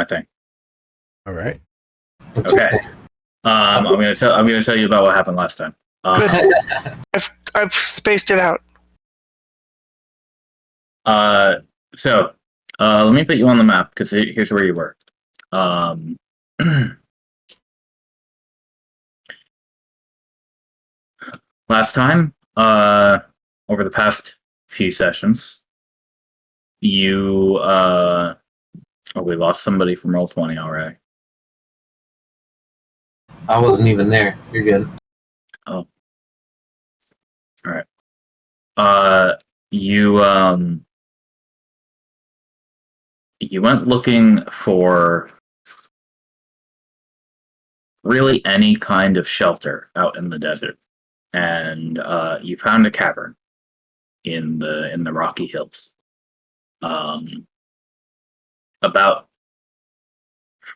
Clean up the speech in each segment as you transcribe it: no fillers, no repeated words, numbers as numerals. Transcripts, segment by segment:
I think. All right. Okay. I'm gonna tell you about what happened last time. Good. I've spaced it out. So let me put you on the map because here's where you were. Last time, over the past few sessions, you we lost somebody from Roll20 already. I wasn't even there. You're good. Oh. Alright. You went looking for really any kind of shelter out in the desert. And you found a cavern in the Rocky Hills. About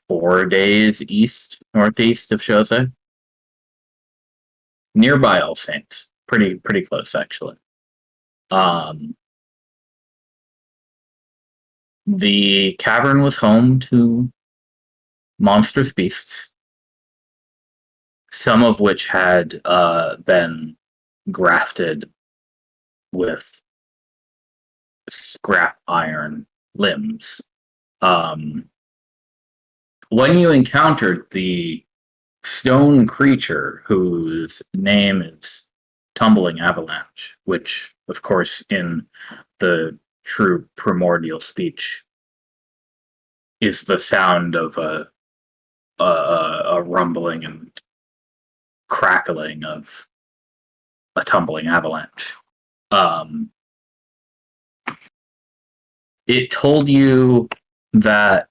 4 days northeast of Chose. Nearby All Saints. Pretty close actually. The cavern was home to monstrous beasts, some of which had been grafted with scrap iron limbs. When you encountered the stone creature whose name is Tumbling Avalanche, which, of course, in the true primordial speech is the sound of a rumbling and crackling of a tumbling avalanche. It told you that,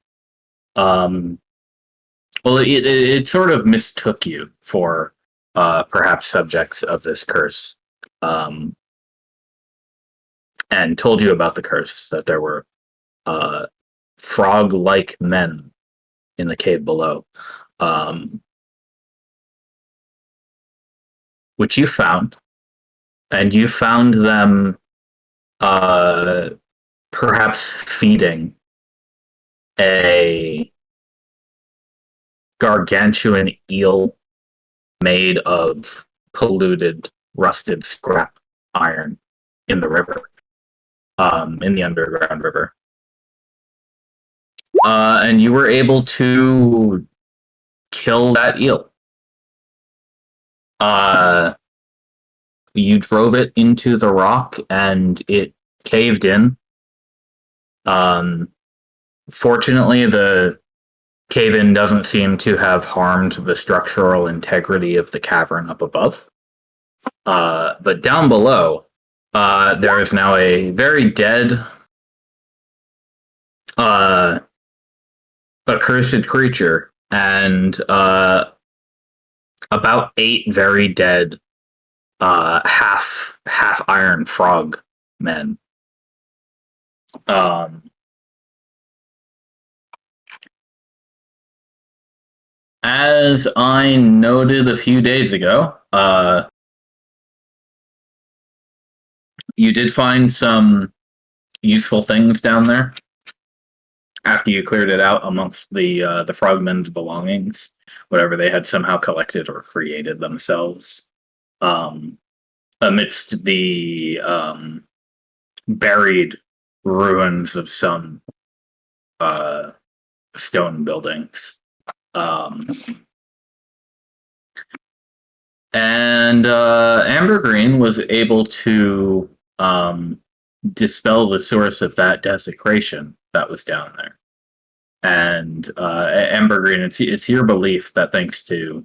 it sort of mistook you for perhaps subjects of this curse, and told you about the curse, that there were frog-like men in the cave below, which you found, and you found them perhaps feeding a gargantuan eel made of polluted, rusted scrap iron in the river, in the underground river. And you were able to kill that eel. You drove it into the rock and it caved in. Fortunately, the cave-in doesn't seem to have harmed the structural integrity of the cavern up above. But down below, there is now a very dead, accursed creature, and about 8 very dead, half iron frog men. As I noted a few days ago, you did find some useful things down there after you cleared it out amongst the frogmen's belongings, whatever they had somehow collected or created themselves, amidst the buried ruins of some stone buildings. And Ambergreen was able to dispel the source of that desecration that was down there. And Ambergreen, it's your belief that thanks to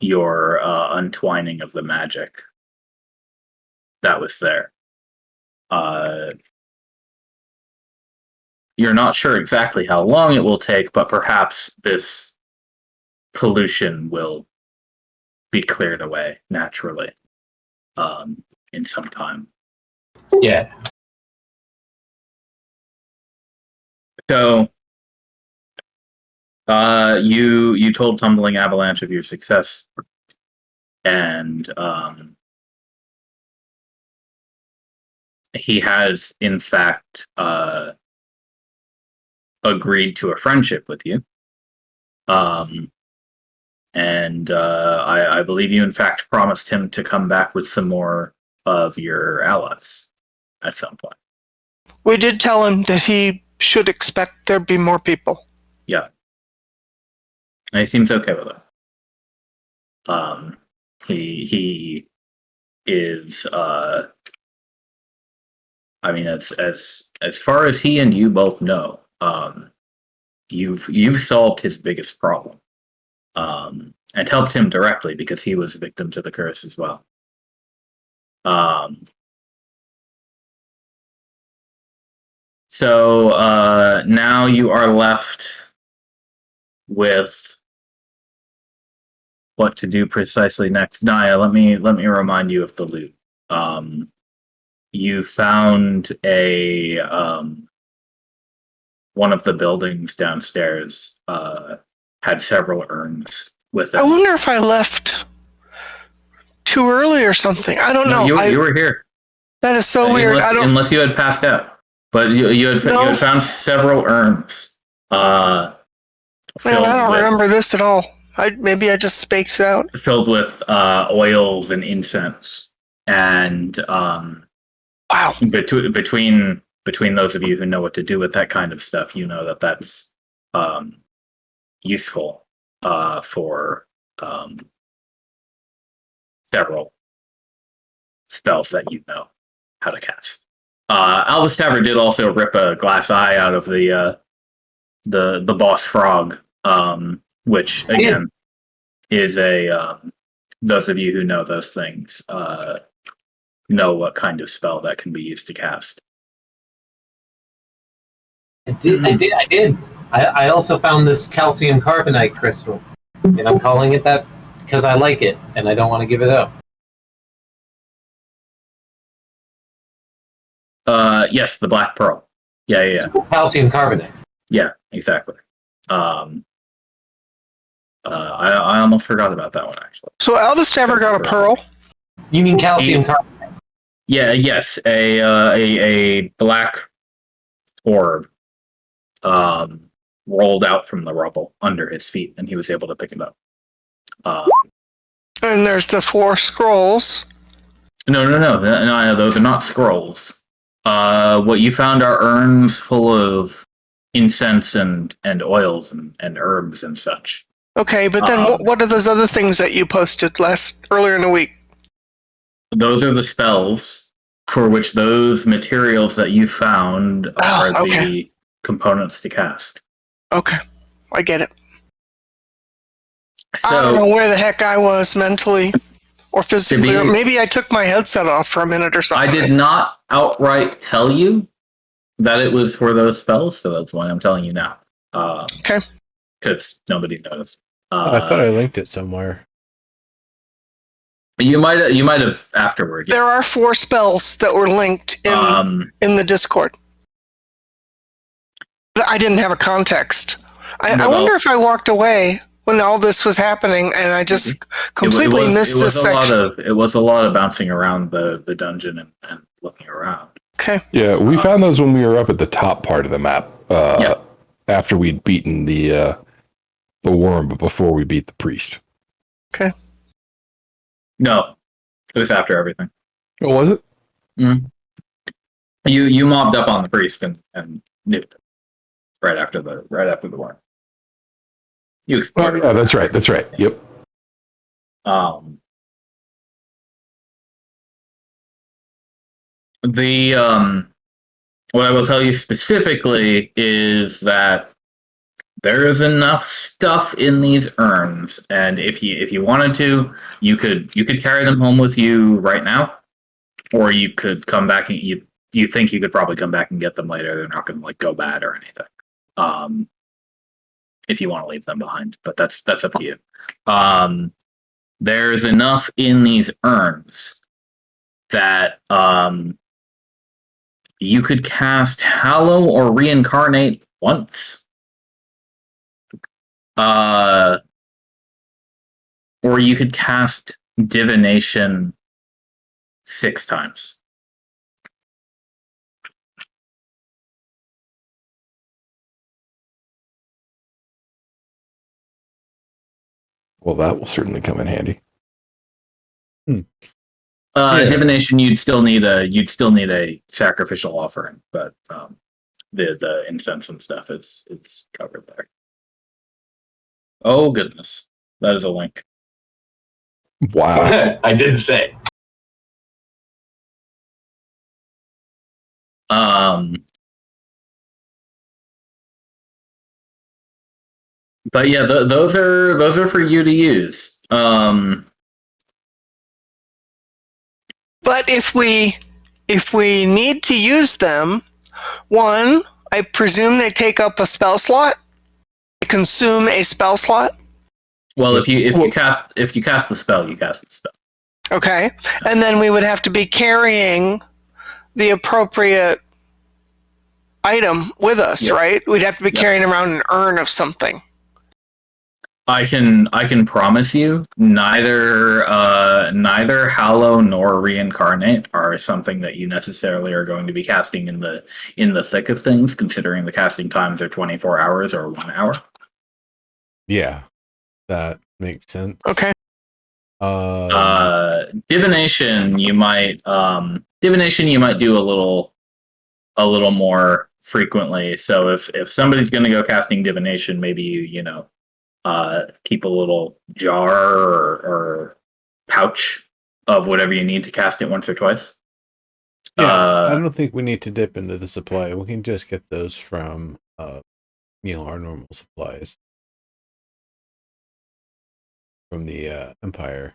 your untwining of the magic that was there, you're not sure exactly how long it will take, but perhaps this pollution will be cleared away naturally in some time. Yeah. So you told Tumbling Avalanche of your success, and he has in fact agreed to a friendship with you. And I believe you, in fact, promised him to come back with some more of your allies at some point. We did tell him that he should expect there'd be more people. Yeah. And he seems okay with it. He is I mean, as far as he and you both know, you've solved his biggest problem. And helped him directly because he was a victim to the curse as well. So now you are left with what to do precisely next. Naya, let me remind you of the loot. You found a one of the buildings downstairs had several urns with it. I wonder if I left too early or something. I don't know. You were here. That is so weird. Unless you had passed out, but you had found several urns. Man, I don't remember this at all. Maybe I just spaced out. Filled with oils and incense, and wow. Between those of you who know what to do with that kind of stuff, you know that's useful for several spells that you know how to cast. Albus Tavern did also rip a glass eye out of the boss frog, which again is a those of you who know those things know what kind of spell that can be used to cast. I did. I also found this calcium carbonate crystal, and I'm calling it that because I like it, and I don't want to give it up. Yes, the black pearl. Yeah. Calcium carbonate. Yeah, exactly. I almost forgot about that one, actually. So Albus Tavern got a pearl? You mean calcium carbonate? Yeah, yes, a black orb rolled out from the rubble under his feet, and he was able to pick it up. And there's the 4 scrolls. No, those are not scrolls. What you found are urns full of incense and oils and herbs and such. Okay, but then what are those other things that you posted earlier in the week? Those are the spells for which those materials that you found are the components to cast. Okay, I get it. So, I don't know where the heck I was mentally or physically, or maybe I took my headset off for a minute or something. I did not outright tell you that it was for those spells, so that's why I'm telling you now. Okay. Because nobody noticed. I thought I linked it somewhere. You might have afterward. Yes. There are 4 spells that were linked in the Discord. But I didn't have a context. I wonder if I walked away when all this was happening and I just completely missed this section. It was a lot of bouncing around the dungeon and looking around. Okay. Yeah, we found those when we were up at the top part of the map. After we'd beaten the worm, but before we beat the priest. Okay. No, it was after everything. Oh, was it? Mm-hmm. You mobbed up on the priest and nuked it right after the worm. You explored. Oh, yeah, that's right. Yep. What I will tell you specifically is that there is enough stuff in these urns, and if you wanted to, you could carry them home with you right now, or you could come back and you think you could probably come back and get them later. They're not going to go bad or anything. If you want to leave them behind, but that's up to you. There's enough in these urns that you could cast Hallow or Reincarnate once. Or you could cast Divination 6 times. Well, that will certainly come in handy. Yeah. Divination, you'd still need a sacrificial offering, but the incense and stuff it's covered there. Oh goodness, that is a link. Wow. I did say. But yeah, those are for you to use. But if we need to use them, one, I presume they take up a spell slot. They consume a spell slot. Well, if you cast the spell, you cast the spell. Okay, and then we would have to be carrying the appropriate item with us, Yep. right? We'd have to be carrying around an urn of something. I can promise you neither Hallow nor Reincarnate are something that you necessarily are going to be casting in the thick of things, considering the casting times are 24 hours or 1 hour. Yeah, that makes sense. Okay. Divination you might do a little more frequently. So if somebody's going to go casting divination, maybe you keep a little jar or pouch of whatever you need to cast it once or twice. Yeah, I don't think we need to dip into the supply. We can just get those from our normal supplies from the Empire.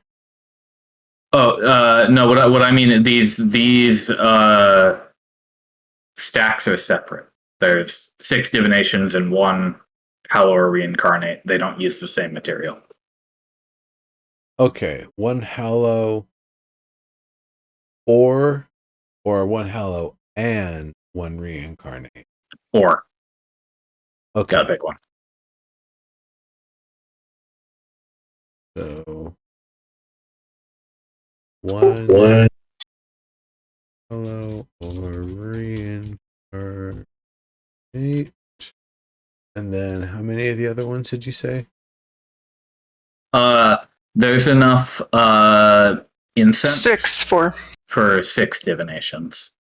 Oh no! What I mean, these stacks are separate. There's 6 divinations and 1 Hallow or Reincarnate. They don't use the same material. Okay, 1 Hallow or 1 Hallow and 1 Reincarnate. Or Okay. gotta pick one. So 1 Hallow or Reincarnate. And then how many of the other ones did you say? There's enough incense 6 for 6 divinations.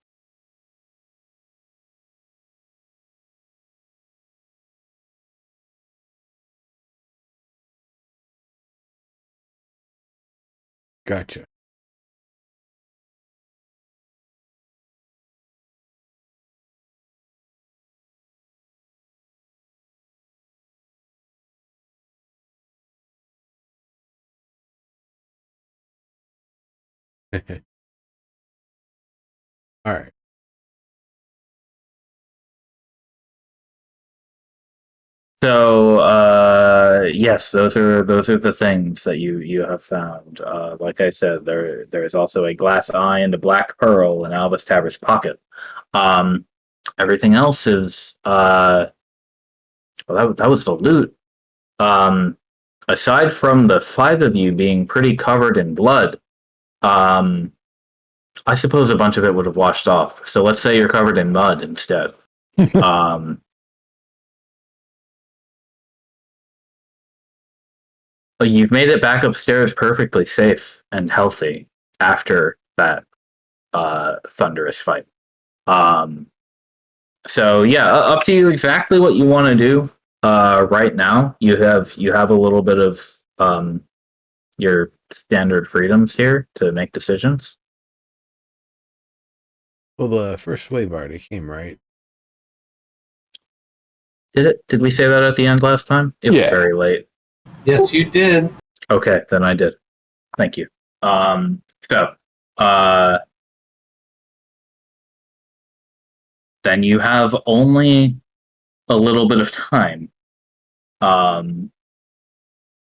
Gotcha. All right. So yes, those are the things that you have found. Like I said, there's also a glass eye and a black pearl in Albus Tabor's pocket. Everything else is well, that was the loot. Aside from the 5 of you being pretty covered in blood, I suppose a bunch of it would have washed off. So let's say you're covered in mud instead. But you've made it back upstairs perfectly safe and healthy after that thunderous fight. So yeah, up to you exactly what you want to do. Right now, you have a little bit of your standard freedoms here to make decisions. Well, the first wave already came, right? Did it? Did we say that at the end last time? It was very late. Yes, you did. Okay, then I did. Thank you. Then you have only a little bit of time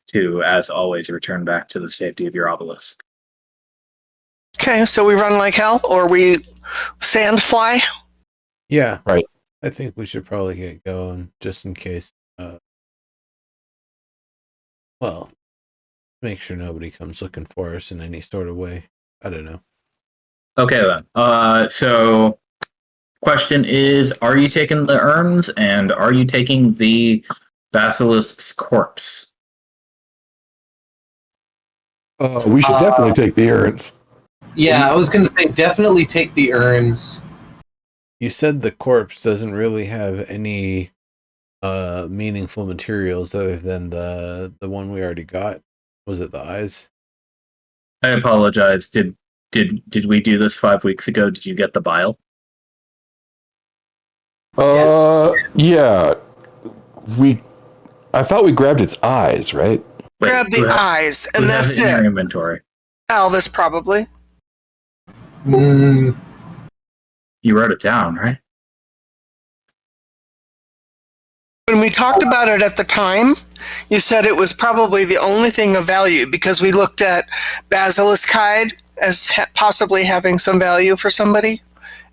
to, as always, return back to the safety of your obelisk. Okay, so we run like hell, or we sand fly? Yeah. Right. I think we should probably get going just in case. Well, make sure nobody comes looking for us in any sort of way. I don't know. Okay then. So question is, are you taking the urns and are you taking the basilisk's corpse? We should definitely take the urns. Yeah, I was going to say definitely take the urns. You said the corpse doesn't really have any meaningful materials other than the one we already got. Was it the eyes? I apologize. Did we do this 5 weeks ago? Did you get the bile? Yeah. I thought we grabbed its eyes, right? Wait, Grab the eyes, and who has that's it in your it. inventory? Elvis, probably. Mm, You wrote it down, right? When we talked about it at the time, you said it was probably the only thing of value because we looked at basilisk hide as possibly having some value for somebody.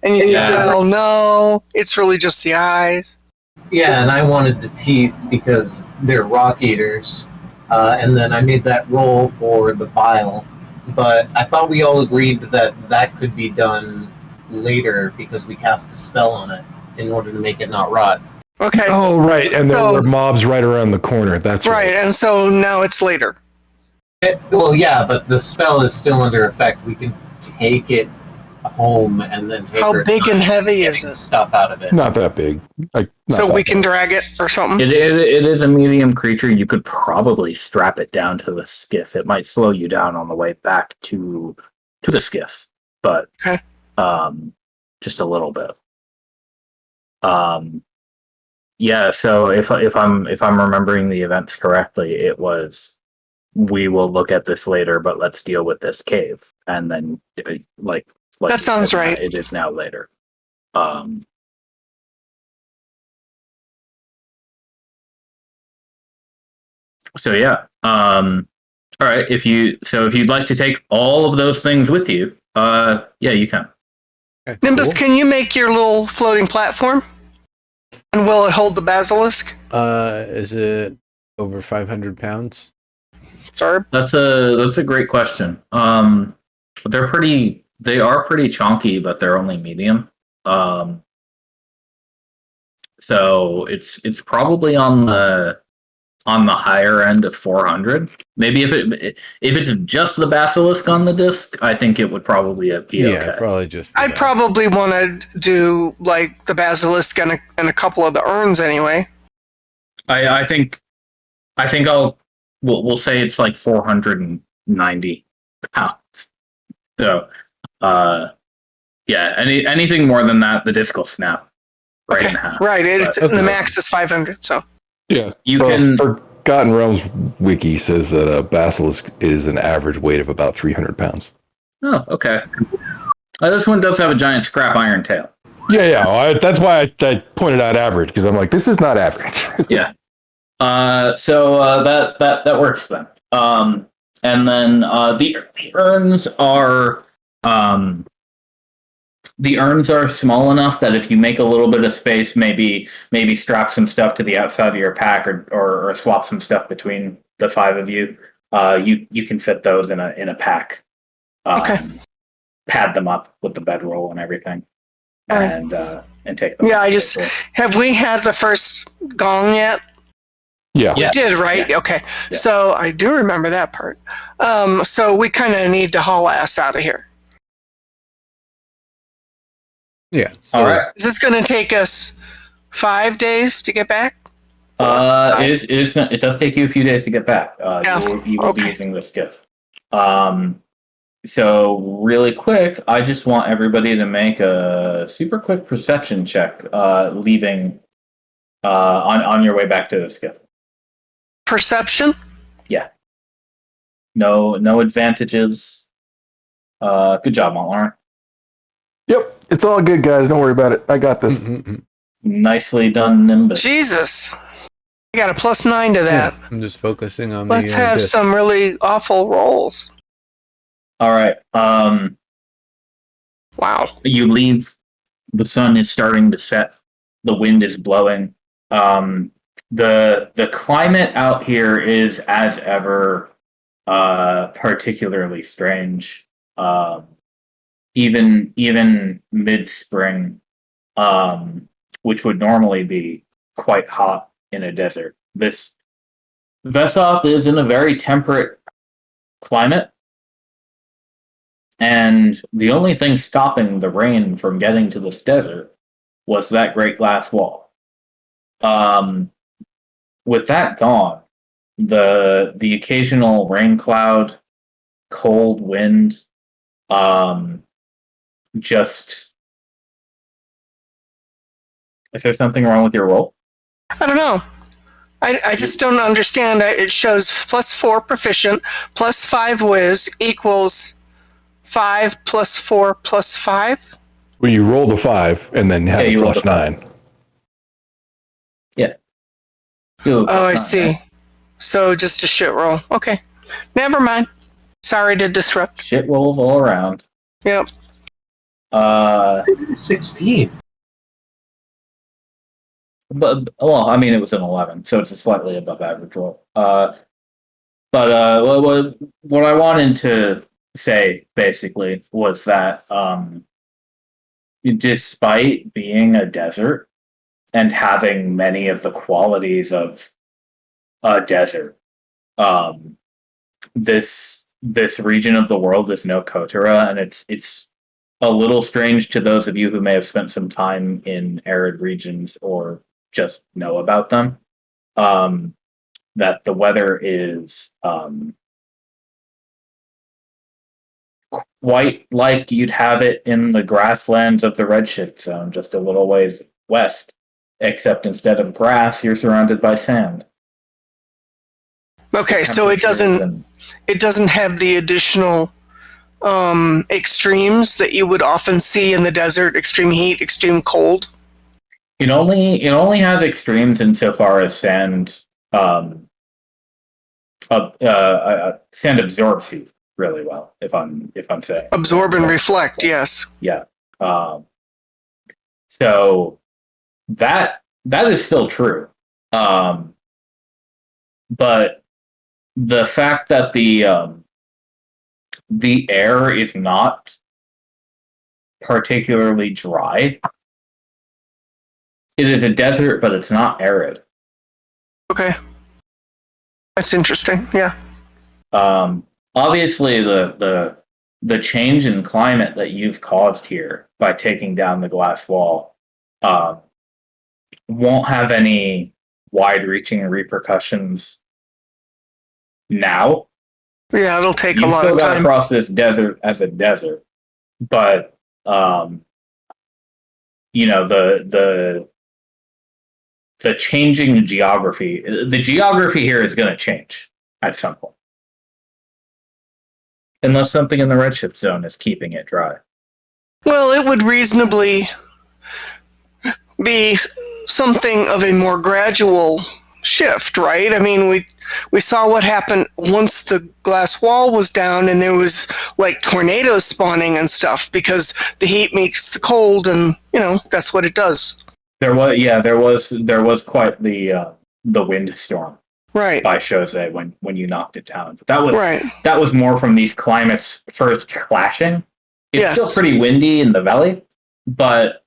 And you said, well, no, it's really just the eyes. yeah, and I wanted the teeth because they're rock eaters. And then I made that roll for the bile. But I thought we all agreed that that could be done later because we cast a spell on it in order to make it not rot. Okay. Oh, right. And there were mobs right around the corner. That's right. And so now it's later. Well, yeah, but the spell is still under effect. We can take it home and then take How big and heavy is it? Stuff out of it. Not that big. So we can drag it or something? It is a medium creature. You could probably strap it down to the skiff. It might slow you down on the way back to the skiff, but okay. Just a little bit. Yeah. So if I'm remembering the events correctly, it was we will look at this later, but let's deal with this cave, and then like that sounds right. It is now later. So yeah. All right. If you'd like to take all of those things with you, yeah, you can. Okay, Nimbus, cool. can you make your little floating platform? And will it hold the basilisk? Is it over 500 pounds? Sorry. That's a great question. They are pretty chunky, but they're only medium. So it's probably on the higher end of 400. Maybe if it's just the basilisk on the disc, I think it would probably be okay. Probably just. I'd probably want to do like the basilisk and a couple of the urns anyway. I think we'll say it's like 490 pounds. So, yeah, anything more than that, the disc will snap right in half. Right, the max is 500. So yeah, you can. Forgotten Realms wiki says that a basilisk is an average weight of about 300 pounds. Oh, okay. This one does have a giant scrap iron tail. Yeah. That's why I pointed out average because I'm like, this is not average. Yeah. So that works then. And then the urns are small enough that if you make a little bit of space, maybe strap some stuff to the outside of your pack or swap some stuff between the five of you. You can fit those in a pack. Okay. Pad them up with the bedroll and everything, and take them. Yeah, have we had the first gong yet? Yeah. We did, right? Yeah. Okay. Yeah. So I do remember that part. So we kind of need to haul ass out of here. Yeah. So, all right. Is this going to take us 5 days to get back? It does take you a few days to get back. You will be using the skiff. So really quick, I just want everybody to make a super quick perception check, leaving on your way back to the skiff. Perception? Yeah. No advantages. Good job, Montlaurent. Yep, it's all good, guys. Don't worry about it. I got this. Nicely done, Nimbus. Jesus. I got a +9 to that. Yeah, I'm just focusing on Let's have some really awful rolls. All right. Wow. You leave. The sun is starting to set. The wind is blowing. The climate out here is, as ever, particularly strange. Even mid-spring, which would normally be quite hot in a desert. This Vesoth is in a very temperate climate. And the only thing stopping the rain from getting to this desert was that great glass wall. With that gone, the occasional rain cloud, cold wind, just is there something wrong with your roll? I don't know. I just don't understand. It shows +4 proficient, +5 whiz equals 5 + 4 + 5. Well, you roll the 5 and then have you a roll the +9. Yeah. Oh, I see. Right? So just a shit roll. Okay. Never mind. Sorry to disrupt. Shit rolls all around. Yep. 16. But well, I mean, it was an 11, so it's a slightly above average roll. But what I wanted to say basically was that despite being a desert and having many of the qualities of a desert, this region of the world is no Kotora, and it's a little strange to those of you who may have spent some time in arid regions or just know about them, that the weather is quite like you'd have it in the grasslands of the Redshift zone, just a little ways west, except instead of grass, you're surrounded by sand. Okay, so it doesn't have the additional extremes that you would often see in the desert: extreme heat, extreme cold. It only has extremes insofar as sand sand absorbs heat really well. If I'm saying absorb and reflect, yes. Yeah. So that is still true. But the fact that the air is not particularly dry. It is a desert, but it's not arid. Okay. That's interesting. Yeah. Obviously, the change in climate that you've caused here by taking down the glass wall won't have any wide-reaching repercussions now. Yeah, it'll take a lot of time. You've still got to cross this desert as a desert, but you know, the changing geography. The geography here is going to change at some point, unless something in the Redshift zone is keeping it dry. Well, it would reasonably be something of a more gradual shift, right? I mean, we saw what happened once the glass wall was down, and there was like tornadoes spawning and stuff because the heat makes the cold, and you know that's what it does. There was quite the wind storm, right, by Jose when you knocked it down. But that was right. That was more from these climates first clashing. It's still pretty windy in the valley, but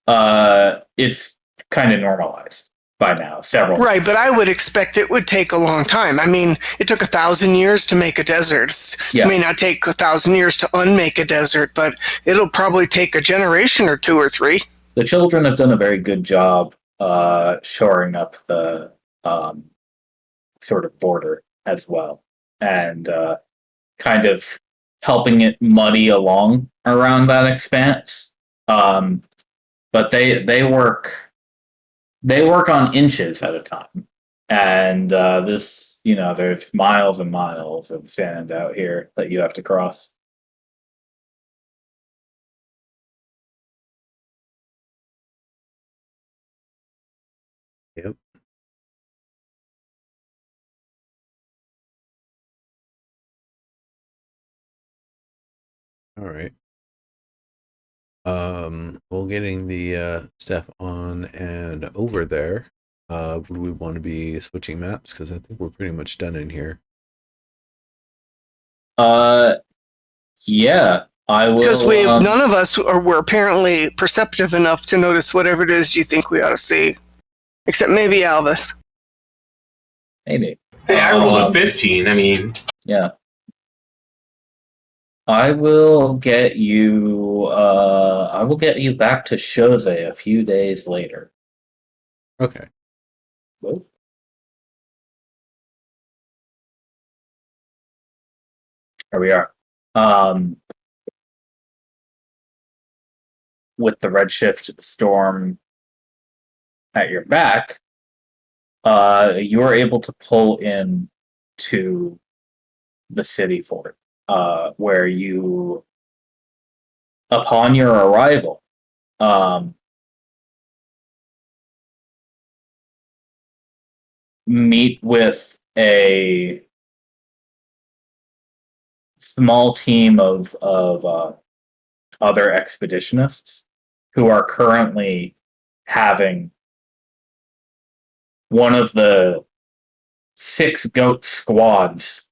it's kind of normalized by now. Right, but I would expect it would take a long time. I mean, it took 1,000 years to make a desert. It may not take 1,000 years to unmake a desert, but it'll probably take a generation or 2 or 3. The children have done a very good job shoring up the sort of border as well, and kind of helping it muddy along around that expanse. But they work on inches at a time, and this, you know, there's miles and miles of sand out here that you have to cross. Yep. All right. Well, getting the stuff on and over there, would we want to be switching maps? Because I think we're pretty much done in here. Yeah, I will. Because none of us were apparently perceptive enough to notice whatever it is you think we ought to see, except maybe Alvis. Maybe. Hey, I rolled a 15. I mean, yeah. I will get you. I will get you back to Chose a few days later. Okay. Whoa. Here we are. With the Redshift storm at your back, you are able to pull in to the city fort, where you, upon your arrival, meet with a small team of other expeditionists who are currently having one of the 6 goat squads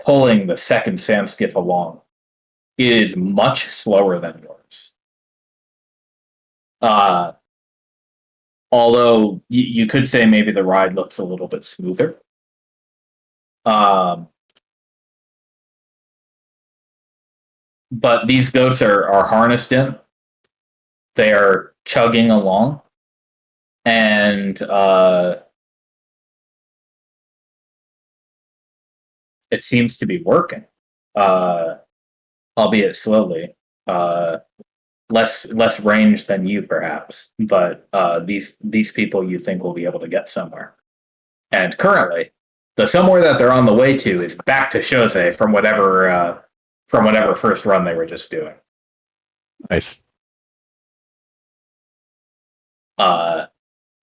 pulling the second sand skiff along. It is much slower than yours. Although you could say maybe the ride looks a little bit smoother. But these goats are harnessed in. They are chugging along. And it seems to be working, albeit slowly. Less range than you, perhaps, but these people you think will be able to get somewhere. And currently, the somewhere that they're on the way to is back to Chose from whatever first run they were just doing. Nice.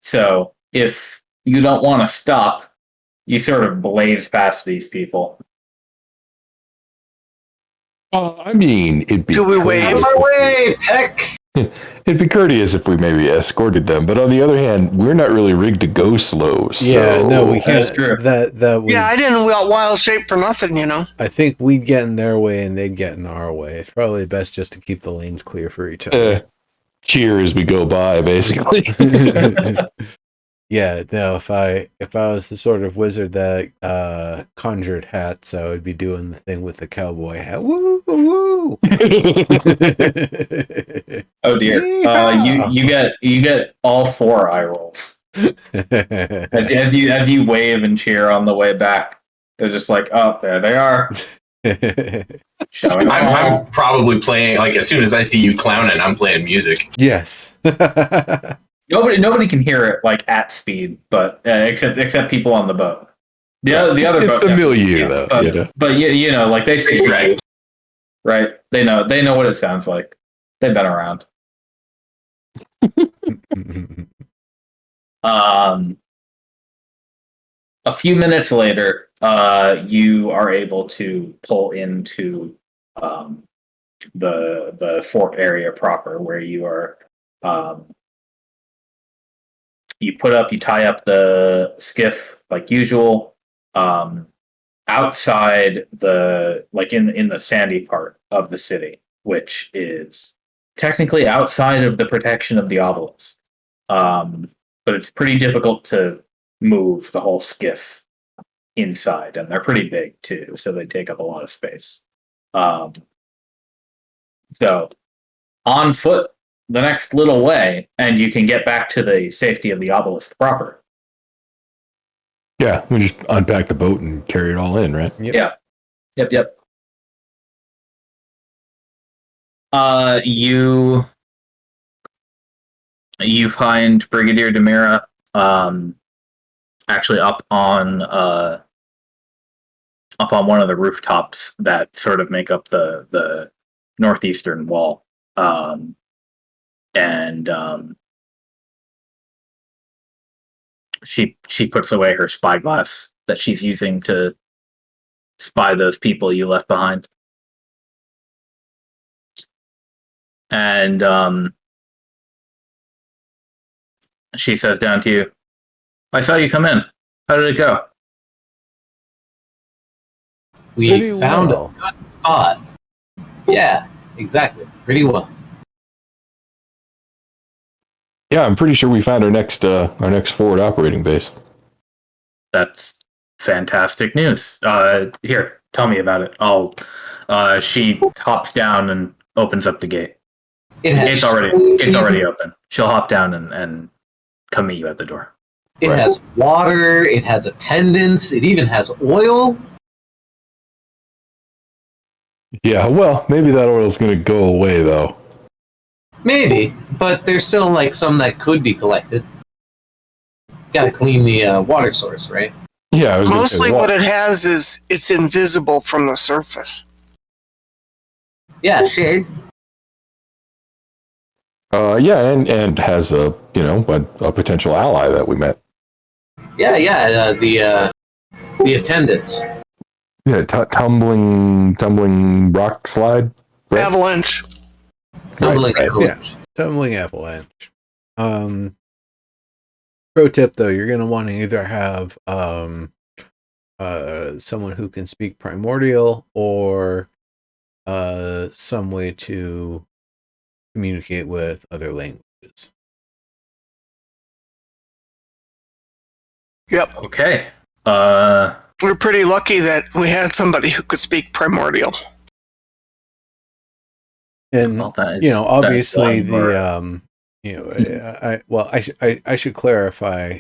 So if you don't want to stop, you sort of blaze past these people. I mean, it'd be Do we wave? Out of my way, Peck! It'd be courteous if we maybe escorted them, but on the other hand, we're not really rigged to go slow. So Yeah, no, we can't. That's true. That would, Yeah, I didn't wild shape for nothing, you know. I think we'd get in their way and they'd get in our way. It's probably best just to keep the lanes clear for each other. Cheer as we go by, basically. Yeah, no, if I was the sort of wizard that conjured hats, I would be doing the thing with the cowboy hat. Woo woo. Oh dear! You get all 4 eye rolls as you wave and cheer on the way back. They're just like, oh, there they are. Showing I'm probably playing, like, as soon as I see you clowning, I'm playing music. Yes. Nobody can hear it like at speed, but except people on the boat. The other it's boat the definitely milieu, can, though. but, but you know, like they see right? They know what it sounds like. They've been around. A few minutes later, you are able to pull into the fort area proper, where you are. You tie up the skiff like usual. Outside the in the sandy part of the city, which is technically outside of the protection of the obelisk. But it's pretty difficult to move the whole skiff inside, and they're pretty big too, so they take up a lot of space. So on foot the next little way, and you can get back to the safety of the obelisk proper. Yeah, we just unpack the boat and carry it all in, right? Yep. Yeah. Yep. You find Brigadier Demira actually up on one of the rooftops that sort of make up the northeastern wall. She puts away her spyglass that she's using to spy those people you left behind. And she says down to you, I saw you come in. How did it go? We Pretty found well. a good spot. Yeah, exactly. Pretty well. Yeah, I'm pretty sure we found our next forward operating base. That's fantastic news. Here, tell me about it. She hops down and opens up the gate. Gate's already open. She'll hop down and come meet you at the door. It has water. It has attendants. It even has oil. Yeah, well, maybe that oil's going to go away, though. Maybe, but there's still like some that could be collected. Got to clean the water source, right? Yeah, I was gonna Mostly say, what it has is it's invisible from the surface. Yeah, shade. Yeah, and has a potential ally that we met. Yeah. The attendants. Yeah, tumbling rock slide. Right? Avalanche. Tumbling Right. avalanche. Yeah, tumbling avalanche. Pro tip though, you're gonna want to either have someone who can speak primordial or some way to communicate with other languages. Yep. Okay. We're pretty lucky that we had somebody who could speak primordial. And Well, that is, obviously that is I should clarify.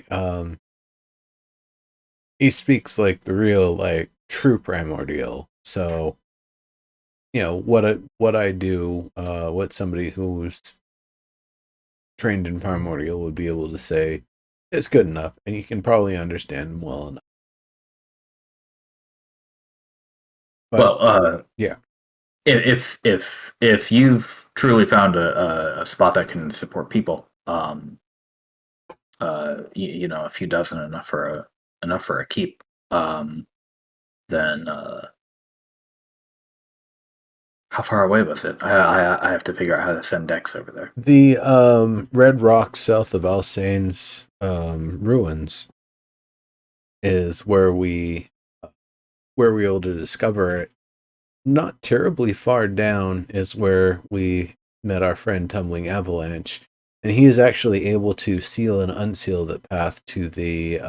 He speaks like the real, like true primordial. So, what I do, what somebody who's trained in primordial would be able to say, it's good enough, and you can probably understand them well enough. But, yeah. If you've truly found a spot that can support people, a few dozen enough for a keep, then how far away was it? I have to figure out how to send Dex over there. The red rock south of Alsane's ruins is where we were able to discover it. Not terribly far down is where we met our friend Tumbling Avalanche, and he is actually able to seal and unseal the path to the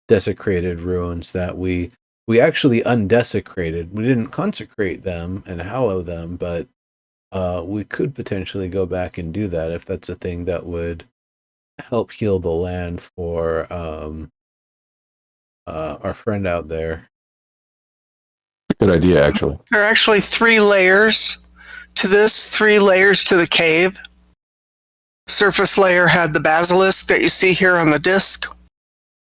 desecrated ruins that we actually undesecrated. We didn't consecrate them and hallow them, but we could potentially go back and do that if that's a thing that would help heal the land for our friend out there. Good idea, actually. There are actually 3 layers to this, 3 layers to the cave. Surface layer had the basilisk that you see here on the disc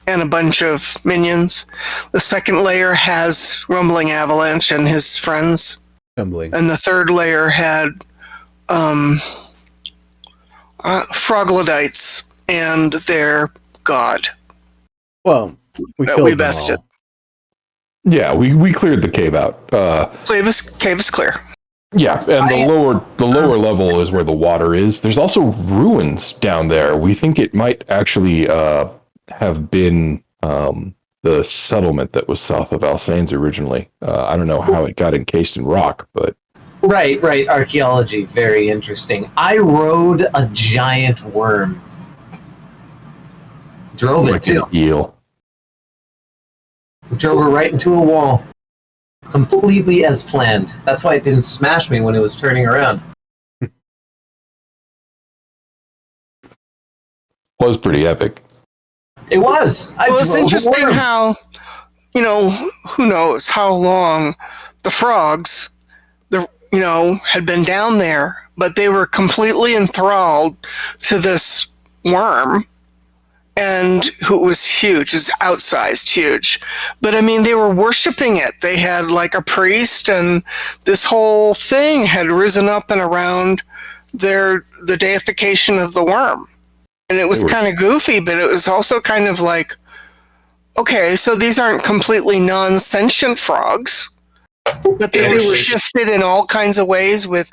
and a bunch of minions. The second layer has Rumbling Avalanche and his friends. Tumbling. And the 3rd layer had Froglodites and their god. Well, we killed them all. Yeah, we cleared the cave out. Cave is clear. Yeah, and the lower level is where the water is. There's also ruins down there. We think it might actually have been the settlement that was south of Alsane's originally. I don't know how it got encased in rock, but Right. Archaeology, very interesting. I rode a giant worm. Drove it like an too. eel. Drove her right into a wall. Completely as planned. That's why it didn't smash me when it was turning around. Was pretty epic. It was. Well, it's interesting how, who knows how long the frogs, had been down there, but they were completely enthralled to this worm, and who was huge, is outsized huge. But I mean, they were worshiping it. They had like a priest, and this whole thing had risen up and around the deification of the worm. And it was kind of goofy, but it was also kind of like, okay, so these aren't completely non-sentient frogs, but they were shifted in all kinds of ways with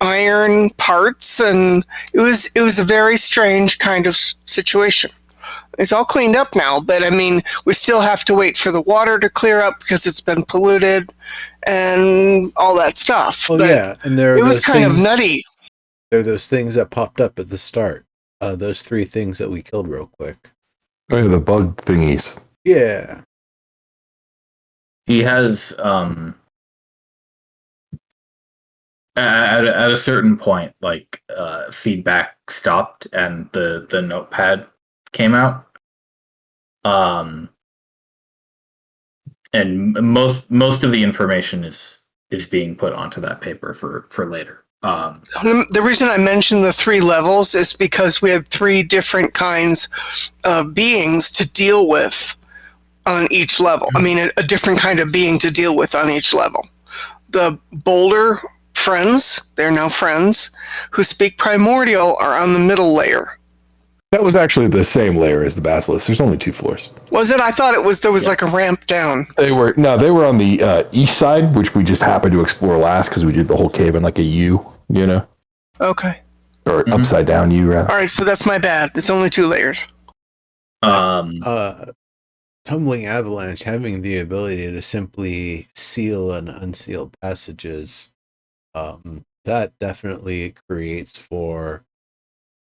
iron parts, and it was a very strange kind of situation. It's all cleaned up now, but I mean, we still have to wait for the water to clear up because it's been polluted and all that stuff. Well, but yeah, and it was kind of nutty. There are those things that popped up at the start. Those 3 things that we killed real quick. Oh, yeah, the bug thingies. Yeah. he has at a certain point, like feedback stopped and the notepad came out. And most of the information is being put onto that paper for later. The reason I mentioned the 3 levels is because we had 3 different kinds of beings to deal with on each level. I mean, a different kind of being to deal with on each level. The boulder friends, they're now friends, who speak primordial are on the middle layer. That was actually the same layer as the basilisk. There's only 2 floors. Was it? I thought there was like a ramp down. They were on the east side, which we just happened to explore last because we did the whole cave in like a U, you know, Okay. or upside down U, rather. All right, so that's my bad. It's only 2 layers. Tumbling avalanche having the ability to simply seal and unseal passages, that definitely creates for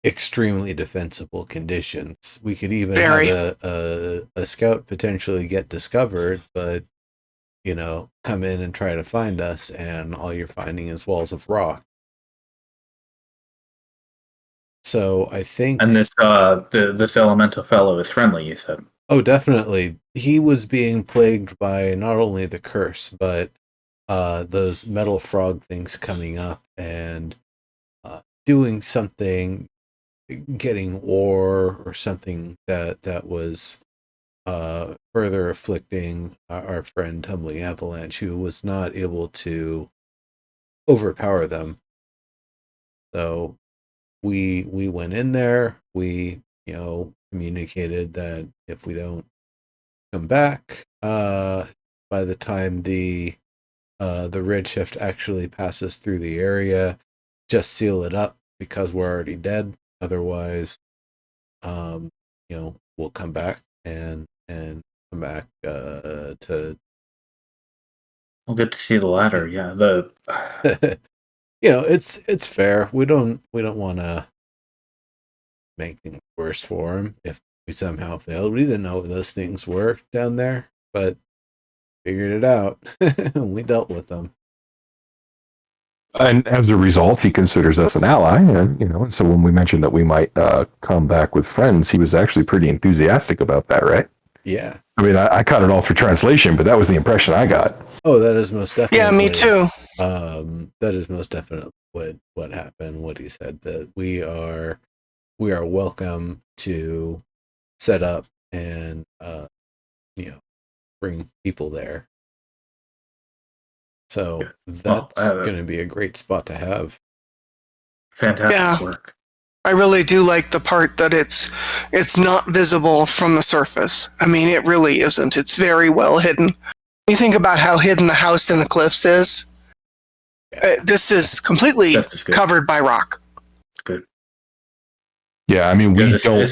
extremely defensible conditions. We could even have a scout potentially get discovered, but come in and try to find us, and all you're finding is walls of rock. So I think, and this this elemental fellow is friendly, you said. oh, definitely, he was being plagued by not only the curse, but those metal frog things coming up and doing something, getting ore or something that was further afflicting our friend Tumbling Avalanche, who was not able to overpower them. So we went in there. We communicated that if we don't come back by the time the redshift actually passes through the area, just seal it up because we're already dead. Otherwise, we'll come back and come back to. We'll get to see the ladder. Yeah, the it's fair. We don't want to make things worse for him if we somehow failed. We didn't know what those things were down there, but figured it out. We dealt with them. And as a result, he considers us an ally, and so when we mentioned that we might come back with friends, he was actually pretty enthusiastic about that, right? Yeah. I mean, I caught it all through translation, but that was the impression I got. Oh, that is most definitely. Yeah, me too. That is most definitely what happened. What he said, that we are welcome to set up and bring people there. So that's going to be a great spot to have. Fantastic work. I really do like the part that it's not visible from the surface. I mean, it really isn't. It's very well hidden. You think about how hidden the house in the cliffs is. This is completely covered by rock. Good. Yeah, I mean, we don't,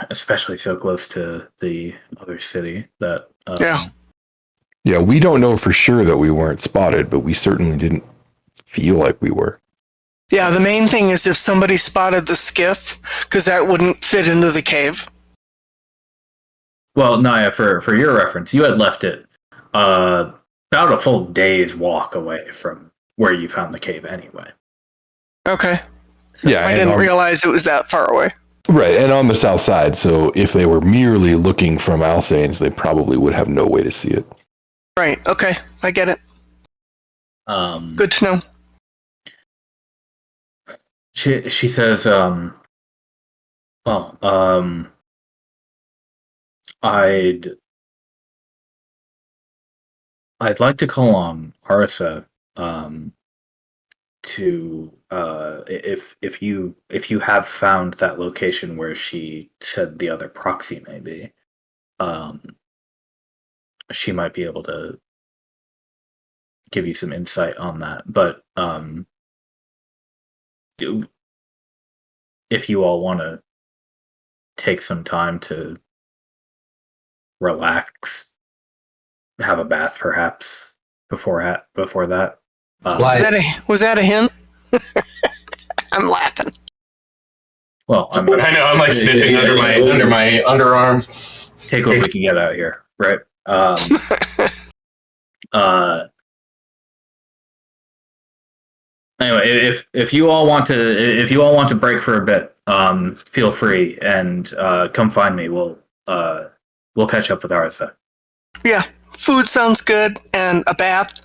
especially so close to the other city that. Yeah, we don't know for sure that we weren't spotted, but we certainly didn't feel like we were. Yeah, the main thing is if somebody spotted the skiff, because that wouldn't fit into the cave. Well, Naya, for your reference, you had left it about a full day's walk away from where you found the cave anyway. Okay. So I didn't realize it was that far away. Right, and on the south side, so if they were merely looking from Alsanes, they probably would have no way to see it. Right, okay, I get it. Good to know. She says, I'd like to call on Arisa to if you have found that location where she said the other proxy may be, she might be able to give you some insight on that. But if you all want to take some time to relax, have a bath perhaps before that. Was that a hint? I'm laughing. Well, I know I'm like sniffing under my underarms. Take what we can get out here, right? Anyway, if you all want to break for a bit, feel free and come find me. We'll catch up with Arisa. Yeah, food sounds good, and a bath,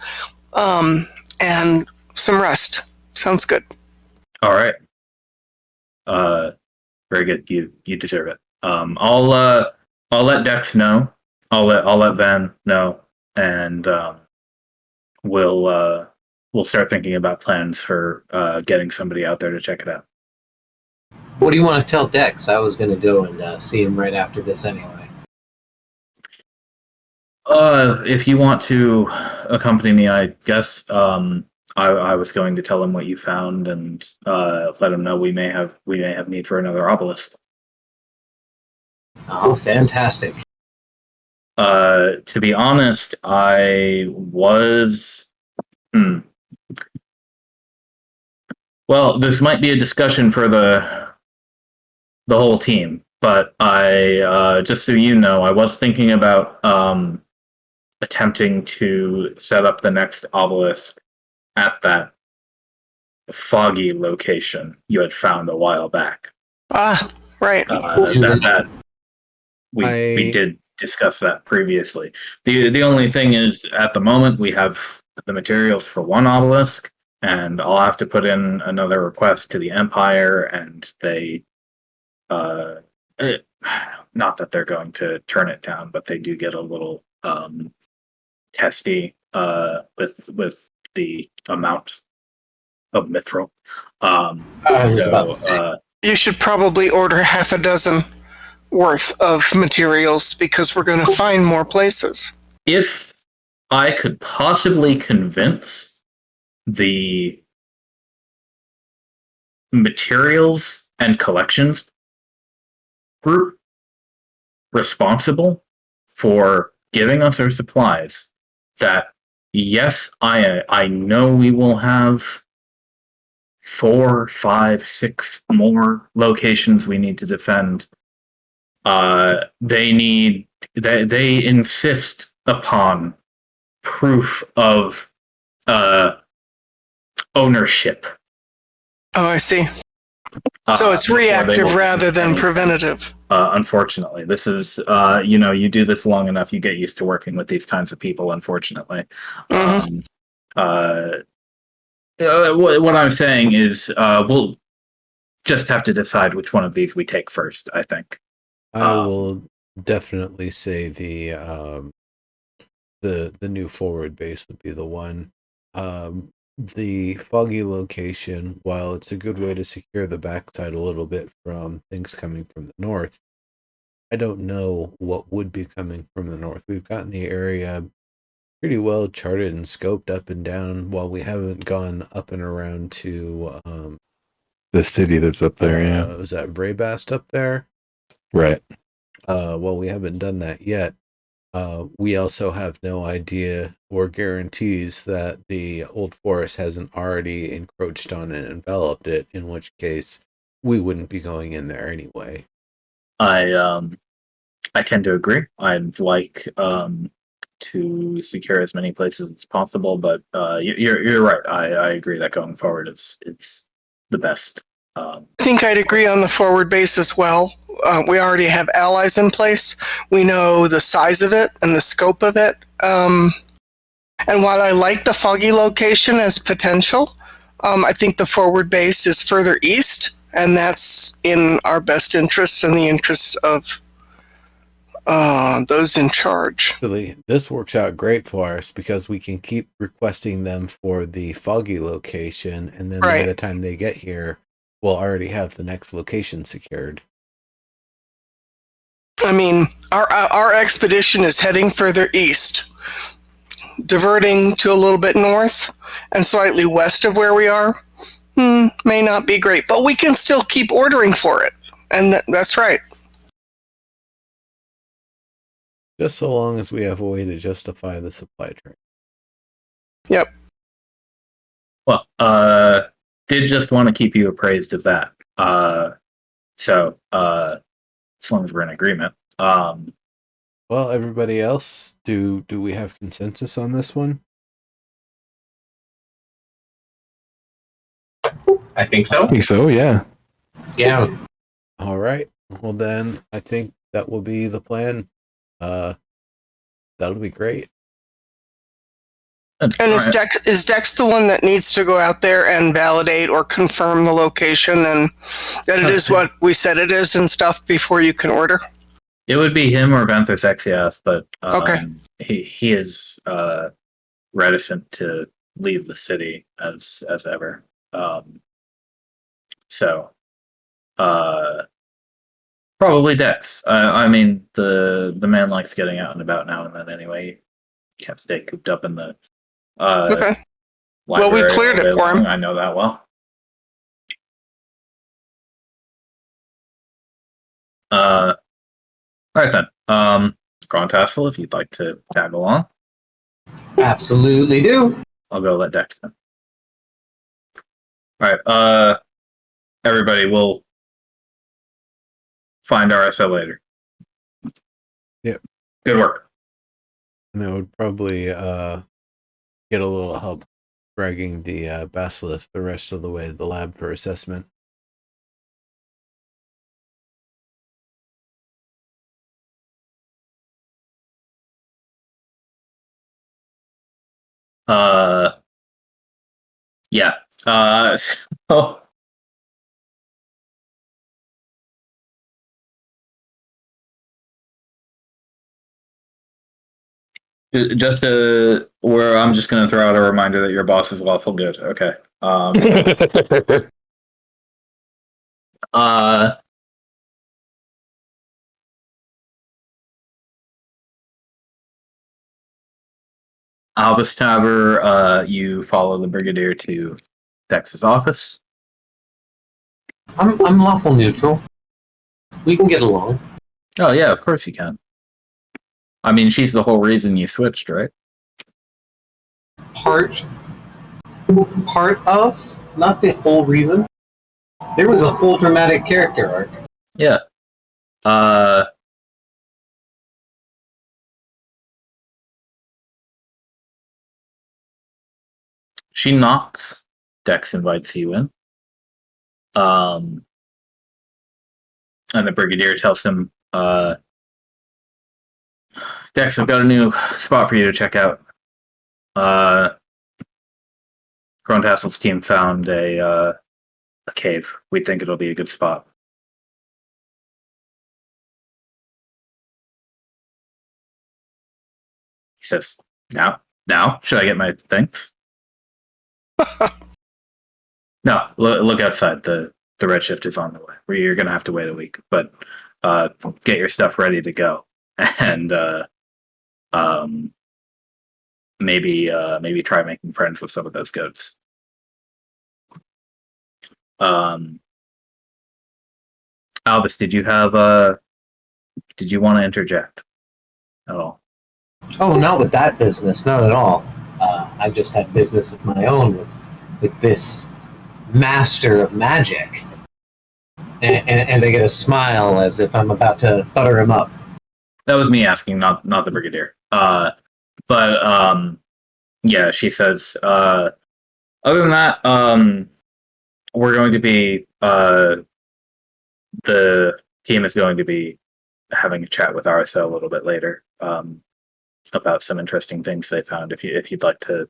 and some rest. Sounds good. All right. Very good. You deserve it. I'll let Dex know. I'll let Van know, and we'll start thinking about plans for getting somebody out there to check it out. What do you want to tell Dex? I was going to go and see him right after this anyway. If you want to accompany me, I guess I was going to tell him what you found and let him know we may have need for another obelisk. Oh, fantastic. To be honest, I was. Well, this might be a discussion for the whole team, but I just so you know, I was thinking about attempting to set up the next obelisk at that foggy location you had found a while back. Ah, right. We did discuss that previously. The only thing is, at the moment, we have the materials for one obelisk, and I'll have to put in another request to the Empire, and they, not that they're going to turn it down, but they do get a little testy with the amount of mithril. I was about to say. You should probably order half a dozen worth of materials because we're going to find more places. If I could possibly convince the materials and collections group responsible for giving us our supplies that, yes, I know we will have 4, 5, 6 more locations we need to defend. They insist upon proof of ownership. Oh, I see. So it's reactive rather than preventative. Unfortunately, this is you do this long enough, you get used to working with these kinds of people. Unfortunately, what I'm saying is, we'll just have to decide which one of these we take first. I think. I will definitely say the new forward base would be the one. The foggy location, while it's a good way to secure the backside a little bit from things coming from the north, I don't know what would be coming from the north. We've gotten the area pretty well charted and scoped up and down, while we haven't gone up and around to the city that's up there. Yeah, was that Vraybast up there? Right. Well, we haven't done that yet. We also have no idea or guarantees that the old forest hasn't already encroached on and enveloped it, in which case we wouldn't be going in there anyway. I tend to agree. I'd like to secure as many places as possible, but you're right. I agree that going forward it's the best. I think I'd agree on the forward base as well. We already have allies in place. We know the size of it and the scope of it. And while I like the foggy location as potential, I think the forward base is further east, and that's in our best interests and the interests of those in charge. Actually, this works out great for us because we can keep requesting them for the foggy location, and then by the time they get here, we'll already have the next location secured. I mean, our expedition is heading further east, diverting to a little bit north and slightly west of where we are. May not be great, but we can still keep ordering for it, and that's right. Just so long as we have a way to justify the supply train. Yep. Well, did just want to keep you appraised of that. So as long as we're in agreement. Well, everybody else, do we have consensus on this one? I think I so. think so. Yeah. Yeah. All right. Well, then I think that will be the plan. That'll be great. And is Dex the one that needs to go out there and validate or confirm the location and that it is what we said it is and stuff before you can order? It would be him or Venthus Exias, but Okay. he is reticent to leave the city as ever. So probably Dex. I mean, the man likes getting out and about now and then. Anyway, he can't stay cooped up in the Okay. Well, we library cleared all it day for him. long. I know that well. All right then. Grontassel, if you'd like to tag along, Absolutely do. I'll go let Dex know. All right. Everybody, we'll find RSO later. Yep. Good work. And I would probably get a little help dragging the basilisk the rest of the way to the lab for assessment. Yeah. So just where I'm just going to throw out a reminder that your boss is lawful good. Okay. Albus Taber, you follow the Brigadier to Dex's office. I'm lawful neutral. We can get along. Oh yeah, of course you can. I mean, she's the whole reason you switched, right? Part of, not the whole reason. There was a full dramatic character arc. Yeah. She knocks. Dex invites you in. And the Brigadier tells him, Dex, I've got a new spot for you to check out. Grontassel's team found a cave. We think it'll be a good spot. He says, Now? Should I get my things? No, look outside. The Redshift is on the way. You're going to have to wait a week, but get your stuff ready to go. And maybe try making friends with some of those goats. Albus, did you want to interject at all? Oh, not with that business, not at all. I just had business of my own with this master of magic. And I get a smile as if I'm about to butter him up. That was me asking, not the Brigadier. Yeah, she says, other than that, we're going to be, the team is going to be having a chat with RSL a little bit later, about some interesting things they found. If you'd like to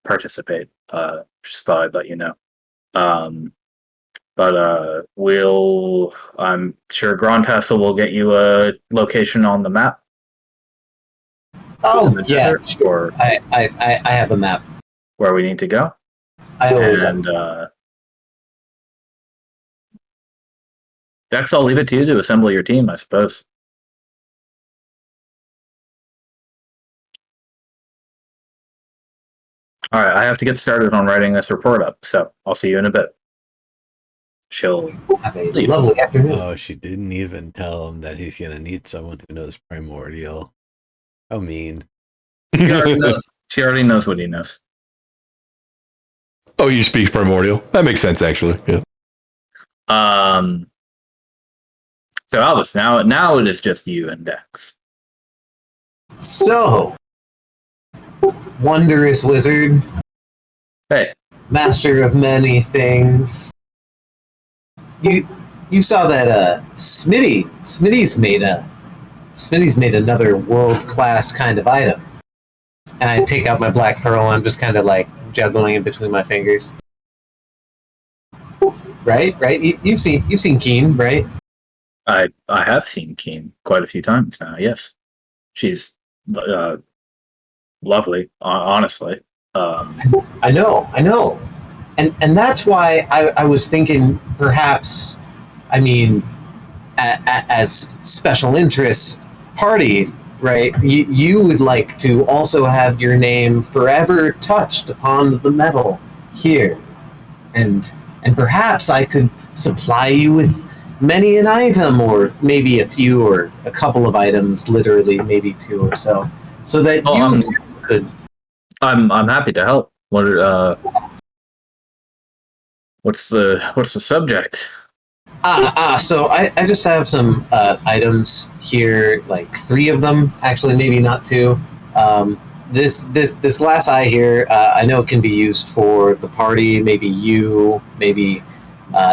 participate, just thought I'd let you know. I'm sure Grontassel will get you a location on the map. Oh, the yeah, desert, sure. or I have a map. where we need to go. I always And Dex, I'll leave it to you to assemble your team, I suppose. All right, I have to get started on writing this report up, so I'll see you in a bit. She'll have a leave. lovely afternoon. Oh, she didn't even tell him that he's gonna need someone who knows primordial. How mean. She already knows. She already knows what he knows. Oh, you speak primordial. That makes sense, actually. Yeah. So Albus, now it is just you and Dex. So, wondrous wizard, Hey, master of many things. You saw that Smitty's made another world class kind of item. And I take out my black pearl. I'm just kind of like juggling in between my fingers. Right. You've seen Keen, right? I have seen Keen quite a few times now. Yes, she's lovely, honestly. I know, and that's why I was thinking perhaps, I mean, as special interest party, right? You would like to also have your name forever touched upon the metal here, and perhaps I could supply you with many an item, or maybe a few, or a couple of items, literally maybe two or so, so that Oh, you could. I'm happy to help. What's the subject? So I just have some items here, like three of them, actually, maybe not two. This glass eye here, I know it can be used for the party. Maybe you, maybe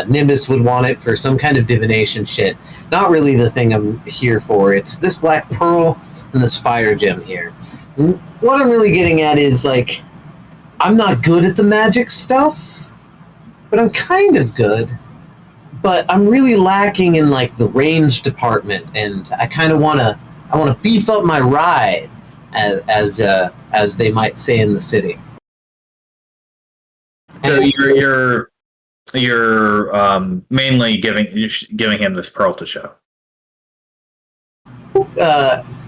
Nimbus would want it for some kind of divination shit. Not really the thing I'm here for. It's this black pearl and this fire gem here. And what I'm really getting at is like, I'm not good at the magic stuff, but I'm kind of good. But I'm really lacking in like the range department, and I kind of want to beef up my ride, as they might say in the city. So you're mainly giving him this pearl to show.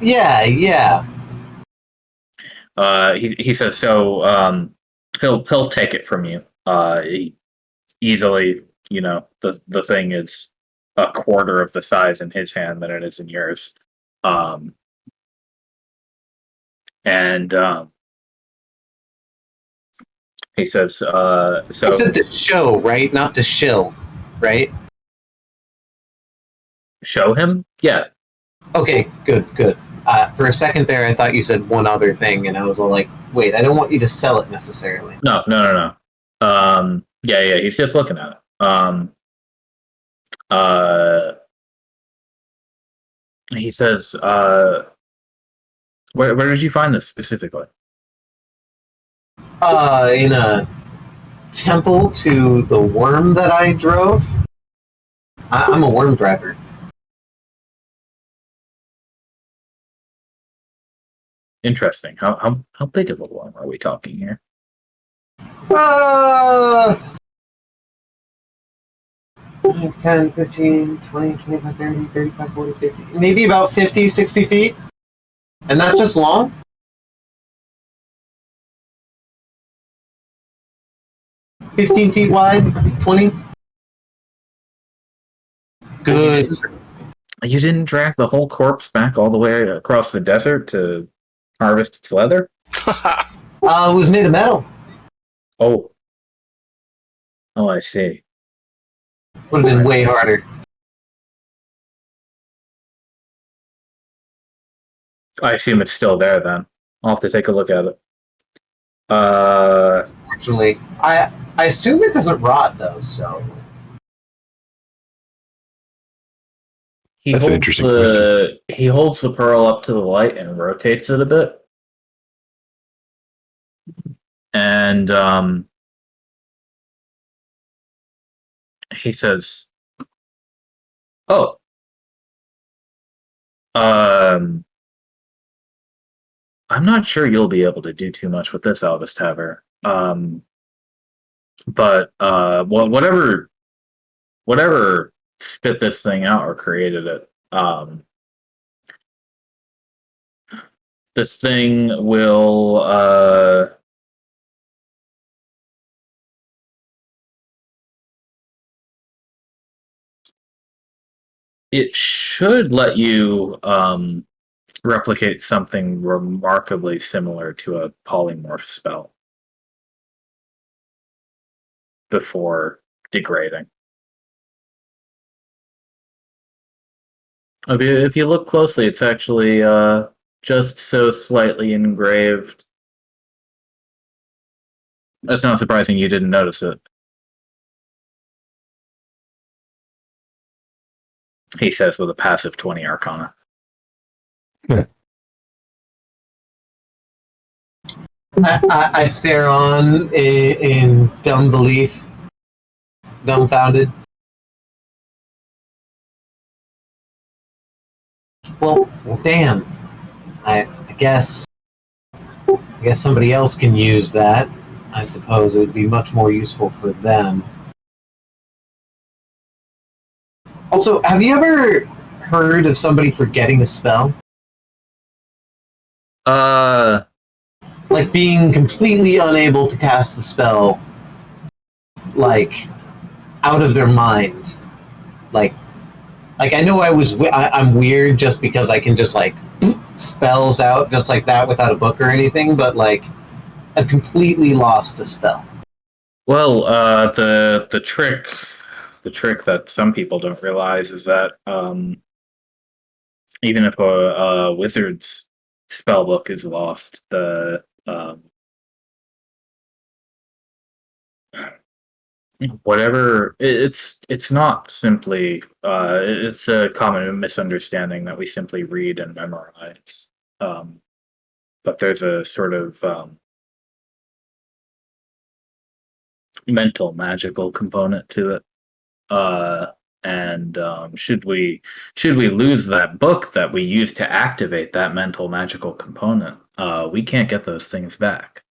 Yeah. He says so. He'll take it from you. Easily. You know, the thing is a quarter of the size in his hand than it is in yours. And he says, so I said to show, right? Not to shill, right? show him? Yeah. Okay, good. For a second there, I thought you said one other thing, and I was all like, wait, I don't want you to sell it necessarily. No. Yeah, he's just looking at it. He says, where did you find this specifically? In a temple to the worm that I drove. I'm a worm driver. Interesting. How big of a worm are we talking here? 10, 15, 20, 25, 30, 35, 40, 50. Maybe about 50, 60 feet. And not just long. $15 wide, 20. Good. You didn't drag the whole corpse back all the way across the desert to harvest its leather? It was made of metal. Oh, I see. Would have been way harder. I assume it's still there then. I'll have to take a look at it. Actually, I assume it doesn't rot though. So That's an interesting question. He holds the pearl up to the light and rotates it a bit. And he says, "Oh, I'm not sure you'll be able to do too much with this, Albus Taver. But whatever spit this thing out or created it, this thing will it should let you replicate something remarkably similar to a polymorph spell before degrading. If you look closely, it's actually just so slightly engraved. That's not surprising you didn't notice it. He says with a passive 20 Arcana. I stare on in dumb belief, dumbfounded. Well, damn. I guess somebody else can use that. I suppose it would be much more useful for them. Also, have you ever heard of somebody forgetting a spell? Like being completely unable to cast the spell, like out of their mind. Like I know I'm weird just because I can just like spells out just like that without a book or anything, but like I've completely lost a spell. Well, the trick that some people don't realize is that even if a wizard's spell book is lost, the whatever it's not simply it's a common misunderstanding that we simply read and memorize, but there's a sort of mental magical component to it, and should we lose that book that we use to activate that mental magical component, we can't get those things back.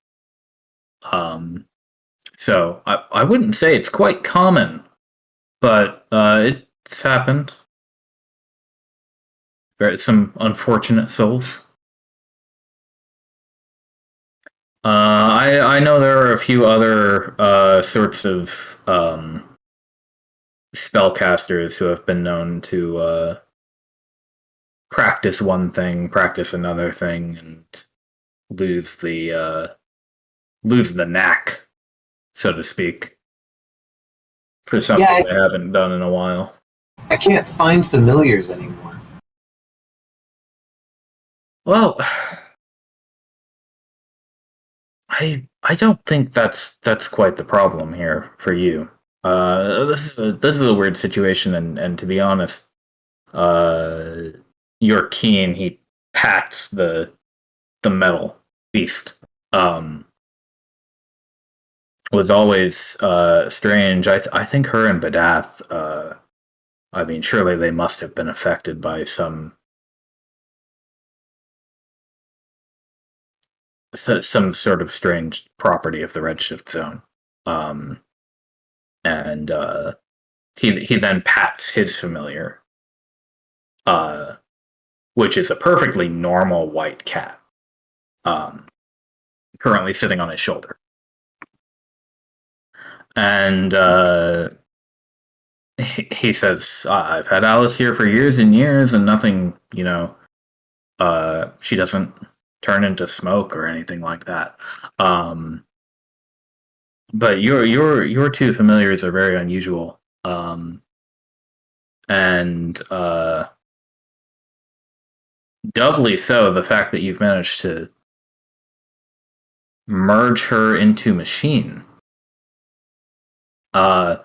So I wouldn't say it's quite common, but it's happened. Some unfortunate souls. I know there are a few other sorts of spellcasters who have been known to practice one thing, practice another thing, and lose the knack, so to speak, for something they haven't done in a while. I can't find familiars anymore. Well, I don't think that's quite the problem here for you. This is a weird situation, and to be honest, your Keen, he pats the metal beast. Was always strange. I think her and Badath. I mean, surely they must have been affected by some sort of strange property of the Redshift zone. And he then pats his familiar, which is a perfectly normal white cat, currently sitting on his shoulder. And he says, I've had Alice here for years and years, and nothing, she doesn't turn into smoke or anything like that. But your two familiars are very unusual. And doubly so, the fact that you've managed to merge her into machine. I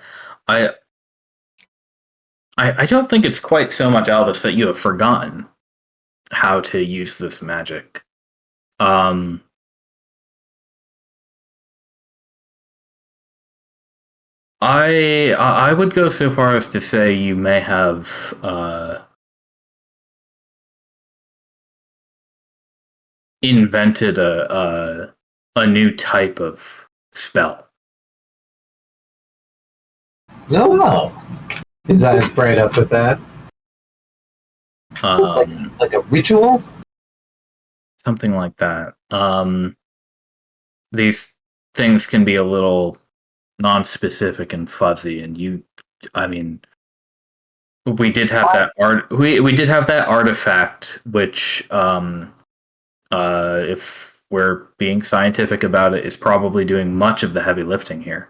don't think it's quite so much, Albus, that you have forgotten how to use this magic. I would go so far as to say you may have invented a new type of spell. Oh, his eyes bright up with that. Like a ritual? Something like that. These things can be a little non-specific and fuzzy, and we did have that art. We did have that artifact, which, if we're being scientific about it, is probably doing much of the heavy lifting here.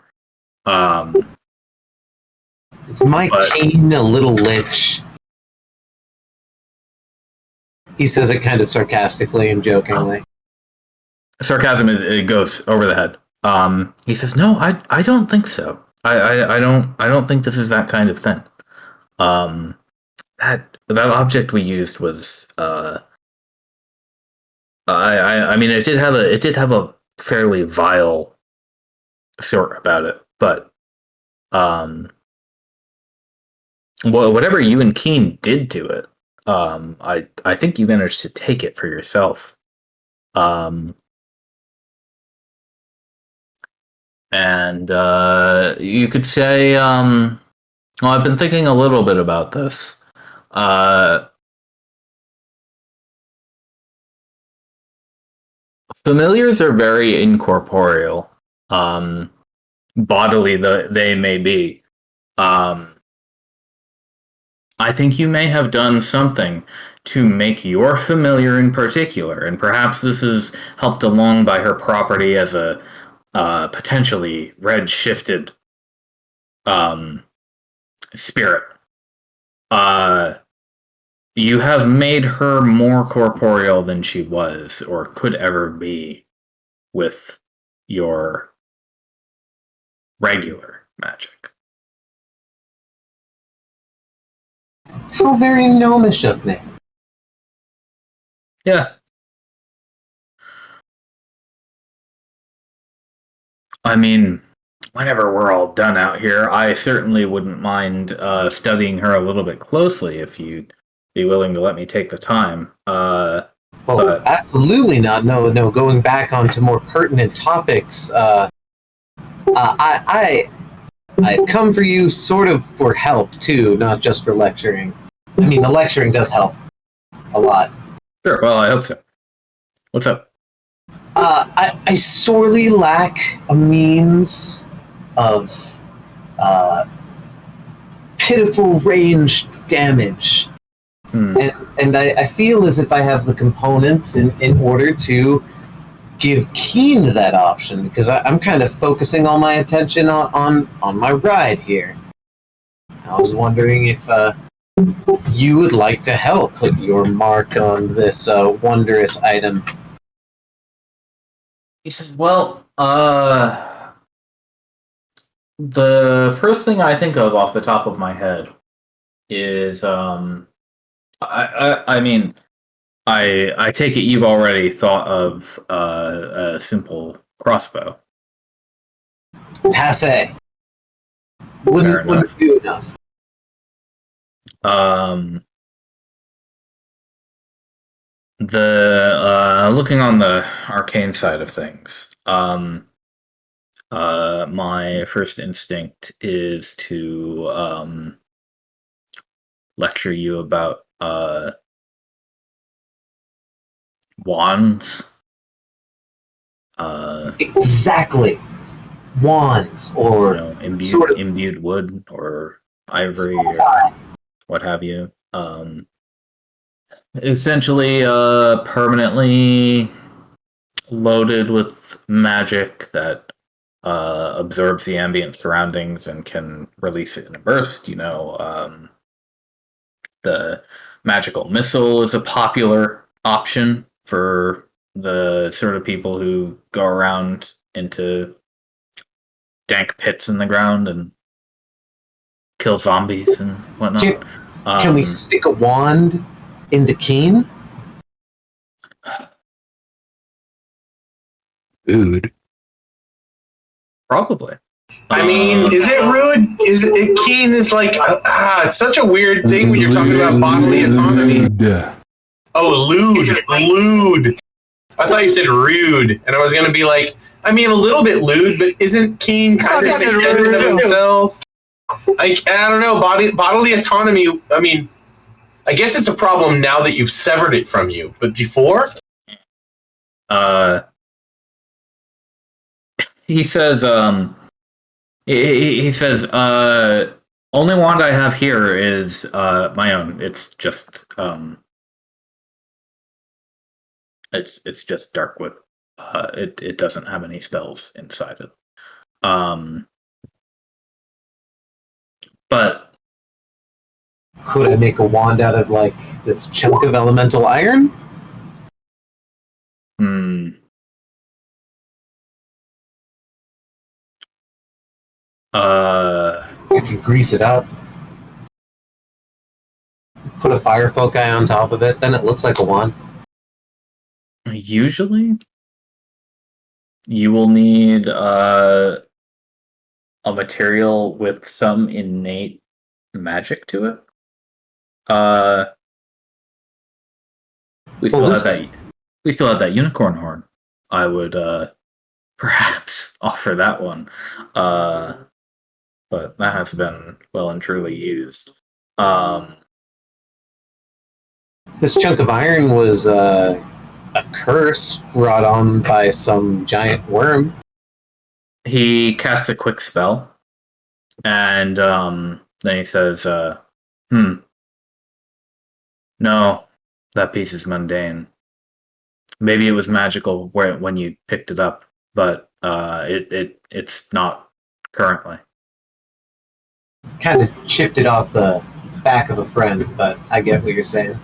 Is my Keen a little lich? He says it kind of sarcastically and jokingly. Sarcasm, it goes over the head. He says, "No, I don't think so. I don't think this is that kind of thing. That object we used was I mean, it did have a fairly vile sort about it, but whatever you and Keen did to it, I think you managed to take it for yourself. And you could say, well, I've been thinking a little bit about this. Familiars are very incorporeal, bodily they may be. I think you may have done something to make your familiar in particular, and perhaps this is helped along by her property as a potentially red-shifted spirit. You have made her more corporeal than she was or could ever be with your regular magic. How very gnomish of me. Yeah. I mean, whenever we're all done out here, I certainly wouldn't mind studying her a little bit closely if you'd be willing to let me take the time. Absolutely not. No. Going back onto more pertinent topics, I've come for you sort of for help too, not just for lecturing. I mean, the lecturing does help a lot. Sure. Well, I hope so. What's up? I sorely lack a means of pitiful ranged damage. And I feel as if I have the components in order to give Keen that option, because I'm kind of focusing all my attention on my ride here. I was wondering if you would like to help put your mark on this wondrous item. He says, well, the first thing I think of off the top of my head is, I mean, I take it you've already thought of a simple crossbow. Passe. Wouldn't do enough. The looking on the arcane side of things, my first instinct is to lecture you about wands. Exactly. Wands or imbued wood or ivory or what have you. Essentially permanently loaded with magic that absorbs the ambient surroundings and can release it in a burst. The magical missile is a popular option for the sort of people who go around into dank pits in the ground and kill zombies and whatnot. Can we stick a wand into Keen? Dude. Probably. I mean, is it rude? Is it Keen is like it's such a weird thing when you're talking about bodily autonomy. Oh, lewd. I thought you said rude, and I was gonna be like, I mean, a little bit lewd, but isn't Keen kind of independent of himself? Like, I don't know, bodily autonomy. I mean, I guess it's a problem now that you've severed it from you, but before, he says, he says, only wand I have here is my own. It's just it's just dark wood. It doesn't have any spells inside it. But Could I make a wand out of like this chunk of elemental iron? Hmm. I could grease it up, put a fire folk eye on top of it, then it looks like a wand. Usually, you will need a material with some innate magic to it. We Well, still this have that. We still have that unicorn horn. I would perhaps offer that one, but that has been well and truly used. This chunk of iron was a curse brought on by some giant worm. He casts a quick spell, and then he says, no, that piece is mundane. Maybe it was magical when you picked it up, but it's not currently." Kind of chipped it off the back of a friend, but I get what you're saying.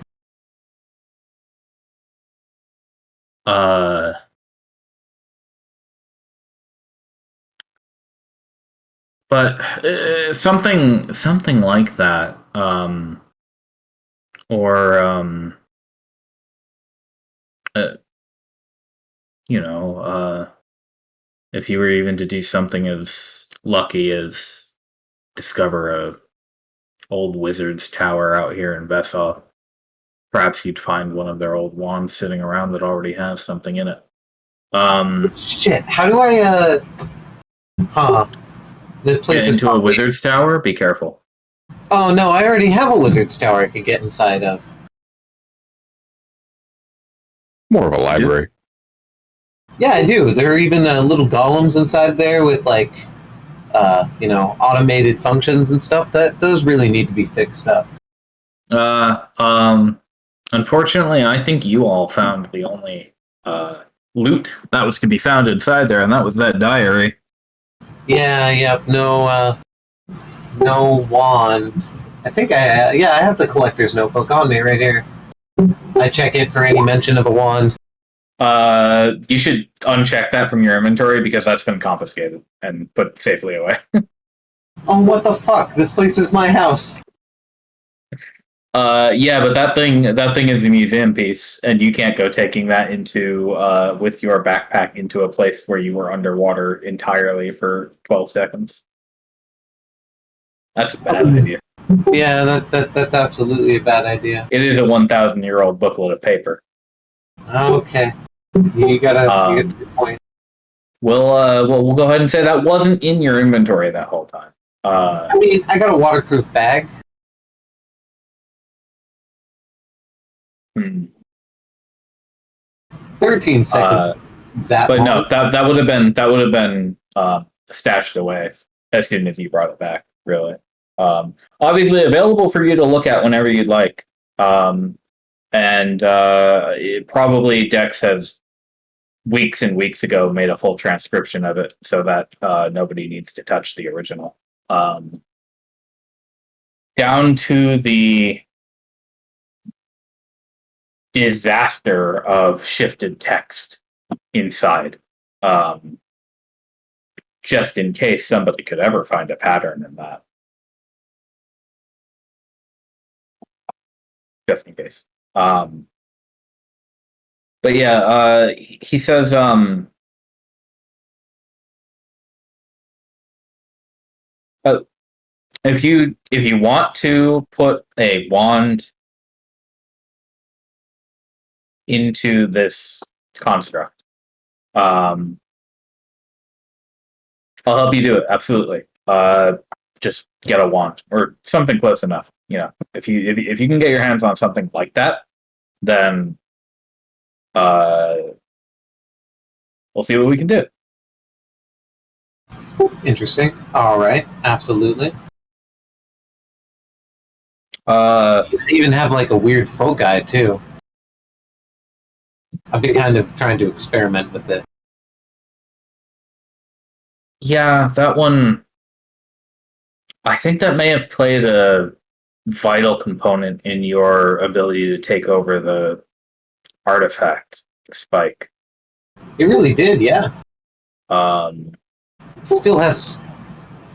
But something like that, or uh, if you were even to do something as lucky as discover a old wizard's tower out here in Vesov, perhaps you'd find one of their old wands sitting around that already has something in it. Shit, how do I, The place Get is into a wizard's tower? Be careful. Oh no, I already have a wizard's tower I could get inside of. More of a library. Yeah, I do. There are even little golems inside there with like, automated functions and stuff. Those really need to be fixed up. Unfortunately, I think you all found the only loot that was to be found inside there, and that was that diary. Yeah, no wand. I think I have the collector's notebook on me right here. I check it for any mention of a wand. You should uncheck that from your inventory because that's been confiscated and put safely away. Oh, what the fuck? This place is my house. Yeah, but that thing is a museum piece, and you can't go taking that into with your backpack into a place where you were underwater entirely for 12 seconds. That's a bad idea. Yeah, that's absolutely a bad idea. It is a 1,000-year-old booklet of paper. Okay, you got a good point. We'll go ahead and say that wasn't in your inventory that whole time. I mean, I got a waterproof bag. 13 seconds. But no, that would have been stashed away as soon as you brought it back. Really, obviously available for you to look at whenever you'd like. Probably Dex has weeks and weeks ago made a full transcription of it so that nobody needs to touch the original. Down to the disaster of shifted text inside, just in case somebody could ever find a pattern in that. Just in case. But yeah, he says, if you want to put a wand into this construct, I'll help you do it. Absolutely. Just get a wand or something close enough. If you can get your hands on something like that, then we'll see what we can do. Interesting. All right, absolutely. You even have like a weird folk guide too. I've been kind of trying to experiment with it. Yeah, that one. I think that may have played a vital component in your ability to take over the artifact, the spike. It really did, yeah. Um, It still has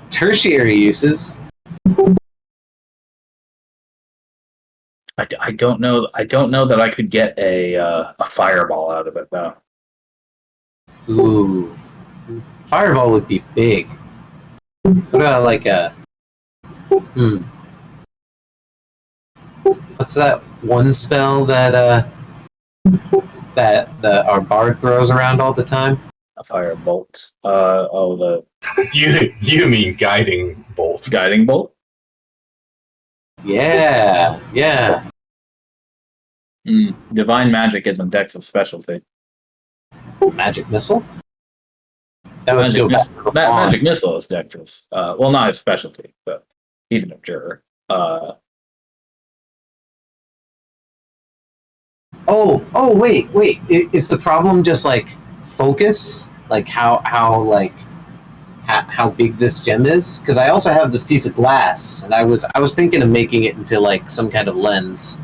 tertiary uses. I don't know. I don't know that I could get a fireball out of it though. Ooh. Fireball would be big. What about like a... What's that one spell that that our bard throws around all the time? A firebolt. The You mean guiding bolt? guiding bolt. Yeah. Divine magic isn't Dex's specialty. Magic missile? That would Magic, go miss- back to the ma- wand. magic missile is Dex's. Well, not his specialty, but he's an observer. Wait. Is the problem just like focus? Like how big this gem is? Because I also have this piece of glass, and I was thinking of making it into like some kind of lens.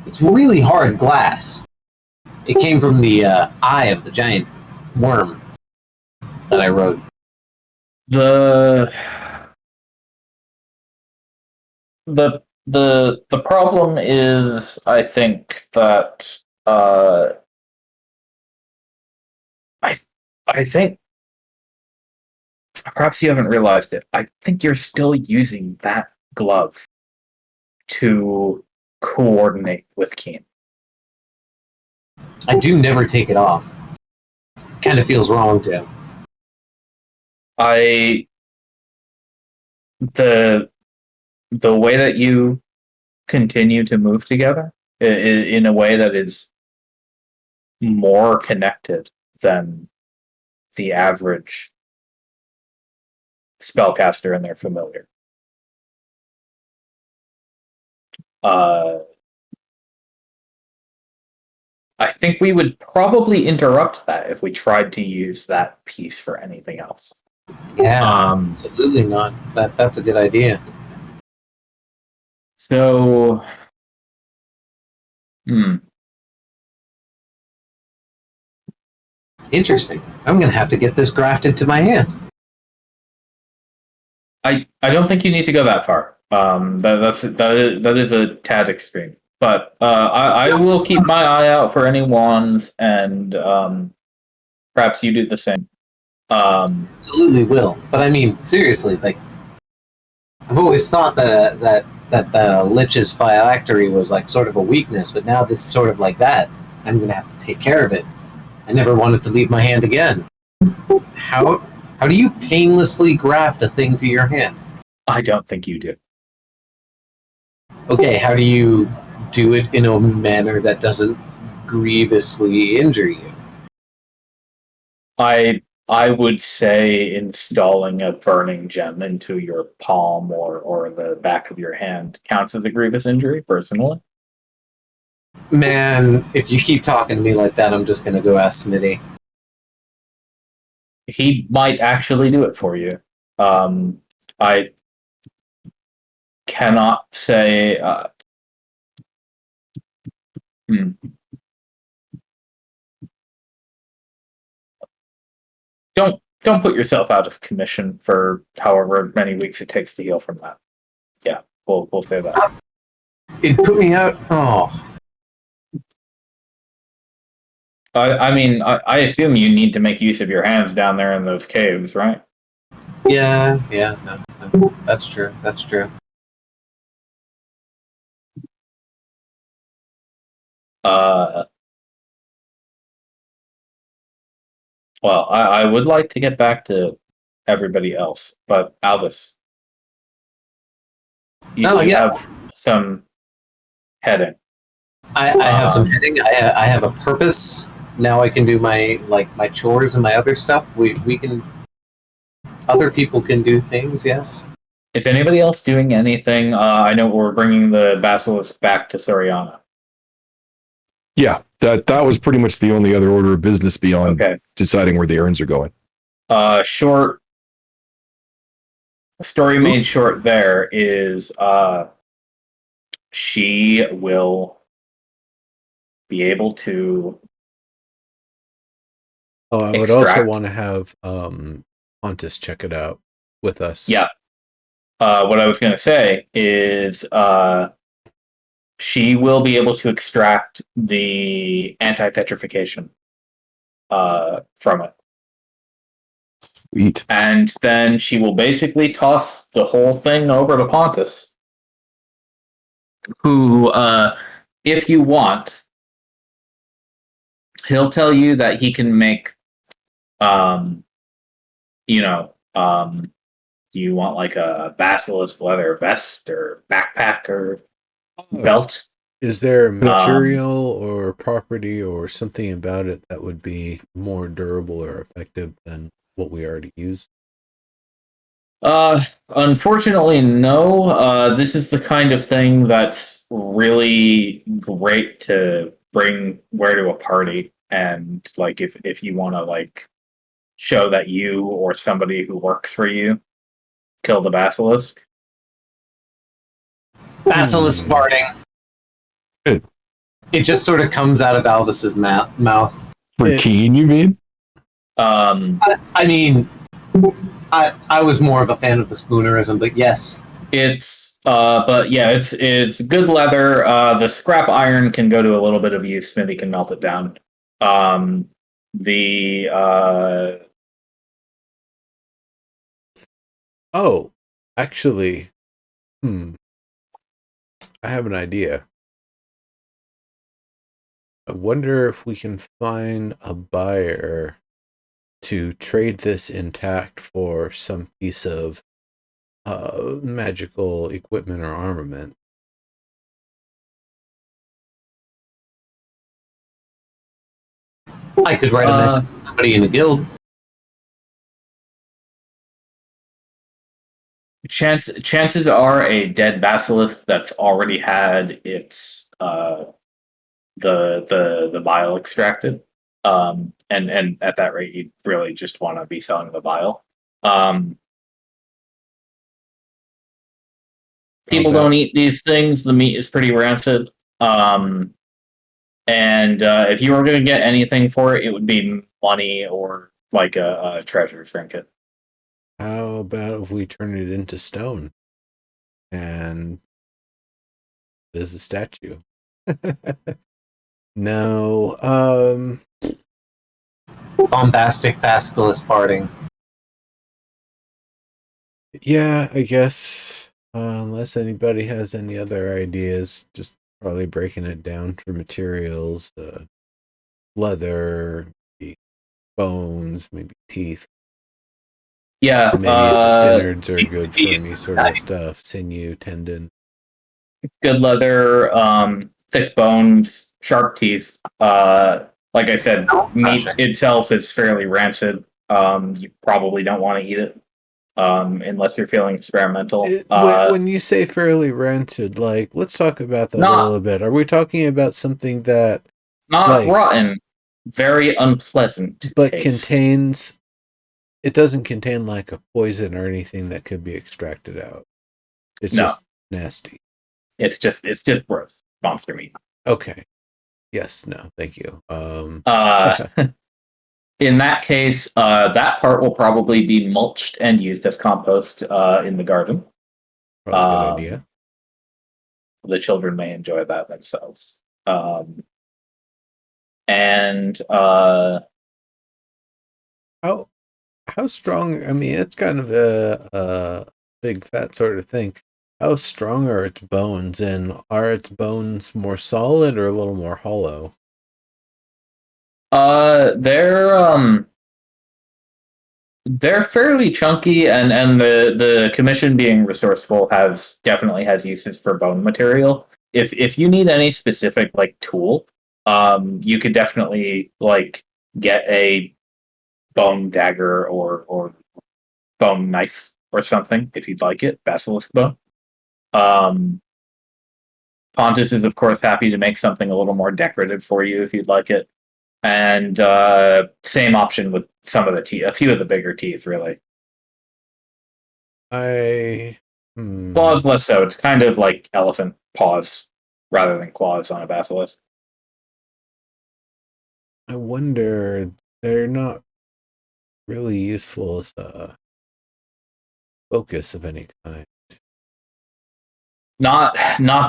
It's really hard glass. It came from the eye of the giant worm that I wrote. The problem is, I think that I think perhaps you haven't realized it. I think you're still using that glove to coordinate with Keen. I do never take it off. Kind of feels wrong to. The way that you continue to move together in a way that is more connected than the average spellcaster and their familiar. I think we would probably interrupt that if we tried to use that piece for anything else. Yeah, absolutely not. That's a good idea. So, Interesting. I'm gonna have to get this grafted to my hand. I don't think you need to go that far. That is a tad extreme. But I will keep my eye out for any wands, and perhaps you do the same. Absolutely will. But I mean, seriously, like, I've always thought that the Lich's phylactery was like sort of a weakness, but now this is sort of like that. I'm gonna have to take care of it. I never wanted to leave my hand again. How do you painlessly graft a thing to your hand? I don't think you do. Okay, how do you do it in a manner that doesn't grievously injure you? I would say installing a burning gem into your palm or the back of your hand counts as a grievous injury, personally. Man, if you keep talking to me like that, I'm just gonna go ask Smitty. He might actually do it for you. I cannot say. Don't put yourself out of commission for however many weeks it takes to heal from that. Yeah, we'll say that. It put me out. Oh, I mean, I assume you need to make use of your hands down there in those caves, right? yeah, no, that's true. Well, I would like to get back to everybody else, but Alvis, you have some heading. I have some heading. I have a purpose. Now I can do my chores and my other stuff. We can. Other people can do things. Yes. Is anybody else doing anything? I know we're bringing the basilisk back to Soriana. Yeah, that was pretty much the only other order of business beyond Okay. deciding where the urns are going. Short story made short there is she will be able to I would also want to have Pontus check it out with us. Yeah. What I was going to say is she will be able to extract the anti-petrification from it. Sweet. And then she will basically toss the whole thing over to Pontus, who, if you want, he'll tell you that he can make, do you want like a basilisk leather vest or backpack or belt? Is there a material or property or something about it that would be more durable or effective than what we already use? Unfortunately, no. This is the kind of thing that's really great to wear to a party, and like if you want to like show that you or somebody who works for you killed the basilisk. Basilisk farting. Good. It just sort of comes out of Alvis's mouth. For Keen, you mean? I mean, I was more of a fan of the spoonerism, but yes. But yeah, it's good leather. The scrap iron can go to a little bit of use. Smithy can melt it down. Oh, actually, I have an idea. I wonder if we can find a buyer to trade this intact for some piece of magical equipment or armament. I could write a message to somebody in the guild. Chances are a dead basilisk that's already had its the bile extracted. And at that rate, you'd really just want to be selling the bile. People don't eat these things. The meat is pretty rancid. And if you were going to get anything for it, it would be money or like a treasure trinket. How about if we turn it into stone? And there's a statue. No, Bombastic basilisk parting. yeah, I guess unless anybody has any other ideas, just probably breaking it down for materials, leather, maybe bones, maybe teeth. Yeah, Maybe if its innards are good for any sort of stuff, sinew, tendon. good leather, thick bones, sharp teeth. Like I said, meat itself is fairly rancid. You probably don't want to eat it unless you're feeling experimental. When you say fairly rancid, like, let's talk about that a little bit. Are we talking about something that not rotten, very unpleasant, but taste. it doesn't contain like a poison or anything that could be extracted out. It's just nasty. It's just gross monster meat. Okay. Yes. No. Thank you. In that case, that part will probably be mulched and used as compost in the garden. Probably a good idea. The children may enjoy that themselves. How strong? I mean, it's kind of a big fat sort of thing. How strong are its bones, and are its bones more solid or a little more hollow? They're fairly chunky, and the commission, being resourceful, definitely has uses for bone material. If you need any specific like tool, you could definitely like get a bone dagger or bone knife or something if you'd like it. Basilisk bone. Pontus is of course happy to make something a little more decorative for you if you'd like it. And same option with some of the teeth, a few of the bigger teeth, really. Claws less so. It's kind of like elephant paws rather than claws on a basilisk. I wonder, they're not really useful as a focus of any kind. Not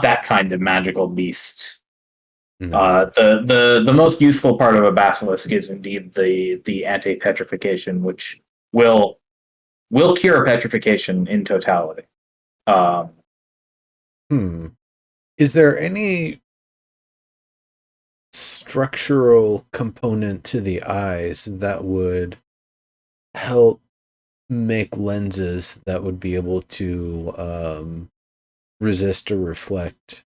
that kind of magical beast. No. The most useful part of a basilisk is indeed the anti petrification, which will cure petrification in totality. Is there any structural component to the eyes that would help make lenses that would be able to resist or reflect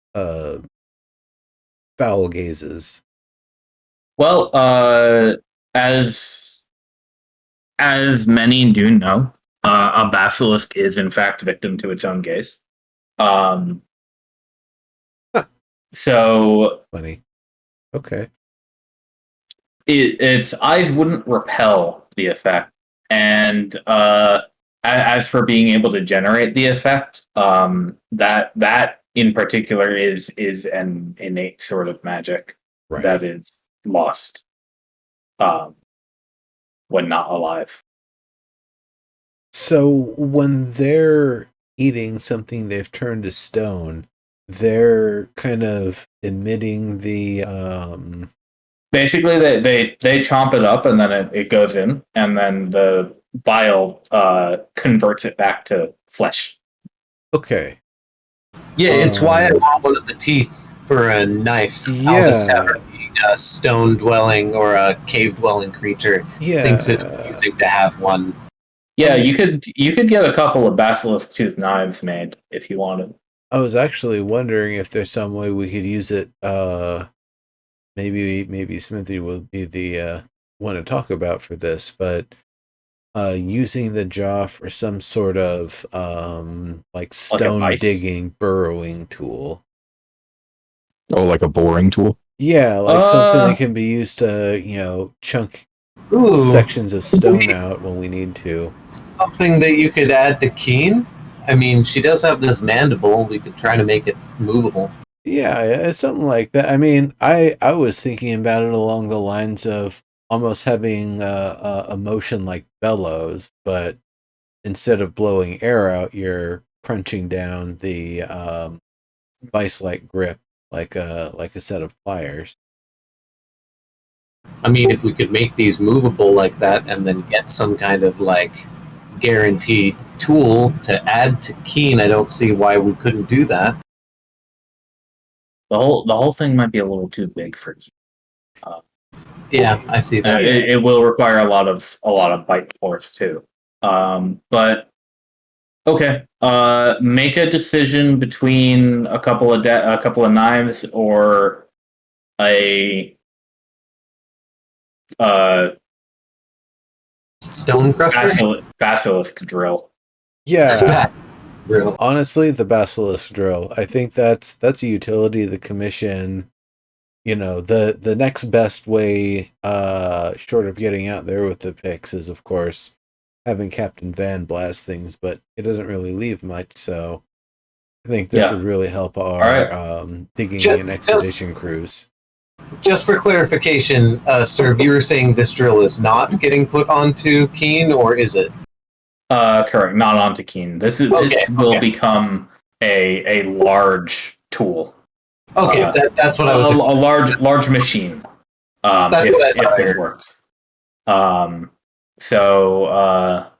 foul gazes? Well, as many do know, a basilisk is in fact victim to its own gaze. So Funny. Okay. its eyes wouldn't repel the effect, and as for being able to generate the effect, that in particular is an innate sort of magic Right. that is lost when not alive. So when they're eating something they've turned to stone, they're kind of emitting the Basically, they chomp it up and then it goes in, and then the bile converts it back to flesh. Okay. Yeah, it's why I want one of the teeth for a knife. I'll just have her be a stone dwelling or a cave dwelling creature. Yeah. Thinks it amusing to have one. Yeah, you could get a couple of basilisk tooth knives made if you wanted. I was actually wondering if there's some way we could use it. Maybe Smithy will be the one to talk about for this, but using the jaw for some sort of like stone digging, burrowing tool. Oh, like a boring tool? Yeah, like something that can be used to, chunk sections of stone out when we need to. Something that you could add to Keen? I mean, she does have this mandible. We could try to make it movable. Yeah, it's something like that. I mean, I was thinking about it along the lines of almost having a motion like bellows, but instead of blowing air out, you're crunching down the vice-like grip like a set of pliers. I mean, if we could make these movable like that and then get some kind of like guaranteed tool to add to Keen, I don't see why we couldn't do that. The whole thing might be a little too big for Keen. Yeah, I see that. It will require a lot of bite force too. But okay, make a decision between a couple of knives or a stone crusher, basilisk drill. Yeah. Real. Honestly, the basilisk drill. I think that's a utility of the commission. The next best way, short of getting out there with the picks, is of course having Captain Van blast things, but it doesn't really leave much. So I think this would really help our digging and expedition crews. Just for clarification, sir, you were saying this drill is not getting put onto Keen, or is it? Correct, not onto Keen. This will become a large tool. Okay, that's what I was. A large machine. If this works. So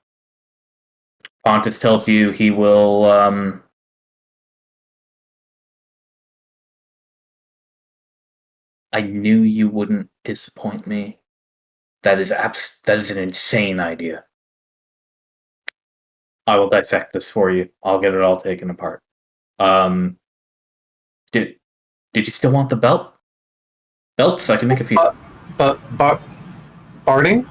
Pontus tells you he will. I knew you wouldn't disappoint me. That is an insane idea. I will dissect this for you. I'll get it all taken apart. Did you still want the belt? Belts? I can make a few. Barding?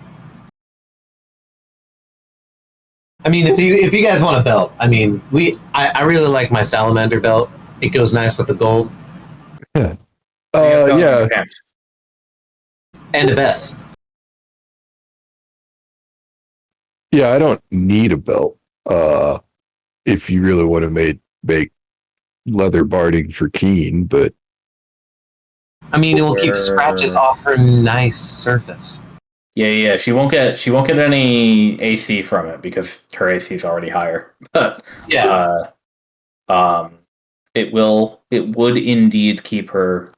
I mean, if you guys want a belt, I mean, I really like my salamander belt. It goes nice with the gold. Yeah. Yeah. And a vest. Yeah, I don't need a belt. if you really want to make leather barding for Keen, but I mean, it will keep scratches off her nice surface. Yeah. She won't get any AC from it because her AC is already higher. But Yeah. it would indeed keep her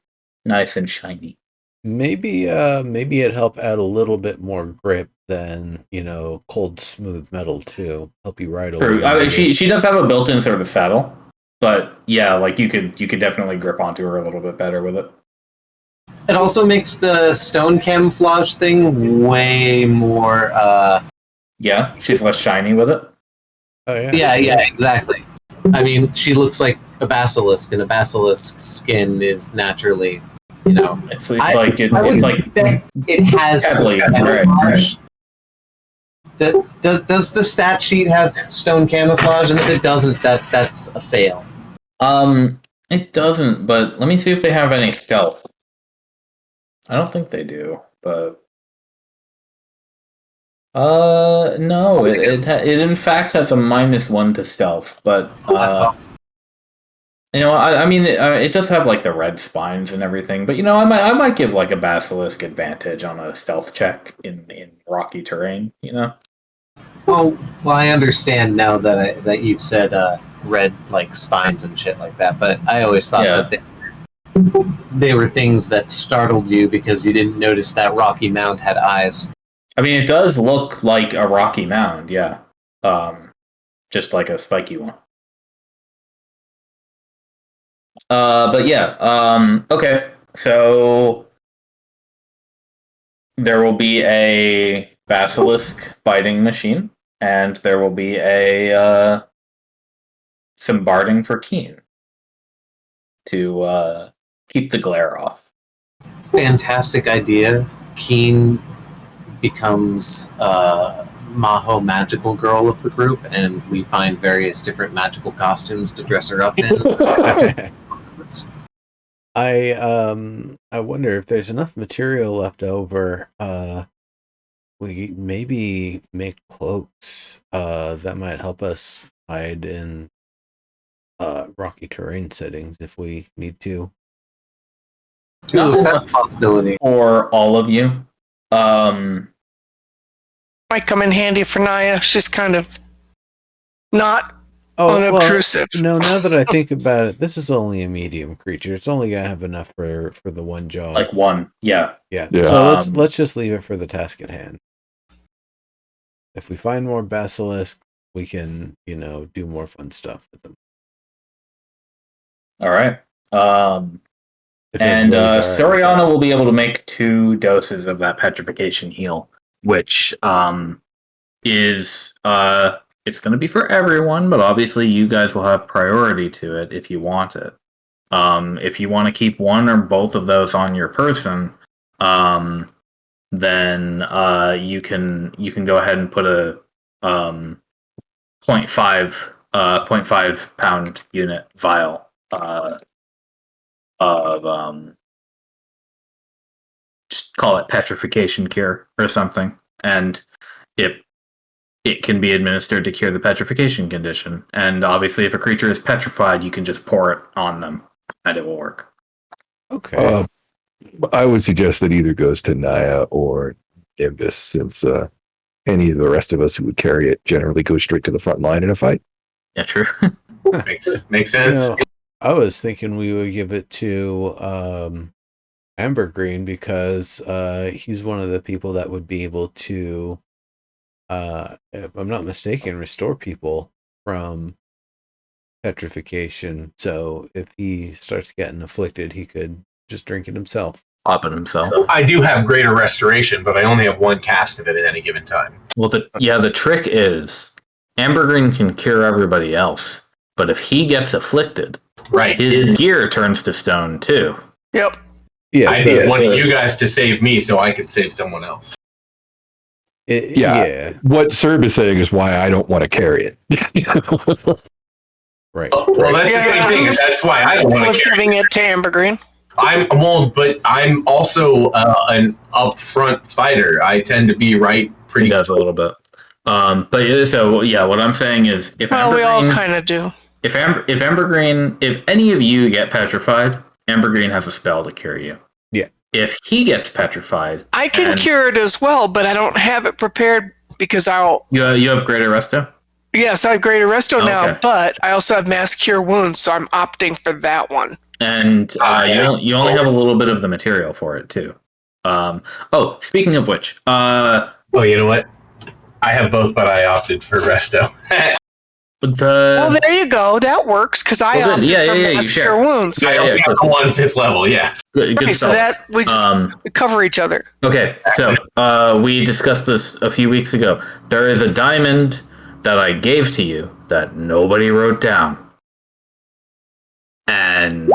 nice and shiny. Maybe it'd help add a little bit more grip than, cold smooth metal too. Help you ride a True. little bit. She does have a built-in sort of saddle, but yeah, like you could definitely grip onto her a little bit better with it. It also makes the stone camouflage thing way more. Yeah, she's less shiny with it. Oh yeah. Yeah, exactly. I mean, she looks like a basilisk, and a basilisk's skin is naturally, It's like it has heavily, camouflage. Does the stat sheet have stone camouflage? And if it doesn't, that's a fail. It doesn't. But let me see if they have any stealth. I don't think they do, but no, it in fact has a -1 to stealth, but That's awesome. I mean, it does have like the red spines and everything, but I might give like a basilisk advantage on a stealth check in rocky terrain. Well, I understand now that you've said red like spines and shit like that, but I always thought that they were things that startled you because you didn't notice that rocky mound had eyes. I mean, it does look like a rocky mound, yeah, just like a spiky one. But yeah, okay. So there will be a basilisk biting machine, and there will be a some barding for Keen to keep the glare off. Fantastic idea. Keen becomes Maho magical girl of the group, and we find various different magical costumes to dress her up in. I wonder if there's enough material left over. We maybe make cloaks that might help us hide in rocky terrain settings if we need to. Ooh, that's a possibility. For all of you. Might come in handy for Naya. She's kind of not unobtrusive. Well, no, now that I think about it, this is only a medium creature. It's only gonna have enough for the one job. Like one, yeah. So let's just leave it for the task at hand. If we find more basilisk, we can, do more fun stuff with them. All right. And Soriana will be able to make 2 doses of that petrification heal, which is it's going to be for everyone, but obviously you guys will have priority to it if you want it. If you want to keep one or both of those on your person, then you can go ahead and put a 0.5 pound unit vial of just call it petrification cure or something, and it can be administered to cure the petrification condition. And obviously, if a creature is petrified, you can just pour it on them, and it will work. Okay. I would suggest that either goes to Naya or Nimbus, since any of the rest of us who would carry it generally go straight to the front line in a fight. Yeah, true. Makes sense. I was thinking we would give it to Ambergreen because he's one of the people that would be able to, if I'm not mistaken, restore people from petrification. So if he starts getting afflicted, he could just drink it himself. Pop it himself. I do have greater restoration, but I only have 1 cast of it at any given time. Well, the trick is Ambergreen can cure everybody else, but if he gets afflicted, Right. his gear turns to stone too. Yep. Yeah, I need one of you guys to save me so I can save someone else. Yeah. What Serb is saying is why I don't want to carry it. Right. Well, that's the same thing. That's why I don't want was to carry giving it to Ambergreen. but I'm also an upfront fighter. I tend to be right He pretty. does a little bit. But so yeah, what I'm saying is, if Well, we all Ambergreen, kind of do. if Ambergreen, if any of you get petrified, Ambergreen has a spell to cure you. Yeah. If he gets petrified, I can and cure it as well, but I don't have it prepared because you have greater resto. Yes, I have Greater Resto now, Okay. but I also have Mass Cure Wounds, so I'm opting for that one. And you only have a little bit of the material for it too. Speaking of which, Oh, you know what? I have both, but I opted for Resto. Well, there you go. That works because I Well, opted good. for you Mass share. Cure Wounds. I only have the 1/5 level. Yeah. Good Right, so spell. that we cover each other. Okay, so we discussed this a few weeks ago. There is a diamond that I gave to you that nobody wrote down. And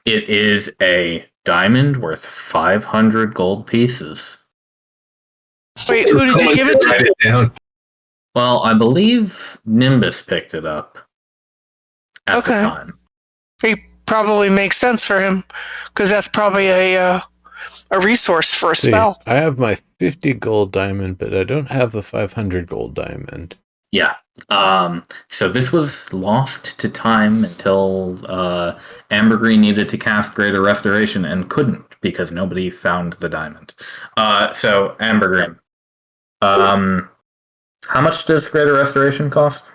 it is a diamond worth 500 gold pieces. Wait, who did you give it to? Write it down. Well, I believe Nimbus picked it up at the Okay. time. He probably makes sense for him because that's probably a resource for a See, spell. I have my 50 gold diamond, but I don't have the 500 gold diamond. Yeah. So this was lost to time until Ambergreen needed to cast Greater Restoration and couldn't because nobody found the diamond. So Ambergreen, how much does Greater Restoration cost?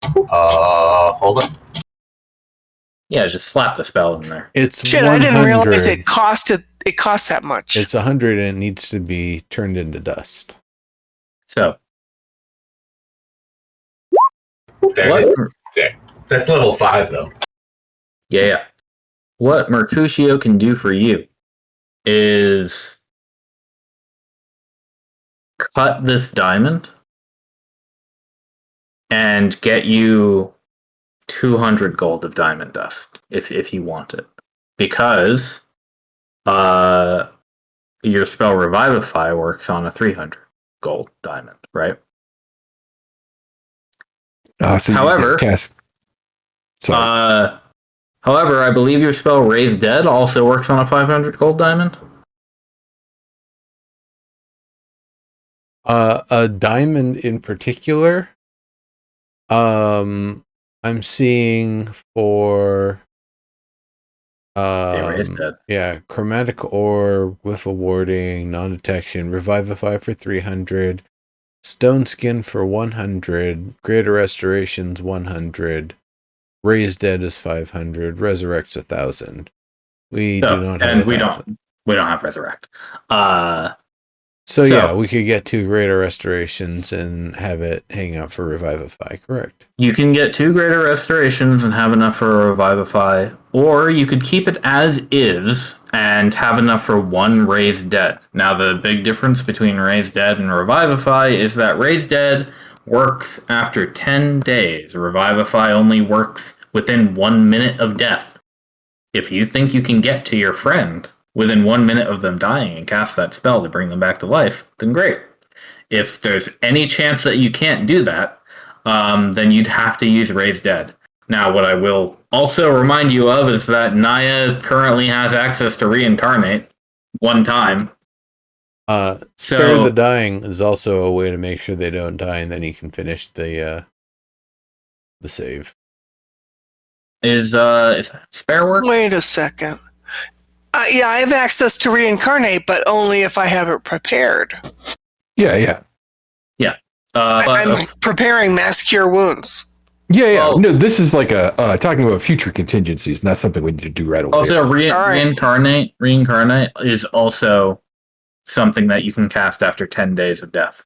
Hold on. Yeah, just slap the spell in there. It's Shit, 100. I didn't realize it cost that much. It's 100 and it needs to be turned into dust. So There what? it is. That's level 5, though. Yeah. What Mercutio can do for you is cut this diamond and get you 200 gold of diamond dust if you want it, because your spell Revivify works on a 300 gold diamond, right? So However, you cast. Sorry. However, I believe your spell Raise Dead also works on a 500 gold diamond. A diamond in particular, I'm seeing for Raise Dead. yeah, chromatic orb, glyph warding, non-detection, revivify for 300, stone skin for 100, greater restorations 100, raise dead is 500, resurrects 1,000. We do not have, and we 1,000. don't have Resurrect. So yeah, we could get 2 greater restorations and have it hang out for revivify, correct? You can get 2 greater restorations and have enough for a Revivify, or you could keep it as is and have enough for 1 Raise Dead. Now, the big difference between Raise Dead and Revivify is that Raise Dead works after 10 days. Revivify only works within 1 minute of death. If you think you can get to your friend within 1 minute of them dying and cast that spell to bring them back to life, then great. If there's any chance that you can't do that, then you'd have to use Raise Dead. Now, what I will also remind you of is that Naya currently has access to Reincarnate 1 time. Spare the dying is also a way to make sure they don't die, and then you can finish the save. Is Spare work? Wait a second. Yeah, I have access to Reincarnate, but only if I have it prepared. Yeah. I'm preparing Mass Cure Wounds. Yeah. Well, No, this is like a talking about future contingencies, and that's something we need to do right away. Also, right. Reincarnate is also something that you can cast after 10 days of death.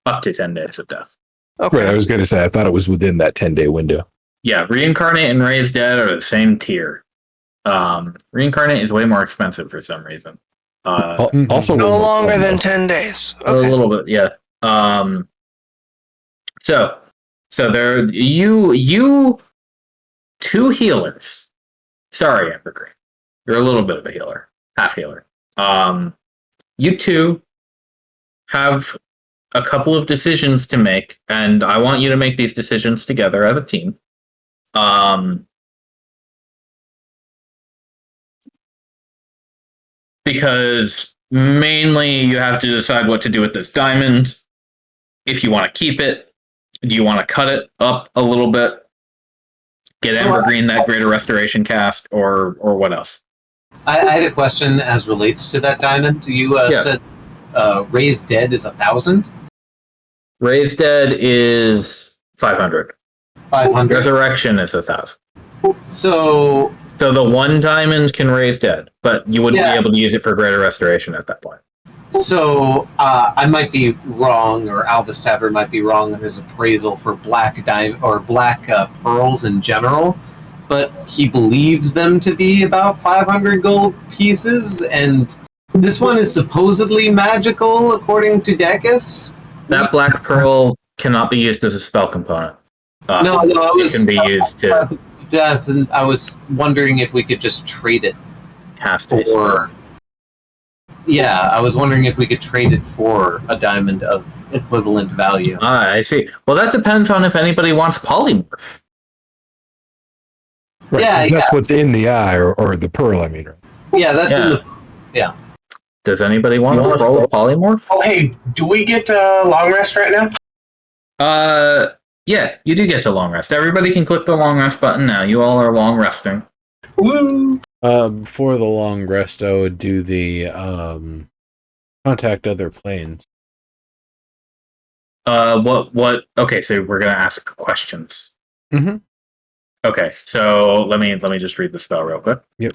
Up to 10 days of death. Okay. Right, I was going to say, I thought it was within that 10-day window. Yeah, Reincarnate and Raise Dead are the same tier. Reincarnate is way more expensive for some reason. Also, No longer than 10 days. A Okay. little bit, yeah. So there you 2 healers. Sorry, Ambergreen. You're a little bit of a healer, half healer. You 2 have a couple of decisions to make, and I want you to make these decisions together as a team. Because mainly you have to decide what to do with this diamond. If you want to keep it, do you want to cut it up a little bit? Get Ambergreen that greater restoration cast, or what else? I had a question as relates to that diamond. You said Raised Dead is 1,000? Raised Dead is 500. 500. Resurrection is 1,000. So the one diamond can raise dead, but you wouldn't be able to use it for greater restoration at that point. So I might be wrong, or Alvis Tavern might be wrong in his appraisal for black pearls in general, but he believes them to be about 500 gold pieces, and this one is supposedly magical according to Decus. That black pearl cannot be used as a spell component. It can be used to. I was wondering if we could just trade it Cast for. Yeah, I was wondering if we could trade it for a diamond of equivalent value. I see. Well, that depends on if anybody wants polymorph. Right, that's what's in the eye, or the pearl, I mean. Yeah, that's in the... Yeah. Does anybody want to roll a polymorph? Oh, hey, do we get long rest right now? Yeah, you do get to long rest. Everybody can click the long rest button now. You all are long resting. Woo! Before the long rest, I would do the contact other planes. What? Okay, so we're gonna ask questions. Mm-hmm. Okay, so let me just read the spell real quick. Yep.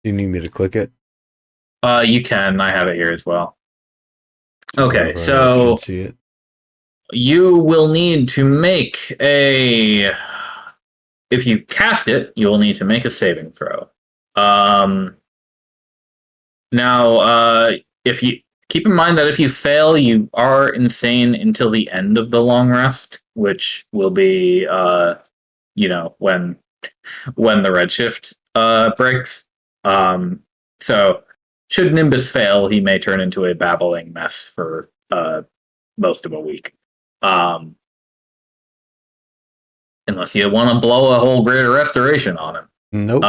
You need me to click it? You can. I have it here as well. Okay, Can so see it. you will need to make a. If you cast it, you will need to make a saving throw. Now, if you keep in mind that if you fail, you are insane until the end of the long rest, which will be, when the redshift breaks. So, should Nimbus fail, he may turn into a babbling mess for most of a week. Unless you want to blow a whole greater restoration on him. Nope.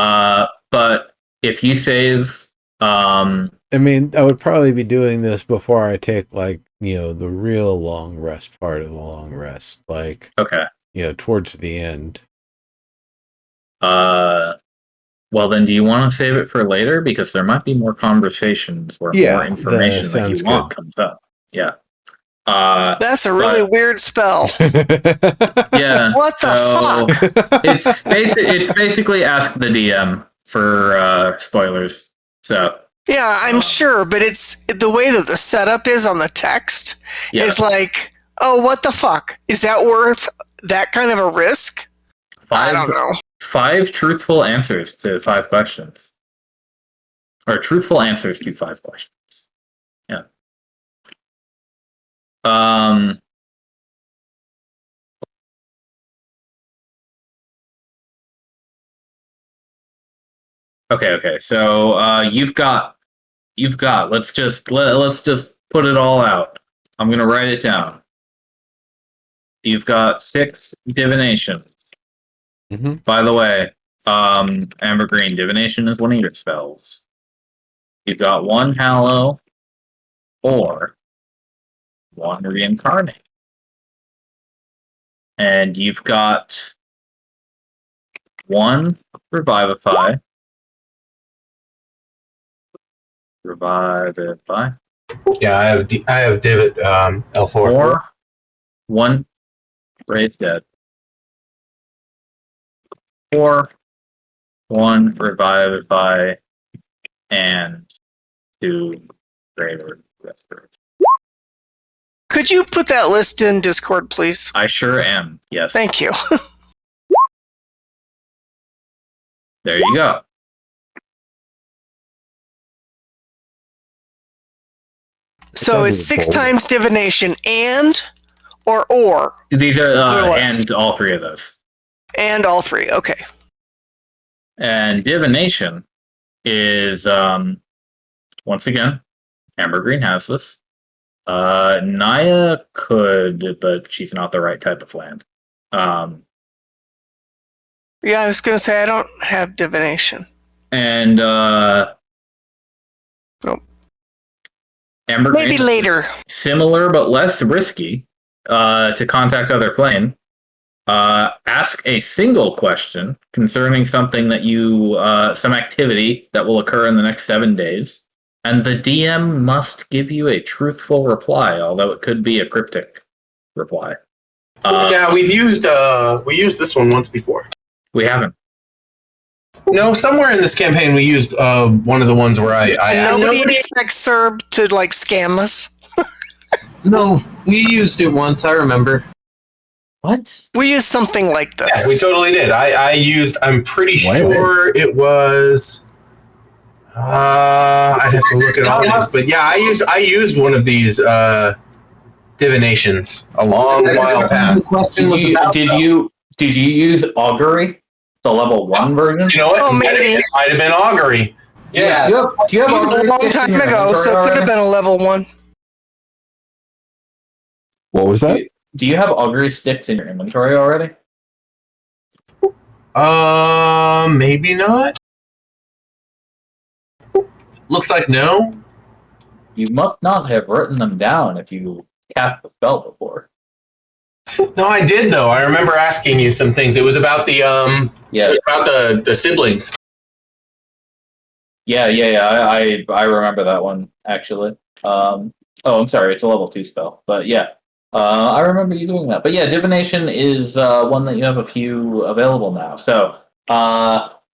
But if you save, I mean, I would probably be doing this before I take the real long rest part of the long rest, okay, towards the end. Well, then, do you want to save it for later? Because there might be more conversations where more information that you want comes up. Yeah. That's a really weird spell. Yeah. What the fuck? It's basically ask the DM for spoilers. So. Yeah, I'm sure, but it's the way that the setup is on the text is like, oh, what the fuck? Is that worth that kind of a risk? I don't know. 5 truthful answers to 5 questions. Or truthful answers to 5 questions. Yeah. Okay. So you've got. Let's just put it all out. I'm gonna write it down. You've got 6 divinations. Mm-hmm. By the way, Ambergreen, divination is one of your spells. You've got 1 hallow or 1 reincarnate. And you've got 1 revivify. Revivify. Yeah, I have divot L4. Or 1 raise dead. Or 1 revivify and 2 greater restoration. Could you put that list in Discord, please? I sure am. Yes. Thank you. There you go. So it's 6 times divination or. These are and all 3 of those. And all 3. Okay. And divination is once again, Ambergreen has this. Naya could, but she's not the right type of land. Yeah, I was gonna say I don't have divination. And Amber Maybe Green later. is similar but less risky to contact other plane. Ask a single question concerning something that you, some activity that will occur in the next 7 days, and the DM must give you a truthful reply, although it could be a cryptic reply. Yeah, we used this one once before. We haven't. No, somewhere in this campaign we used one of the ones where I And nobody expects Serb to like scam us. No, we used it once. I remember. What? We used something like this. Yeah, we totally did. I'm pretty sure it was. I'd have to look at all this, but yeah, I used one of these divinations a long while back. The question was about Did you use augury, the level 1 version? You know what? Oh, maybe. It might have been augury. Yeah. Do you have It was augury a long sticks in time your ago, so it inventory could have already? been a level 1. What was that? Do you have augury sticks in your inventory already? Maybe not. Looks like no. You must not have written them down if you cast the spell before. No, I did though. I remember asking you some things. It was about the It Yeah, was about the siblings. yeah. I remember that one actually. Oh, I'm sorry. It's a level 2 spell, but yeah. I remember you doing that. But yeah, divination is one that you have a few available now. So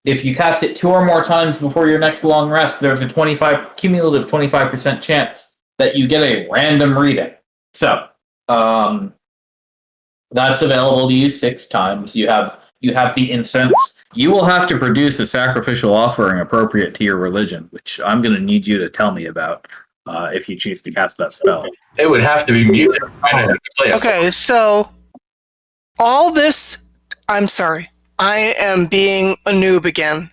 if you cast it 2 or more times before your next long rest, there's a cumulative 25% chance that you get a random reading. So that's available to you 6 times. You have the incense. You will have to produce a sacrificial offering appropriate to your religion, which I'm going to need you to tell me about if you choose to cast that spell. It would have to be music. I'd have to play a song. Okay, so all this, I'm sorry. I am being a noob again.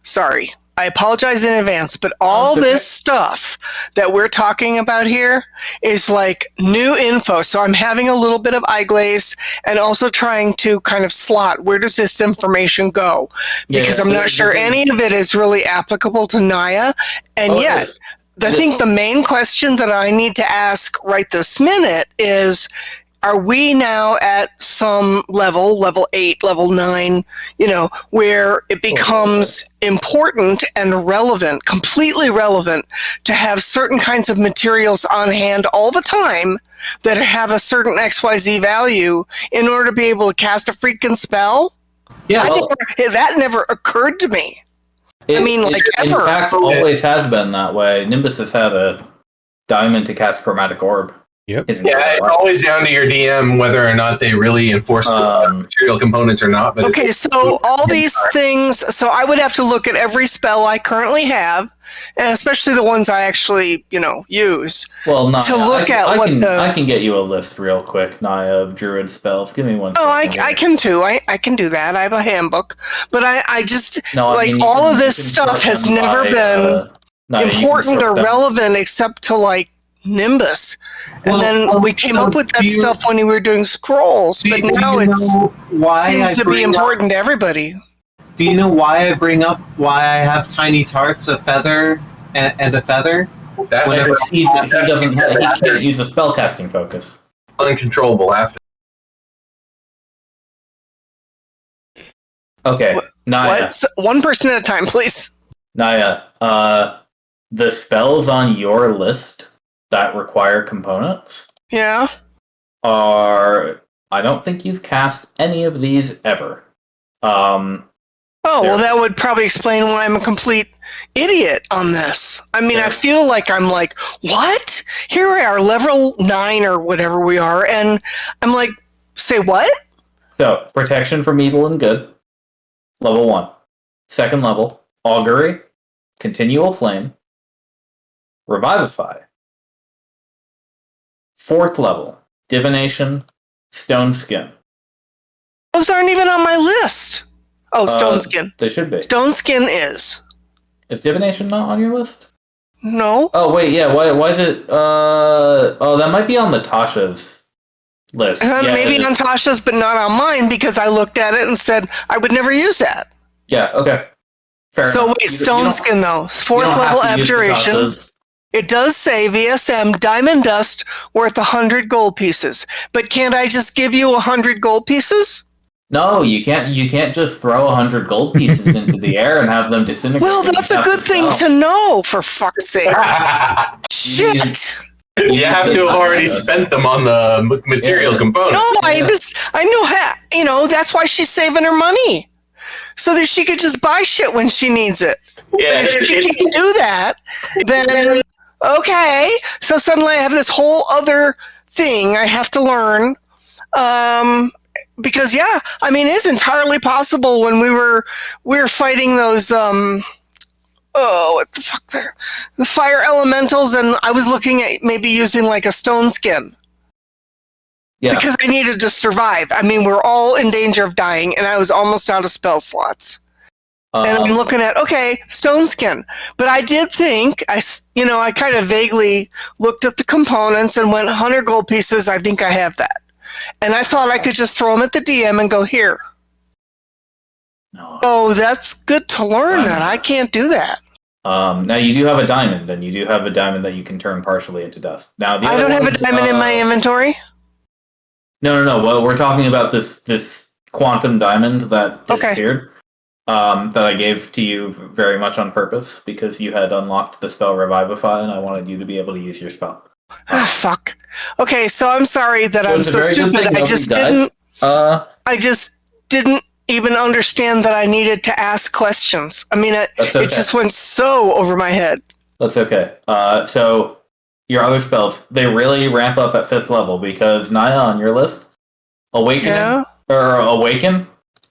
Sorry. I apologize in advance, but all this stuff that we're talking about here is like new info. So I'm having a little bit of eye glaze and also trying to kind of slot where does this information go? Because I'm not sure any of it is really applicable to Naya. And yet, I think the main question that I need to ask right this minute is, are we now at some level 8, level 9, where it becomes important and relevant, completely relevant, to have certain kinds of materials on hand all the time that have a certain XYZ value in order to be able to cast a freaking spell? Yeah. That never occurred to me. Ever. In fact, always has been that way. Nimbus has had a diamond to cast chromatic orb. Yep. Yeah, it's always down to your DM whether or not they really enforce the material components or not. But okay, so all these things, so I would have to look at every spell I currently have, and especially the ones I actually, use. Well, Naya, to look I can get you a list real quick, Naya, of druid spells. Give me one. Oh, I can too. I can do that. I have a handbook. But I just, all of this stuff has never been important or relevant except to, Nimbus. And then we came up with that stuff when we were doing scrolls, but now it seems to be important to everybody. Do you know why I bring up why I have tiny tarts, a feather, and a feather? He can't use a spellcasting focus. Uncontrollable after. Okay, Naya. One person at a time, please. Naya, the spells on your list that require components are, I don't think you've cast any of these ever. Well, that would probably explain why I'm a complete idiot on this. I mean, I feel like I'm like, what? Here we are, level 9 or whatever we are, and I'm like, say what? So, protection from evil and good, level 1. Second level, augury, continual flame, revivify. 4th level, divination, stone skin. Those aren't even on my list. Oh, stone skin. They should be. Stone skin is. Is divination not on your list? No. Oh, wait, yeah. Why is it? That might be on Natasha's list. Maybe on Tasha's, but not on mine because I looked at it and said I would never use that. Yeah, okay. Fair enough. So wait, stone skin though. 4th level abjuration. It does say VSM diamond dust worth 100 gold pieces. But can't I just give you 100 gold pieces? No, you can't. You can't just throw 100 gold pieces into the air and have them disintegrate. Well, that's a good thing to know, for fuck's sake. Shit! You have to have already spent them on the material components. No, I know how. That's why she's saving her money, so that she could just buy shit when she needs it. Yeah, But if she can do that, then okay. So suddenly I have this whole other thing I have to learn. Because it's entirely possible when we were fighting those what the fuck there, the fire elementals, and I was looking at maybe using like a stone skin. Yeah. Because I needed to survive. We're all in danger of dying, and I was almost out of spell slots. And I'm looking at, stone skin. But I did think, I kind of vaguely looked at the components and went, 100 gold pieces, I think I have that. And I thought I could just throw them at the DM and go, here. No. Oh, that's good to learn that. I can't do that. Now you do have a diamond, and you do have a diamond that you can turn partially into dust. Now I don't have a diamond in my inventory. No. Well, we're talking about this quantum diamond that disappeared. That I gave to you very much on purpose because you had unlocked the spell Revivify, and I wanted you to be able to use your spell. Fuck. Okay, so I'm sorry that I'm so stupid. I just didn't even understand that I needed to ask questions. It just went so over my head. That's okay. So your other spells, they really ramp up at 5th level because Naya on your list, Awaken,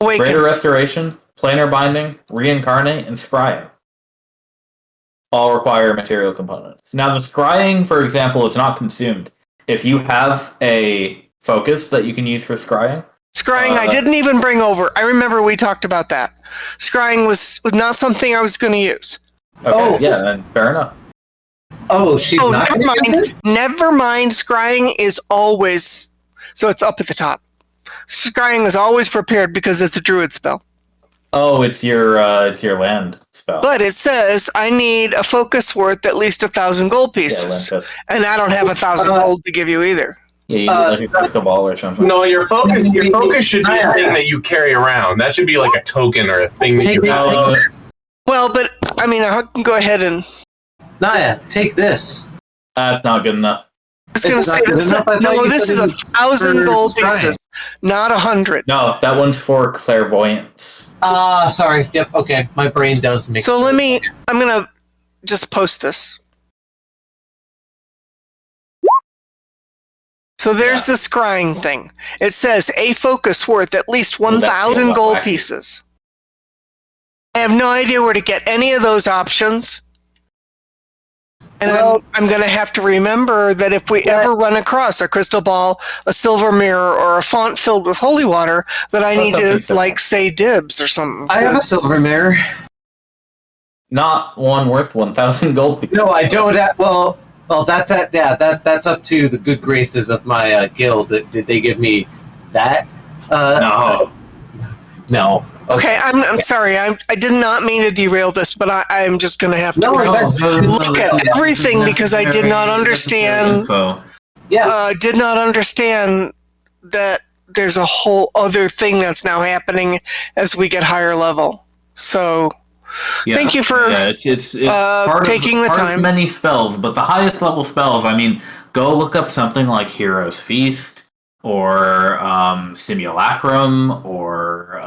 Greater Restoration, Planar Binding, Reincarnate, and Scrying all require material components. Now, the Scrying, for example, is not consumed. If you have a focus that you can use for Scrying... Scrying, I didn't even bring over. I remember we talked about that. Scrying was not something I was going to use. Okay, then fair enough. Oh, she's not never mind. Never mind. Scrying is always... So it's up at the top. Scrying is always prepared because it's a druid spell. Oh, it's your land spell. But it says I need a focus worth at least 1,000 gold pieces, and I don't have 1,000 gold to give you either. Yeah, you need like a crystal ball or something. No, your focus should be a thing that you carry around. That should be like a token or a thing that you have. Well, but I can go ahead and Naya, take this. That's not good enough. I was going to say this is 1,000 gold pieces, not 100. No, that one's for clairvoyance. Sorry. Yep. Okay, my brain does mix. So I'm going to just post this. So there's the scrying thing. It says a focus worth at least 1,000 gold pieces. I have no idea where to get any of those options. And I'm going to have to remember that if we ever run across a crystal ball, a silver mirror, or a font filled with holy water, that I need to, say dibs or something. I have a silver mirror. Not one worth 1,000 gold pieces. No, I don't have... Well, that's that's up to the good graces of my guild. Did they give me that? No. Okay, I'm sorry. I did not mean to derail this, but I'm just going to have to look at everything because I did not understand. Did not understand that there's a whole other thing that's now happening as we get higher level. So, thank you for it's taking the time. Of many spells, but the highest level spells. Go look up something like Hero's Feast. Or Simulacrum, or...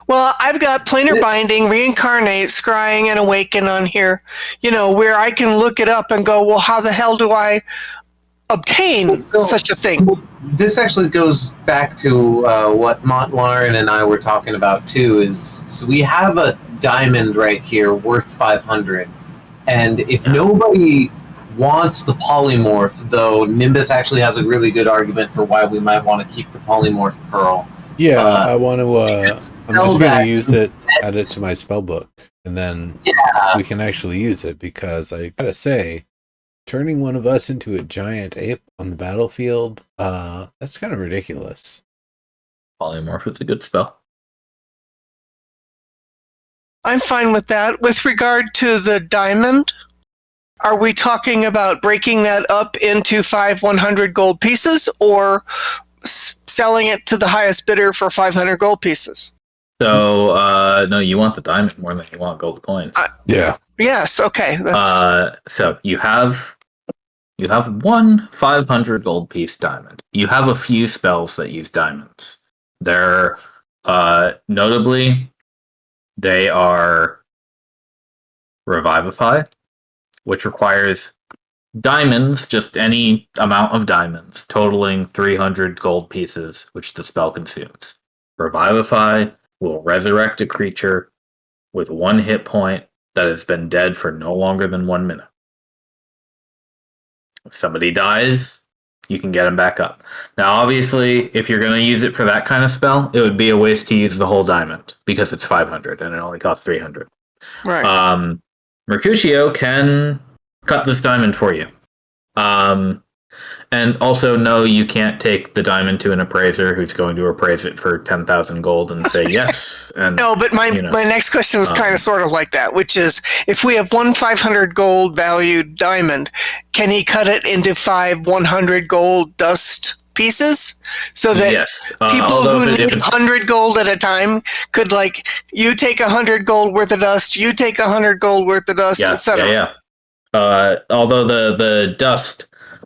Well, I've got Planar Binding, Reincarnate, Scrying, and Awaken on here, where I can look it up and go, well, how the hell do I obtain such a thing? This actually goes back to what Montlarn and I were talking about, too, so we have a diamond right here worth 500, and if nobody wants the polymorph, though Nimbus actually has a really good argument for why we might want to keep the polymorph pearl. Yeah, I want to. I'm just going to use it, add it to my spell book, and then we can actually use it because I gotta say, turning one of us into a giant ape on the battlefield, that's kind of ridiculous. Polymorph is a good spell. I'm fine with that. With regard to the diamond, are we talking about breaking that up into 100 gold pieces or selling it to the highest bidder for 500 gold pieces? So, no, you want the diamond more than you want gold coins. Yeah. Yes, okay. So you have one 500 gold piece diamond. You have a few spells that use diamonds. They're notably they are Revivify, which requires diamonds, just any amount of diamonds, totaling 300 gold pieces, which the spell consumes. Revivify will resurrect a creature with 1 hit point that has been dead for no longer than 1 minute. If somebody dies, you can get them back up. Now, obviously, if you're going to use it for that kind of spell, it would be a waste to use the whole diamond because it's 500 and it only costs 300. Right. Mercutio can cut this diamond for you. And also, no, you can't take the diamond to an appraiser who's going to appraise it for 10,000 gold and say yes. And no, but my next question was kind of sort of like that, which is if we have one 500 gold valued diamond, can he cut it into 5 100 gold dust pieces so that people who need 100 gold at a time could, like, you take 100 gold worth of dust, you take 100 gold worth of dust, etc. Yeah. Although the dust,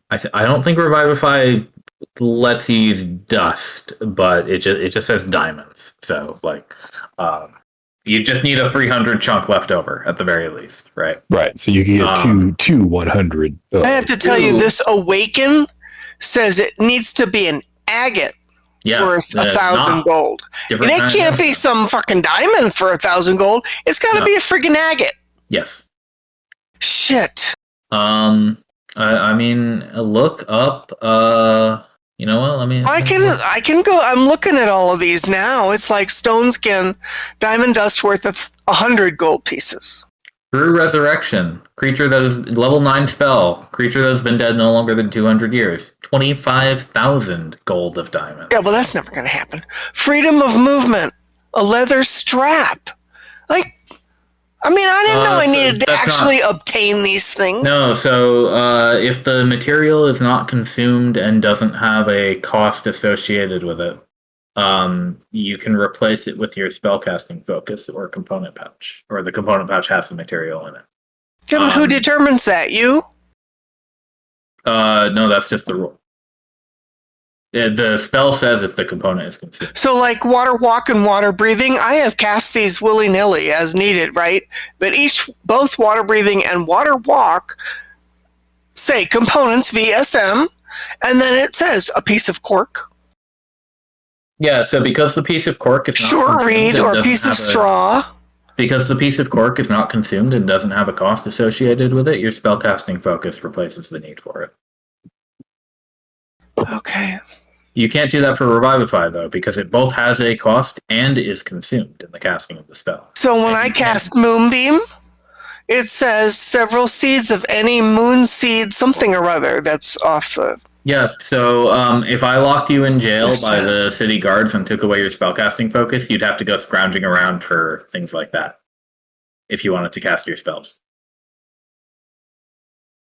I don't think Revivify lets you use dust, but it just says diamonds. So, like, you just need a 300 chunk left over at the very least, right? Right. So you can get two 100. I have to tell you, this Awaken says it needs to be an agate worth 1,000 gold. And it can't be some fucking diamond for 1,000 gold. It's got to be a friggin' agate. Yes. Shit. I mean, look up. You know what? Let me. I can go. I'm looking at all of these now. It's like stone skin, diamond dust worth of 100 gold pieces. True Resurrection, creature that is level 9 spell, creature that has been dead no longer than 200 years. 25,000 gold of diamonds. Yeah, well, that's never going to happen. Freedom of movement, a leather strap. Like, I mean, I didn't know I needed to actually obtain these things. No, so if the material is not consumed and doesn't have a cost associated with it, you can replace it with your spellcasting focus or component pouch, or the component pouch has the material in it. Yeah, but who determines that? You? No, that's just the rule. The spell says if the component is consumed. So, like water walk and water breathing, I have cast these willy-nilly as needed, right? But both water breathing and water walk say components VSM, and then it says a piece of cork. Yeah, so because the piece of cork is not sure reed or a piece of straw. Because the piece of cork is not consumed and doesn't have a cost associated with it, your spellcasting focus replaces the need for it. Okay. You can't do that for Revivify, though, because it both has a cost and is consumed in the casting of the spell. So when I cast Moonbeam, it says several seeds of any moon seed something or other that's off the... Yeah, so if I locked you in jail by the city guards and took away your spellcasting focus, you'd have to go scrounging around for things like that if you wanted to cast your spells.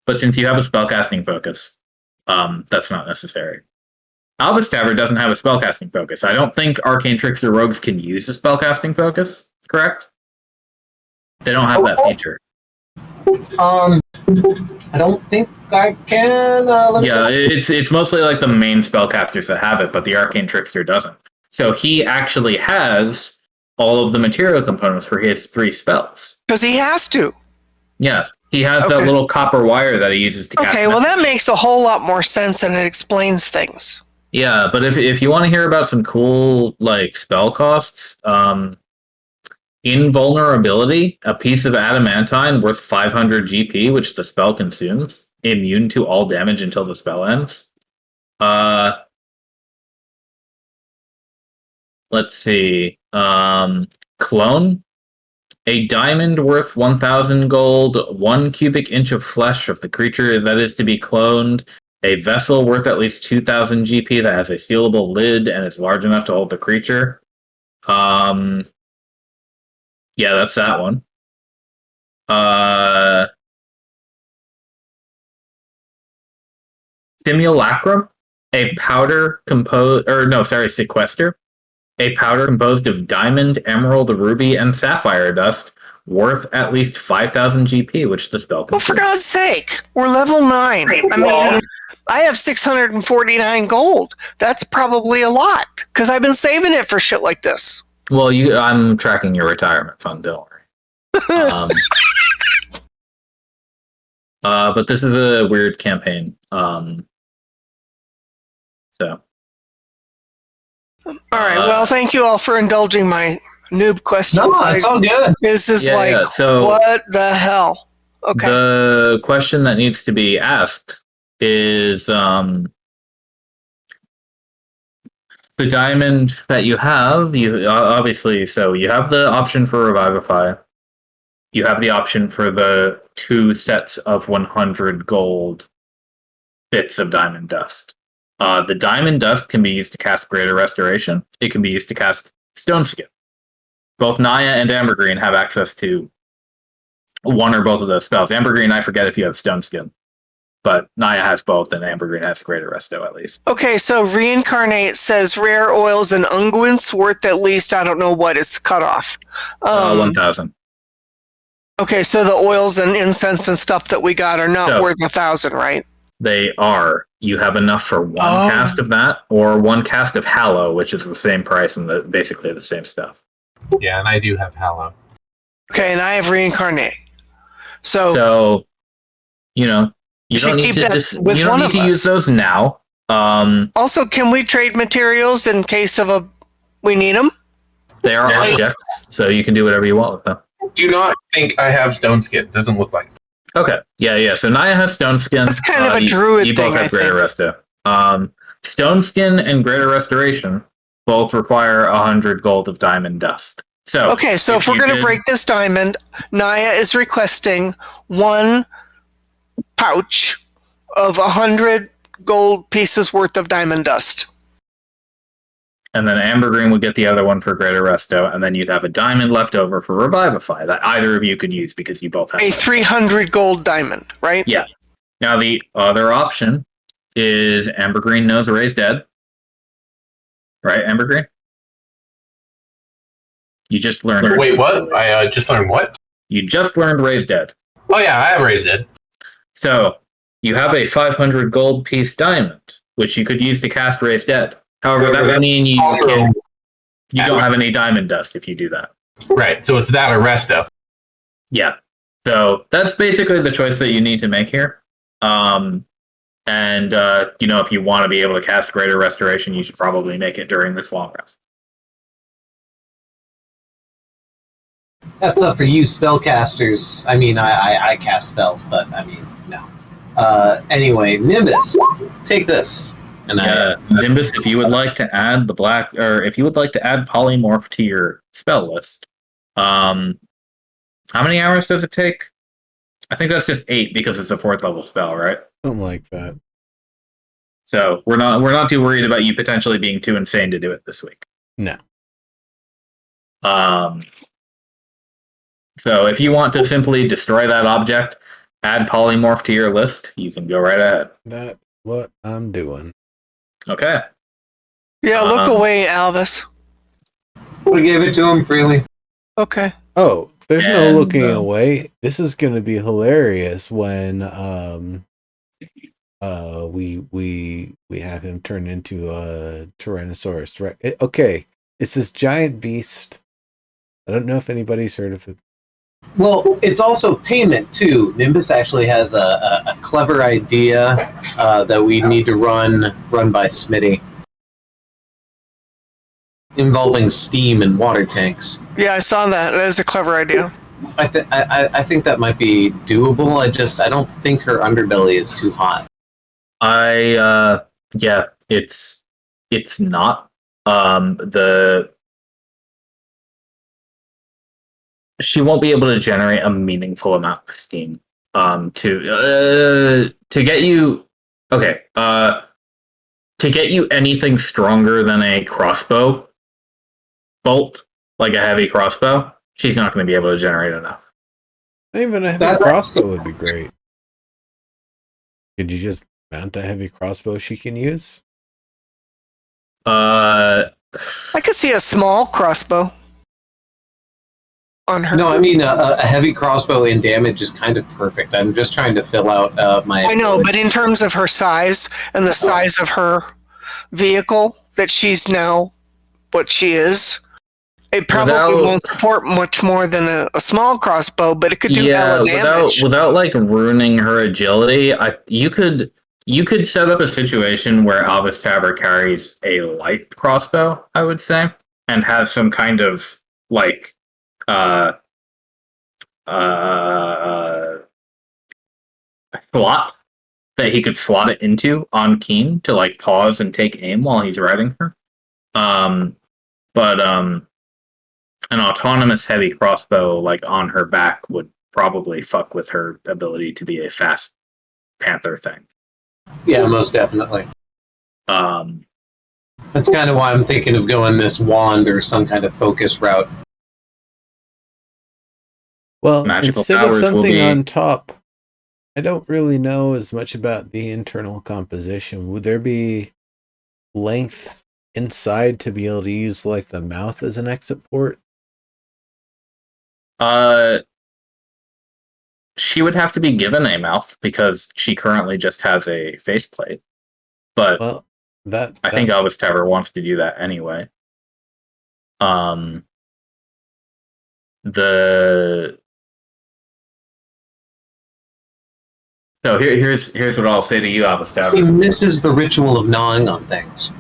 But since you have a spellcasting focus, that's not necessary. Alvis Tavern doesn't have a spellcasting focus. I don't think Arcane Trickster Rogues can use a spellcasting focus, correct? They don't have that feature. I don't think I can. It's mostly like the main spellcasters that have it, but the Arcane Trickster doesn't. So he actually has all of the material components for his 3 spells. Because he has to. Yeah, he has that little copper wire that he uses to cast. Okay, well that makes a whole lot more sense and it explains things. Yeah, but if you want to hear about some cool like spell costs, Invulnerability, a piece of adamantine worth 500 GP, which the spell consumes, immune to all damage until the spell ends. Let's see. Clone, a diamond worth 1,000 gold, 1 cubic inch of flesh of the creature that is to be cloned, a vessel worth at least 2,000 GP that has a sealable lid and is large enough to hold the creature. Yeah, that's that one. Simulacrum, a powder composed, or no, sorry, sequester, a powder composed of diamond, emerald, ruby, and sapphire dust, worth at least 5,000 GP, which the spell Well, for consumes. God's sake, we're level 9. I mean, I have 649 gold. That's probably a lot because I've been saving it for shit like this. Well, I'm tracking your retirement fund. Don't worry. But this is a weird campaign. So. All right. Well, thank you all for indulging my noob questions. No, it's all good. This is So what the hell? Okay. The question that needs to be asked is the diamond that you have. You obviously, so you have the option for Revivify. You have the option for the 2 sets of 100 gold bits of diamond dust. The diamond dust can be used to cast Greater Restoration. It can be used to cast Stone Skin. Both Naya and Ambergreen have access to one or both of those spells. Ambergreen, I forget if you have Stone Skin, but Naya has both, and Ambergreen has Greater Resto at least. Okay, so Reincarnate says rare oils and unguents worth at least, I don't know what it's cut off. 1,000. Okay, so the oils and incense and stuff that we got are not worth 1,000, right? They are. You have enough for one cast of that, or one cast of Hallow, which is the same price and basically the same stuff. Yeah, and I do have Hallow. Okay, and I have Reincarnate. So you don't need to use those now. Also, can we trade materials in case of we need them? They are objects, so you can do whatever you want with them. Do not think I have Stone Skin. Doesn't look like it. Okay. Yeah. So Naya has Stone Skin. That's kind of a druid you thing, both have Greater Resto. Stone Skin and Greater Restoration both require 100 gold of diamond dust. So okay, so if we're going to break this diamond, Naya is requesting 1 pouch of 100 gold pieces worth of diamond dust. And then Ambergreen would get the other one for Greater Resto, and then you'd have a diamond left over for Revivify that either of you could use because you both have a 300 gold diamond, right? Yeah. Now the other option is Ambergreen knows Ray's dead. Right, Ambergreen? You just learned. Wait, what? I just learned what? You just learned Ray's dead. Oh yeah, I have Ray's dead. So you have a 500 gold piece diamond, which you could use to cast Ray's dead. However, that would mean you don't have any diamond dust if you do that. Right, so it's that or Resto. Yeah. So that's basically the choice that you need to make here. If you want to be able to cast Greater Restoration, you should probably make it during this long rest. That's up for you spellcasters. I mean, I cast spells, but I mean, no. Anyway, Nimbus, take this. And Nimbus, if you would like to add if you would like to add polymorph to your spell list, how many hours does it take? I think that's just 8 because it's a 4th level spell, right? Something like that. So we're not too worried about you potentially being too insane to do it this week. No. So if you want to simply destroy that object, add polymorph to your list, you can go right ahead. That's what I'm doing. Okay. Yeah, look away, Alvis. We gave it to him freely. Okay. Oh, there's no looking away. This is going to be hilarious when we have him turn into a Tyrannosaurus Rex. Okay, it's this giant beast. I don't know if anybody's heard of it. Well, it's also payment too. Nimbus actually has a clever idea that we need to run by Smitty, involving steam and water tanks. Yeah, I saw that. That is a clever idea. I think that might be doable. I don't think her underbelly is too hot. It's not. She won't be able to generate a meaningful amount of steam to get you. Okay, to get you anything stronger than a crossbow bolt, like a heavy crossbow, she's not going to be able to generate enough. Even a heavy crossbow would be great. Could you just mount a heavy crossbow she can use? I could see a small crossbow on her. No, I mean a heavy crossbow in damage is kind of perfect. I'm just trying to fill out my. I know, but in terms of her size and the size of her vehicle, that she's now what she is, it probably won't support much more than a small crossbow, but it could do hella damage. Without like ruining her agility, you could set up a situation where Albus Tabor carries a light crossbow, I would say, and has some kind of like slot that he could slot it into on Keen to like pause and take aim while he's riding her. But an autonomous heavy crossbow like on her back would probably fuck with her ability to be a fast panther thing. Yeah, most definitely. That's kind of why I'm thinking of going this wand or some kind of focus route. Well, Magical instead of powers will something be- on top, I don't really know as much about the internal composition. Would there be length inside to be able to use like the mouth as an exit port? She would have to be given a mouth because she currently just has a faceplate. But Well, I think Albus Tabor wants to do that anyway. So here's what I'll say to you, Albus Tabor. He misses the ritual of gnawing on things.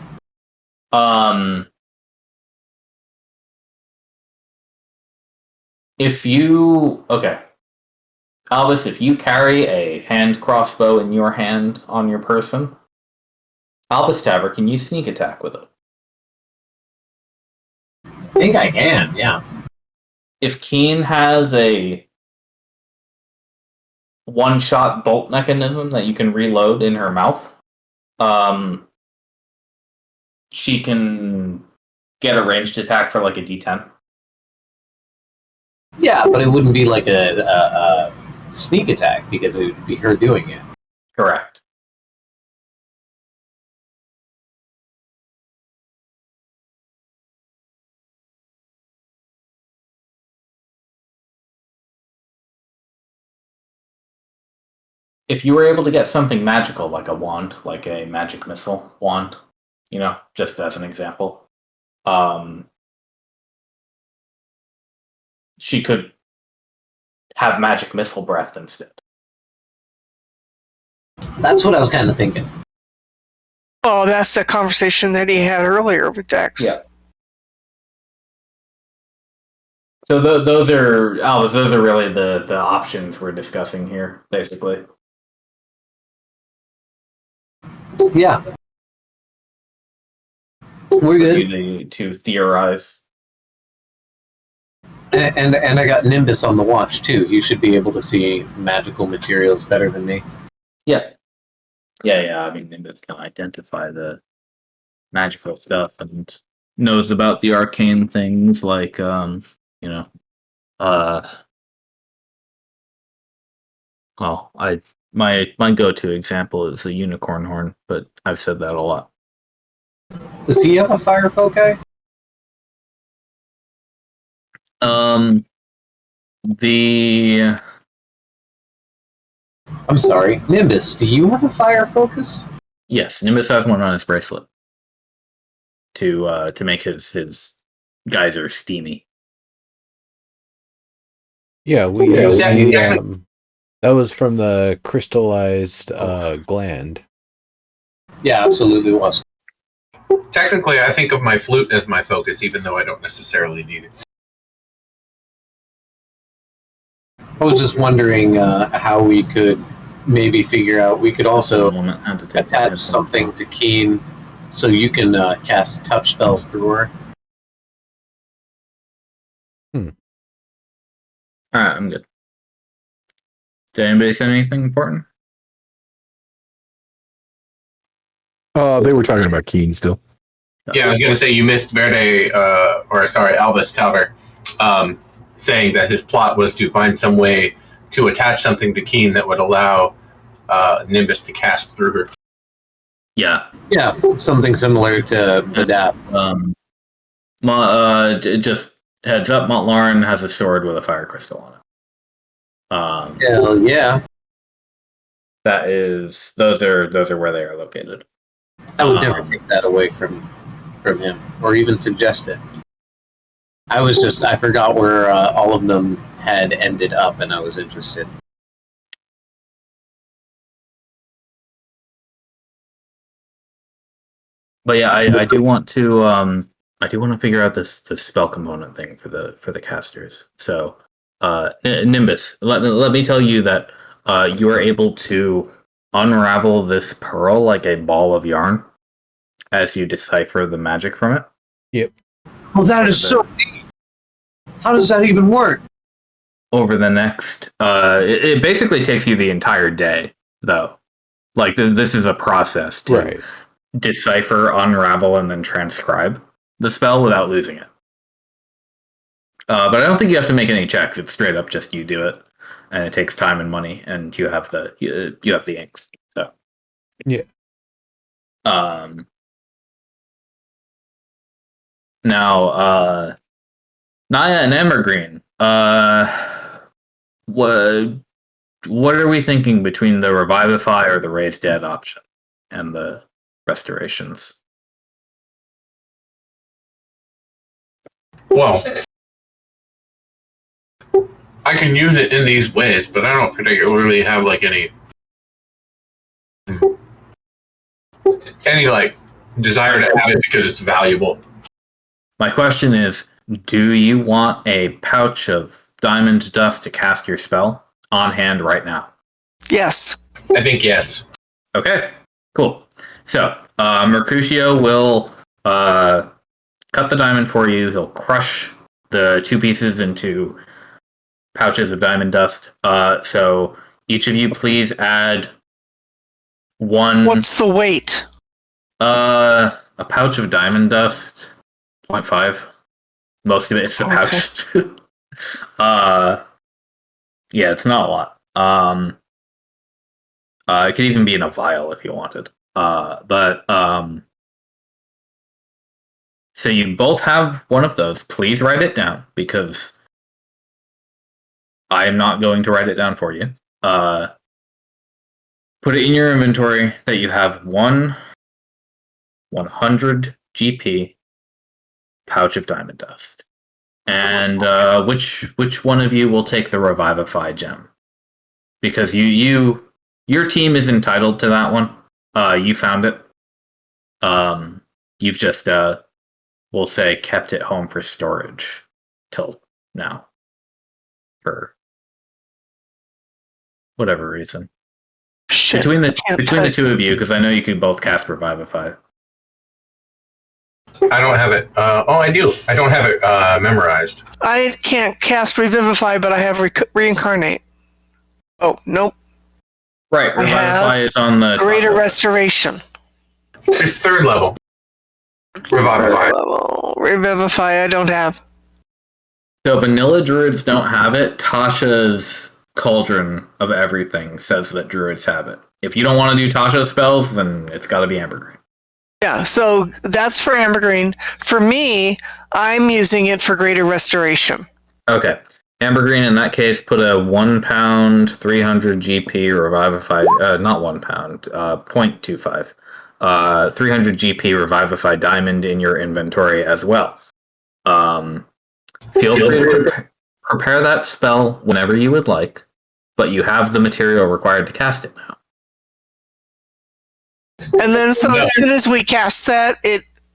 Albus, if you carry a hand crossbow in your hand on your person, Albus Tabor, can you sneak attack with it? I think I can, yeah. If Keen has a one-shot bolt mechanism that you can reload in her mouth, she can get a ranged attack for like a D10. Yeah, but it wouldn't be like a sneak attack because it would be her doing it. Correct. If you were able to get something magical like a wand, like a magic missile wand, just as an example, she could have magic missile breath instead. That's what I was kind of thinking. Oh, that's the conversation that he had earlier with Dex. Yeah. So those are Albus. Those are really the options we're discussing here, basically. Yeah. We're good. To theorize. And I got Nimbus on the watch too. You should be able to see magical materials better than me. Yeah. I mean, Nimbus can identify the magical stuff and knows about the arcane things like, my go-to example is the unicorn horn, but I've said that a lot. Does he have a fire foci? I'm sorry, Nimbus. Do you have a fire focus? Yes, Nimbus has one on his bracelet to make his geyser steamy. Yeah, that was from the crystallized gland. Yeah, absolutely was. Technically, I think of my flute as my focus, even though I don't necessarily need it. I was just wondering how we could maybe figure out. We could also attach something to Keen so you can cast touch spells through her. Alright, I'm good. Did anybody say anything important? They were talking about Keen still. Yeah, I was going to say you missed Albus Tabor. saying that his plot was to find some way to attach something to Keen that would allow Nimbus to cast through her. Yeah. Yeah, something similar to Adapt. Just heads up, Montlarin has a sword with a fire crystal on it. Hell yeah. Those are where they are located. I would never take that away from him, or even suggest it. I forgot where all of them had ended up, and I was interested. But yeah, I do want to figure out this spell component thing for the casters. So Nimbus, let me tell you that you are able to unravel this pearl like a ball of yarn as you decipher the magic from it. Yep. Well, that is so neat. How does that even work? Over the next, it basically takes you the entire day, though. Like this is a process to decipher, unravel, and then transcribe the spell without losing it. But I don't think you have to make any checks. It's straight up just you do it, and it takes time and money, and you have the inks. So yeah. Now, Naya and Evergreen, what are we thinking between the Revivify or the Raise Dead option and the restorations? Well, I can use it in these ways, but I don't particularly have like any like desire to have it because it's valuable. My question is, do you want a pouch of diamond dust to cast your spell on hand right now? Yes. I think yes. Okay, cool. So, Mercutio will cut the diamond for you. He'll crush the two pieces into pouches of diamond dust. So, each of you please add one... What's the weight? A pouch of diamond dust, 0.5. Most of it is a pouch. Yeah, it's not a lot. It could even be in a vial if you wanted. So you both have one of those. Please write it down because I am not going to write it down for you. Put it in your inventory that you have one 100 GP pouch of diamond dust. And which one of you will take the Revivify gem? Because your team is entitled to that one. You found it. You've just we'll say kept it home for storage till now. For whatever reason. Shit, Between the two of you, because I know you could both cast Revivify. I don't have it. I do. I don't have it memorized. I can't cast Revivify, but I have Reincarnate. Oh, nope. Right, Revivify is on the Greater Restoration. It's third level. Revivify. Revivify, I don't have. So Vanilla Druids don't have it. Tasha's Cauldron of Everything says that Druids have it. If you don't want to do Tasha's spells, then it's got to be Ambergreen. Yeah, so that's for Ambergreen. For me, I'm using it for Greater Restoration. Okay. Ambergreen, in that case, put a 1 pound, 300 GP Revivify, not 1 pound, 0.25, 300 GP Revivify Diamond in your inventory as well. Feel free to prepare that spell whenever you would like, but you have the material required to cast it now. And then, so as soon as we cast that,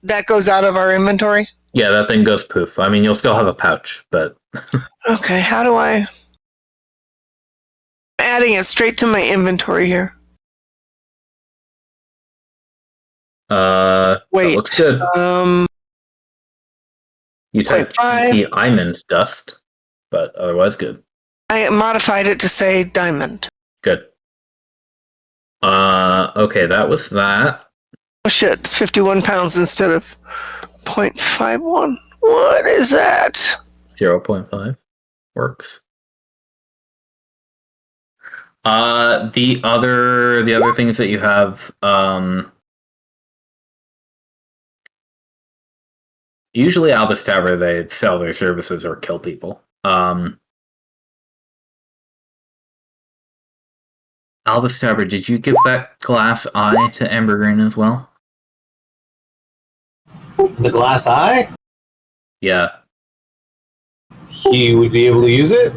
that goes out of our inventory? Yeah, that thing goes poof. I mean, you'll still have a pouch, but... Okay, how do I... I'm adding it straight to my inventory here. Wait. That looks good. You typed the diamond dust, but otherwise good. I modified it to say diamond. Good. Okay, that was that. Oh shit, it's 51 pounds instead of 0.51. What is that? 0.5. works. The other things that you have, usually Albus Tavern, they sell their services or kill people. Albus Tavern, did you give that glass eye to Ambergreen as well? The glass eye? Yeah. He would be able to use it?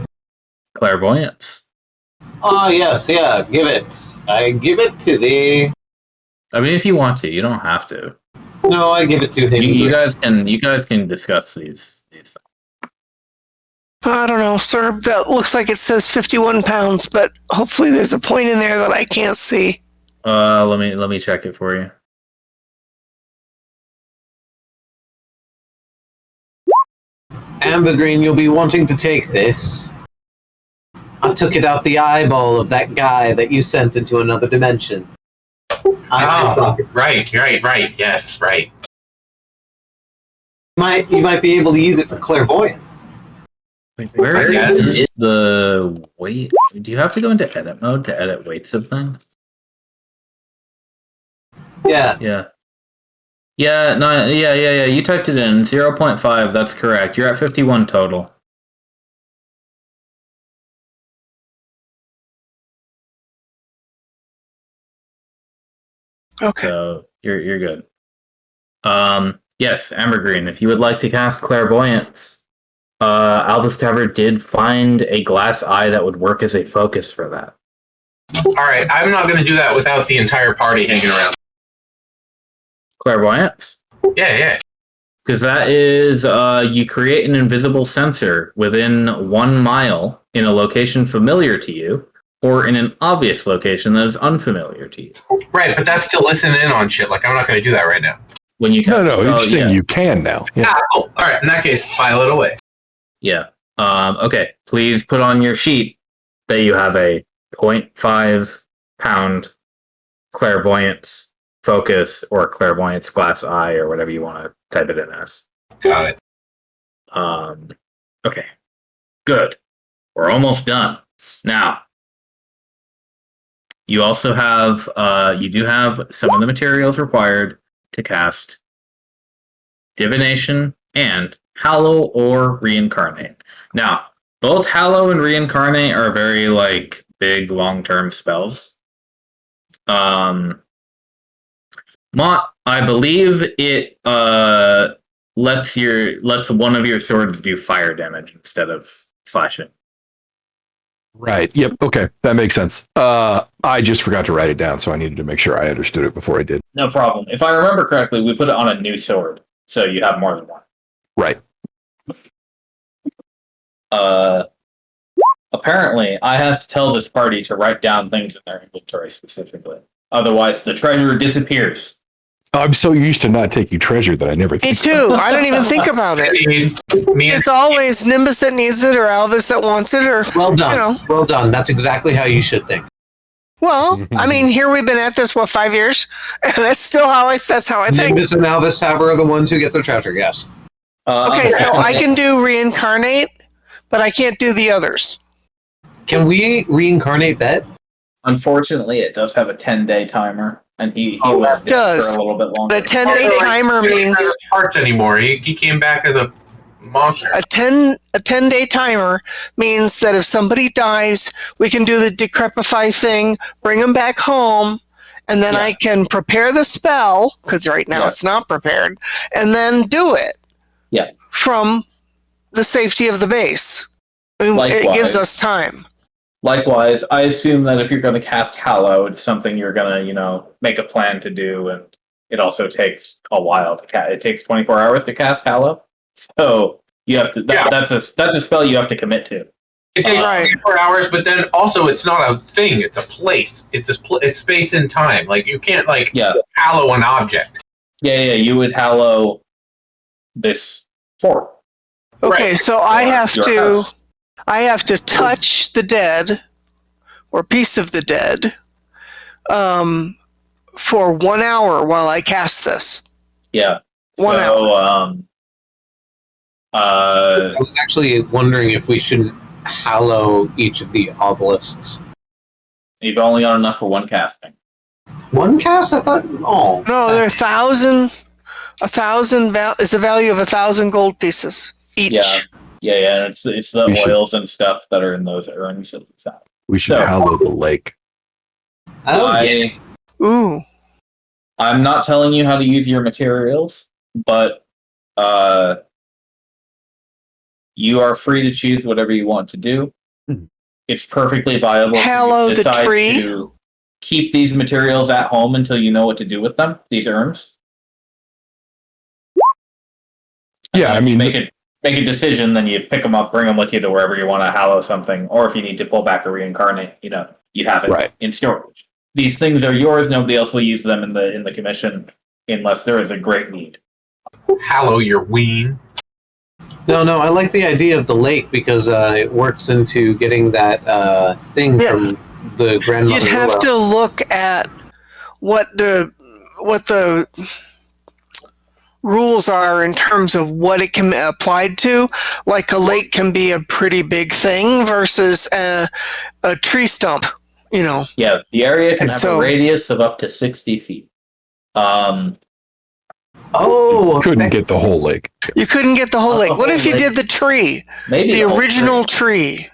Clairvoyance. Ah, yes, yeah, give it. I give it to thee. I mean, if you want to, you don't have to. No, I give it to him. You guys can discuss these things. I don't know, sir. That looks like it says 51 pounds, but hopefully there's a point in there that I can't see. Let me check it for you. Ambergreen, you'll be wanting to take this. I took it out the eyeball of that guy that you sent into another dimension. Right. Yes, right. You might be able to use it for clairvoyance. Where Yes. is the weight? Do you have to go into edit mode to edit weights of things? Yeah. Yeah, no, yeah. You typed it in 0.5. That's correct. You're at 51 total. Okay. So you're good. Yes, Ambergreen, if you would like to cast Clairvoyance, Albus Tavern did find a glass eye that would work as a focus for that. All right, I'm not going to do that without the entire party hanging around. Clairvoyance? Yeah. Because that is, you create an invisible sensor within 1 mile in a location familiar to you, or in an obvious location that is unfamiliar to you. Right, but that's still listening in on shit. Like, I'm not going to do that right now. When you cast No, you're just saying you can now. Yeah. Cool. All right, in that case, file it away. Yeah. Okay, please put on your sheet that you have a 0.5 pound clairvoyance focus or clairvoyance glass eye or whatever you want to type it in as. Got it. Okay. Good. We're almost done. Now, you also have, you do have some of the materials required to cast Divination and Hallow or Reincarnate. Now, both Hallow and Reincarnate are very, big, long-term spells. Mott, I believe it lets one of your swords do fire damage instead of slashing. Right. Yep. Okay. That makes sense. I just forgot to write it down, so I needed to make sure I understood it before I did. No problem. If I remember correctly, we put it on a new sword, so you have more than one. Right. Apparently, I have to tell this party to write down things in their inventory specifically. Otherwise, the treasure disappears. I'm so used to not taking treasure that I never Me think. too. I don't even think about it. It's always Nimbus that needs it or Alvis that wants it or, Well done. you know. Well done. That's exactly how you should think. Well, I mean, here we've been at this, 5 years? And that's still how I think. Nimbus and Alvis Tavern are the ones who get their treasure, yes. Okay, so I can do Reincarnate, but I can't do the others. Can we reincarnate Bet? Unfortunately, it does have a 10-day timer, and he was it dead does. for a little bit longer. The 10-day timer means parts anymore. He came back as a monster. a 10-day timer means that if somebody dies, we can do the decrepify thing, bring them back home, and then I can prepare the spell, because right now it's not prepared, and then do it. Yeah. From the safety of the base. I mean, it gives us time. Likewise, I assume that if you're going to cast Hallow, it's something you're going to, make a plan to do, and it also takes a while to cast. It takes 24 hours to cast Hallow, so you have to. That's a spell you have to commit to. It takes 24 hours, but then also it's not a thing; it's a place. It's a space and time. Like you can't hallow an object. Yeah. You would Hallow this fort. Okay, so I have to touch the dead or piece of the dead for 1 hour while I cast this. Yeah. 1 hour. I was actually wondering if we shouldn't hallow each of the obelisks. You've only got enough for one casting. One cast? I thought. Oh No, they're 1,000. 1,000 is the value of 1,000 gold pieces each. Yeah. And it's the We should- oils and stuff that are in those urns that we found. We should So- hallow the lake. Ooh. I'm not telling you how to use your materials, but you are free to choose whatever you want to do. Mhm. It's perfectly viable. Hallow to the decide tree? to keep these materials at home until you know what to do with them. These urns. Yeah, I mean, make a decision. Then you pick them up, bring them with you to wherever you want to hallow something, or if you need to pull back or reincarnate, you have it Right. in storage. These things are yours. Nobody else will use them in the commission unless there is a great need. Hallow your ween. No, I like the idea of the lake because it works into getting that thing Yeah. from the grandmother. You'd have to look at what the rules are in terms of what it can be applied to. Like a lake can be a pretty big thing versus a tree stump. Yeah, the area can And have so- a radius of up to 60 feet. couldn't get the whole lake. You couldn't get the whole Not lake. the What whole if you lake. did the tree? Maybe The whole original tree. tree.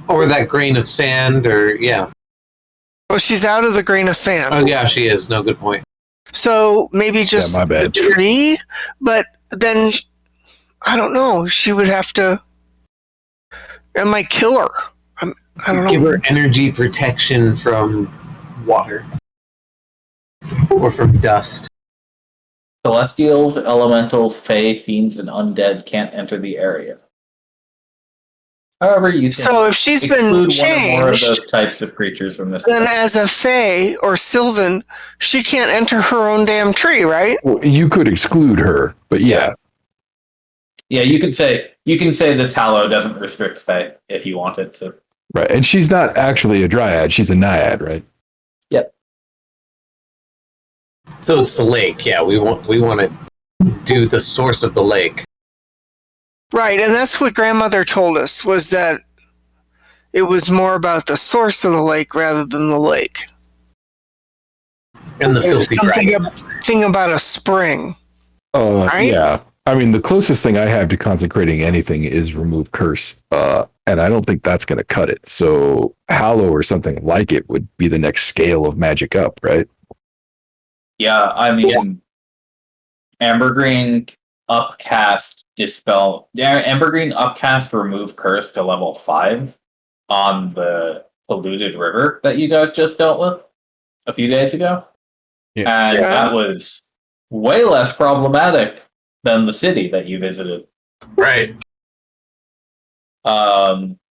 Or that grain of sand, or yeah. Well, she's out of the grain of sand. Oh yeah, she is. No, good point. So maybe just my the bad. tree, but then I don't know. She would have to. It might kill her. I don't Give know. her energy protection from water or from dust. Celestials, elementals, fae, fiends, and undead can't enter the area. However, you can So if she's been exclude one or more of changed, those types of creatures from this. then as a fae or sylvan, she can't enter her own damn tree, right? Well, you could exclude her, but yeah. Yeah, you can say this hallow doesn't restrict fae if you want it to. Right. And she's not actually a dryad, she's a naiad, right? So it's the lake. Yeah, we want to do the source of the lake. Right, and that's what grandmother told us, was that it was more about the source of the lake rather than the lake. And the It was filthy dragon. something about a spring. Right? Yeah. I mean, the closest thing I have to consecrating anything is remove curse. And I don't think that's going to cut it. So hallow or something like it would be the next scale of magic up, right? Yeah, I mean, Ambergreen upcast dispel. Yeah, Ambergreen upcast remove curse to level 5 on the polluted river that you guys just dealt with a few days ago. Yeah. And Yeah. that was way less problematic than the city that you visited. Right.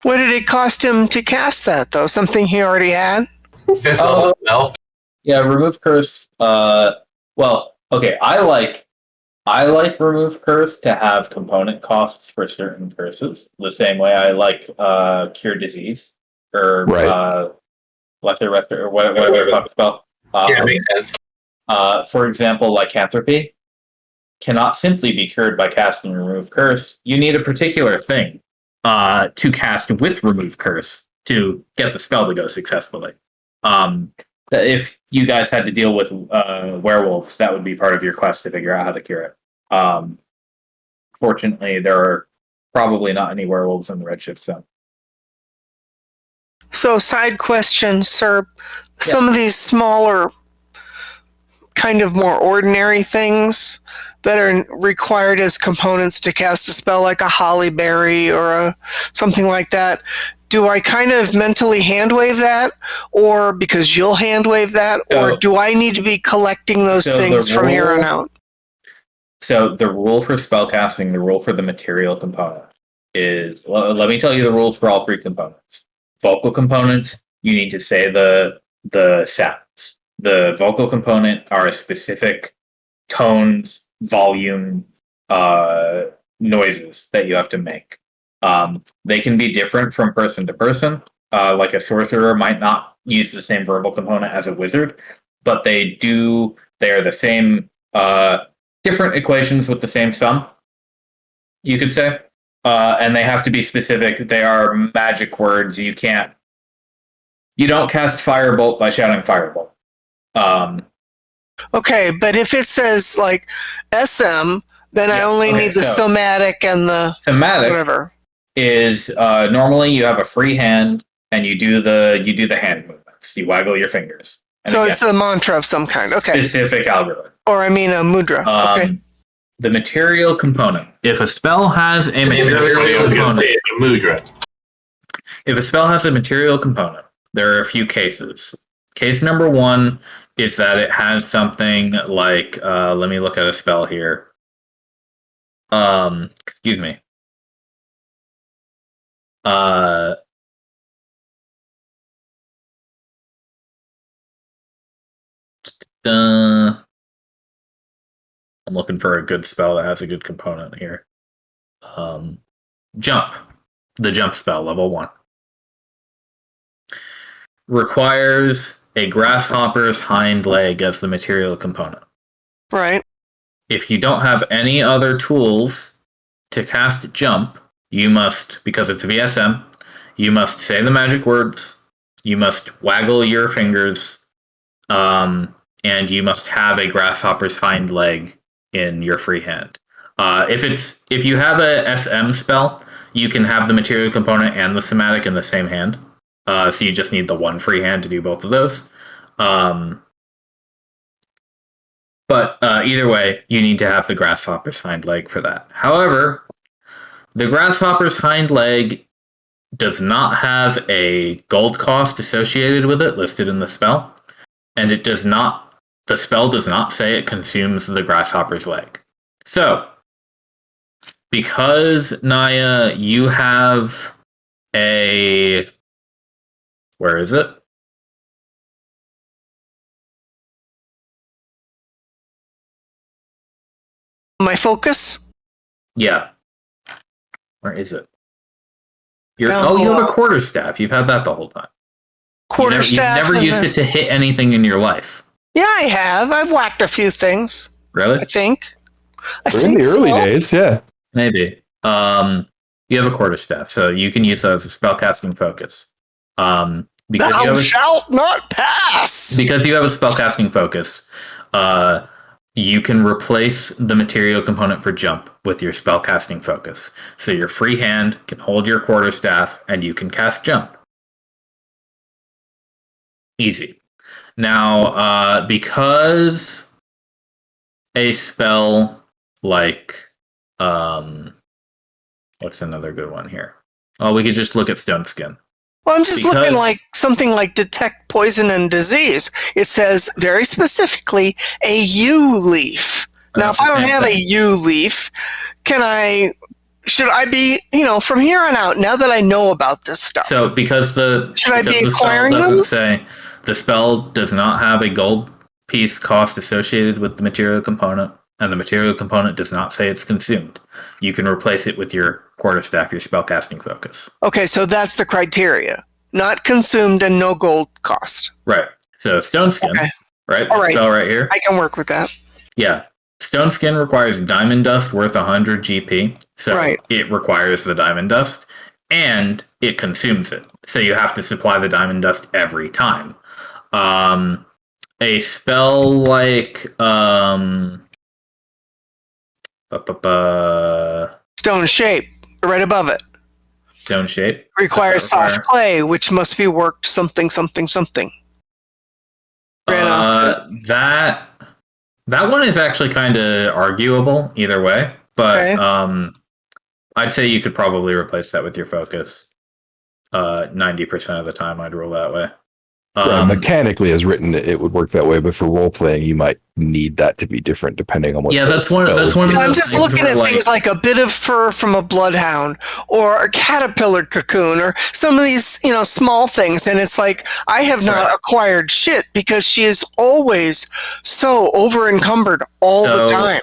What did it cost him to cast that, though? Something he already had? Fifth level spell. Yeah, remove curse. Well, okay. I like remove curse to have component costs for certain curses. The same way I like cure disease or Right. lesser restor or whatever the fuck spell. Yeah, makes sense. For example, lycanthropy cannot simply be cured by casting remove curse. You need a particular thing to cast with remove curse to get the spell to go successfully. If you guys had to deal with werewolves, that would be part of your quest to figure out how to cure it. Fortunately, there are probably not any werewolves in the Redshift zone. So, side question, sir. Some of these smaller, kind of more ordinary things that are required as components to cast a spell, like a holly berry or something like that, do I kind of mentally hand wave that, or because you'll hand wave that, or do I need to be collecting those So things the from here on rule- out? So the rule for spellcasting, the rule for the material component is, let me tell you the rules for all three components. Vocal components, you need to say the sounds. The vocal component are specific tones, volume, noises that you have to make. They can be different from person to person. Like a sorcerer might not use the same verbal component as a wizard, but they are the same different equations with the same sum. you could say. And they have to be specific. They are magic words. You don't cast Firebolt by shouting Firebolt. Okay, but if it says like SM, then I only need the somatic and the somatic whatever. Is normally you have a free hand and you do the hand movements. You waggle your fingers. And so again, it's a mantra of some kind. Okay. Specific algorithm. Or I mean a mudra. Okay. The material component. If a spell has a material component, it's a mudra. If a spell has a material component, there are a few cases. Case number 1 is that it has something like, let me look at a spell here. Excuse me. I'm looking for a good spell that has a good component here. Jump. The jump spell, level 1. Requires a grasshopper's hind leg as the material component. Right. If you don't have any other tools to cast jump, you must, because it's VSM, you must say the magic words, you must waggle your fingers, and you must have a grasshopper's hind leg in your free hand. If you have a SM spell, you can have the material component and the somatic in the same hand. So you just need the one free hand to do both of those. But either way, you need to have the grasshopper's hind leg for that. However, the grasshopper's hind leg does not have a gold cost associated with it listed in the spell, and the spell does not say it consumes the grasshopper's leg. So, because Naya, you have a... Where is it? My focus? Yeah. Where is it? You Down have below. a quarterstaff. You've had that the whole time. Quarterstaff. You've never used it to hit anything in your life. Yeah, I have. I've whacked a few things. Really? I think. In the early days, yeah. Maybe. You have a quarterstaff, so you can use that as a spellcasting focus. Because Thou you have shalt not pass! Because you have a spellcasting focus, you can replace the material component for jump with your spellcasting focus. So your free hand can hold your quarterstaff, and you can cast jump. Easy. Now, because a spell like... what's another good one here? Oh, we could just look at Stone Skin. Well, I'm just looking like something like detect poison and disease. It says very specifically a yew leaf. Now, if I don't have a yew leaf, should I be, from here on out, now that I know about this stuff? So should I be acquiring them? The spell does not have a gold piece cost associated with the material component, and the material component does not say it's consumed. You can replace it with your quarterstaff, your spellcasting focus. Okay, so that's the criteria. Not consumed and no gold cost. Right. So Stone Skin, right? All right. Spell right here. I can work with that. Yeah. Stone Skin requires diamond dust worth 100 GP. So it requires the diamond dust, and it consumes it. So you have to supply the diamond dust every time. A spell like... Stone Shape, right above it. Stone Shape requires soft clay, which must be worked something. That one is actually kind of arguable either way, but I'd say you could probably replace that with your focus. 90% of the time, I'd rule that way. Mechanically, as written, it would work that way, but for role playing, you might need that to be different depending on what. Yeah, that's one. I'm just looking at things like a bit of fur from a bloodhound, or a caterpillar cocoon, or some of these, small things, and it's like I have not acquired shit because she is always so over encumbered all the time.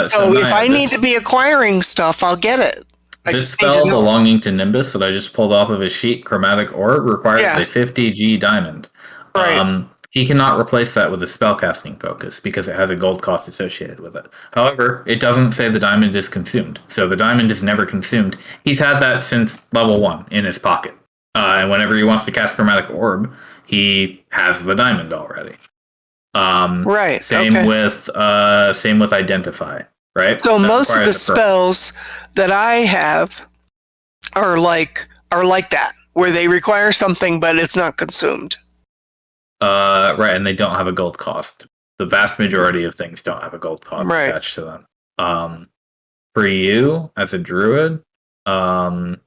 So if I need to be acquiring stuff, I'll get it. This spell belonging to Nimbus that I just pulled off of his sheet, Chromatic Orb, requires a 50G diamond. Right. He cannot replace that with a spellcasting focus because it has a gold cost associated with it. However, it doesn't say the diamond is consumed, so the diamond is never consumed. He's had that since level 1 in his pocket, and whenever he wants to cast Chromatic Orb, he has the diamond already. Right. Same okay. with Identify. Right. So That most of requires the a pearl. spells that I have are like that, where they require something but it's not consumed. Right, and they don't have a gold cost. The vast majority of things don't have a gold cost Right. attached to them. For you as a druid, the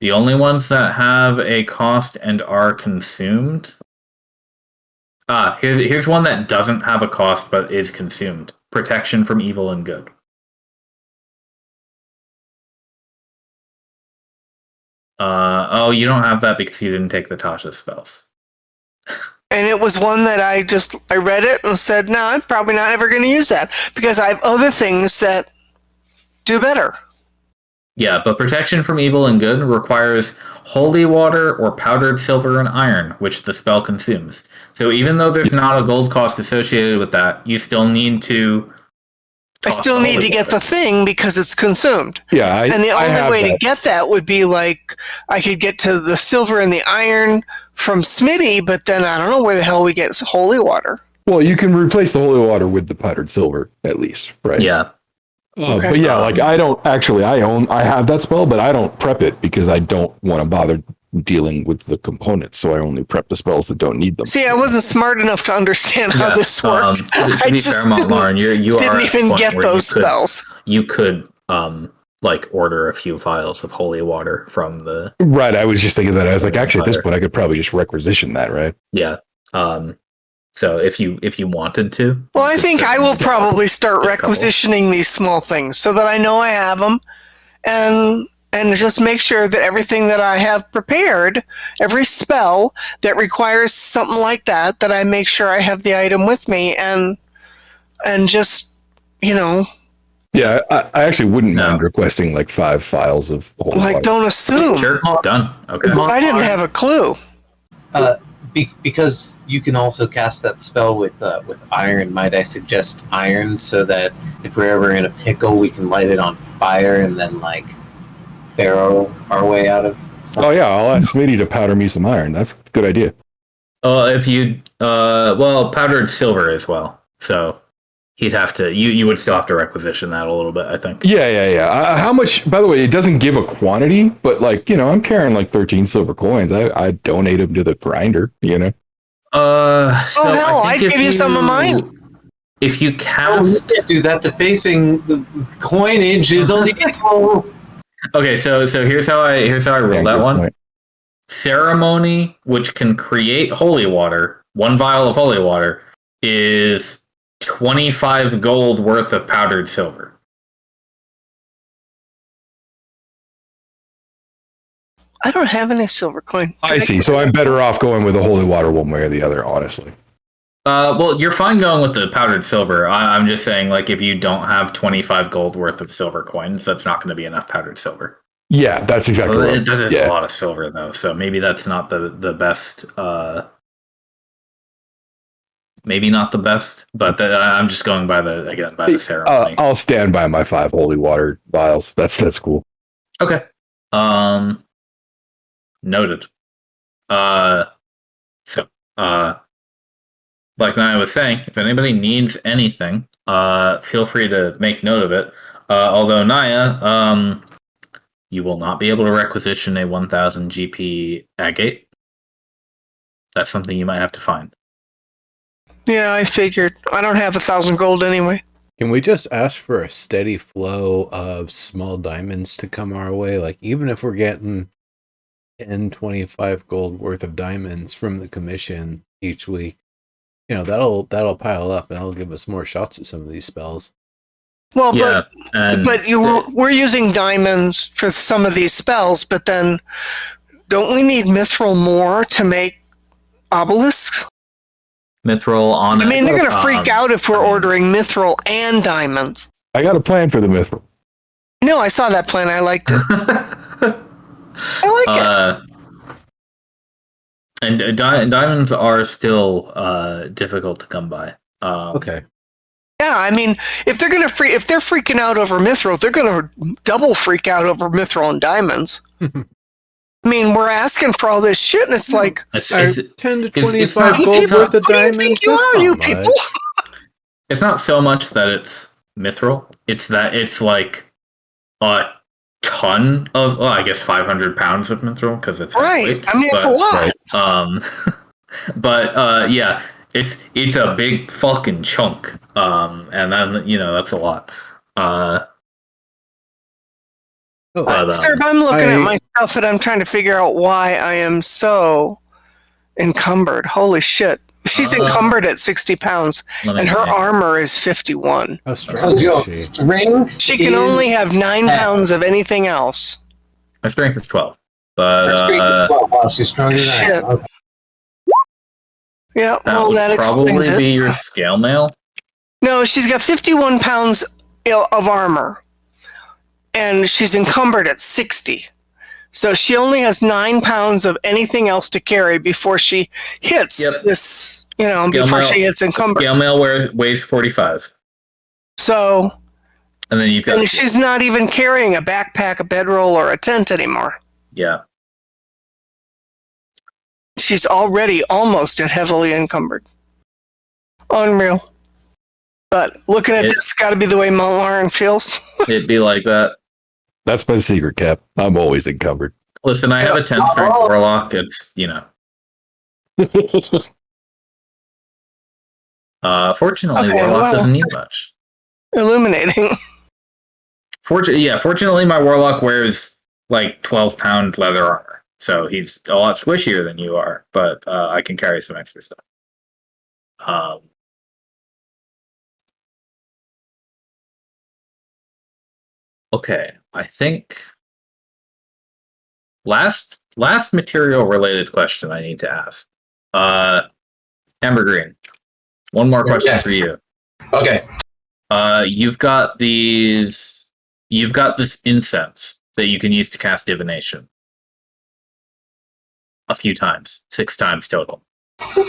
only ones that have a cost and are consumed. Here's one that doesn't have a cost but is consumed. Protection from evil and good. You don't have that because you didn't take the Tasha spells. And it was one that I read it and said, no, I'm probably not ever going to use that because I have other things that do better. Yeah, but protection from evil and good requires holy water or powdered silver and iron, which the spell consumes. So even though there's not a gold cost associated with that, you still need to. I still need to get the thing because it's consumed. Yeah, and the only way that. to get that would be like I could get to the silver and the iron from Smitty, but then I don't know where the hell we get holy water. Well, you can replace the holy water with the powdered silver, at least, right? Yeah. Okay. But yeah, like I have that spell, but I don't prep it because I don't want to bother dealing with the components. So I only prep the spells that don't need them. See, I wasn't smart enough to understand how this worked. To I be just fair, Lauren, you didn't are even get those spells. You could like order a few vials of holy water from the. Right, I was just thinking that. I was like, actually, at this point, I could probably just requisition that, right? Yeah. So if you wanted to. Well, I think I will probably start requisitioning these small things so that I know I have them, and just make sure that everything that I have prepared, every spell that requires something like that, that I make sure I have the item with me, and just, Yeah, I actually wouldn't mind requesting like 5 files of holy water. Don't assume. Sure, done. Okay. I didn't have a clue. Because you can also cast that spell with iron. Might I suggest iron so that if we're ever in a pickle, we can light it on fire and then like Pharaoh our way out of something. Oh yeah, I'll ask Smitty to powder me some iron. That's a good idea. If you powdered silver as well. So he'd have to. You would still have to requisition that a little bit, I think. Yeah. How much? By the way, it doesn't give a quantity, but like I'm carrying like 13 silver coins. I donate them to the grinder. So hell, I'd give you some of mine. If you cast, do that. Defacing the coinage is illegal. Okay, so here's how I roll that one. Point. Ceremony, which can create holy water, 1 vial of holy water, is 25 gold worth of powdered silver. I don't have any silver coin. I see. So I'm better off going with the holy water one way or the other, honestly. Well, you're fine going with the powdered silver. I'm just saying, like, if you don't have 25 gold worth of silver coins, that's not going to be enough powdered silver. Yeah, that's exactly right. It does a lot of silver, though, so maybe that's not the best. Maybe not the best, but I'm just going by the ceremony. I'll stand by my 5 holy water vials. That's cool. Okay. Noted. Like Naya was saying, if anybody needs anything, feel free to make note of it. Although Naya, you will not be able to requisition a 1000 GP agate. That's something you might have to find. Yeah, I figured. I don't have 1,000 gold anyway. Can we just ask for a steady flow of small diamonds to come our way? Like, even if we're getting 10, 25 gold worth of diamonds from the commission each week, that'll pile up and that'll give us more shots at some of these spells. Well, yeah, we're using diamonds for some of these spells, but then don't we need mithril more to make obelisks? Mithril on. I mean, they're going to freak out if we're ordering mithril and diamonds. I got a plan for the mithril. No, I saw that plan. I liked it. I like it. And diamonds are still difficult to come by. Okay. Yeah, I mean, if they're freaking out over mithril, they're gonna double freak out over mithril and diamonds. I mean, we're asking for all this shit, and it's like It's 10 to it's 25 not- gold people- worth of who do you diamonds. think you That's are, not you much. people? it's not so much that it's mithril. It's that it's like a ton of, well, I guess 500 pounds of mithril because it's Right. heavyweight, I mean, it's a but, lot. but yeah, it's a big fucking chunk. And then that's a lot. But, Sir, I'm looking at my stuff and I'm trying to figure out why I am so encumbered. Holy shit. She's encumbered at 60 pounds, and her armor is 51. How strong Because your is she? strength She can is only have 9 10. pounds of anything else. my strength is 12. Her But strength is 12. Wow, she's stronger than I Shit. am. Okay. Yeah, that well, would that explains probably it. be your scale mail. No, she's got 51 pounds of armor, and she's encumbered at 60. So she only has 9 pounds of anything else to carry before she hits this, Scale before mail- she hits encumbered. Scale mail weighs 45. So, And then you've got, and she's not even carrying a backpack, a bedroll, or a tent anymore. yeah. She's already almost at heavily encumbered. Unreal. But looking at this, got to be the way Mount Lauren feels. It'd be like that. That's my secret, Cap. I'm always encumbered. Listen, I have a 10 strength warlock. It's, fortunately, Okay, warlock well, doesn't need much. Illuminating. Fortunately, my warlock wears like 12-pound leather armor, so he's a lot squishier than you are. But I can carry some extra stuff. Okay, I think last material related question I need to ask. Amber Green, one more question Yes. for you. Okay. You've got this incense that you can use to cast divination a few times, 6 times total.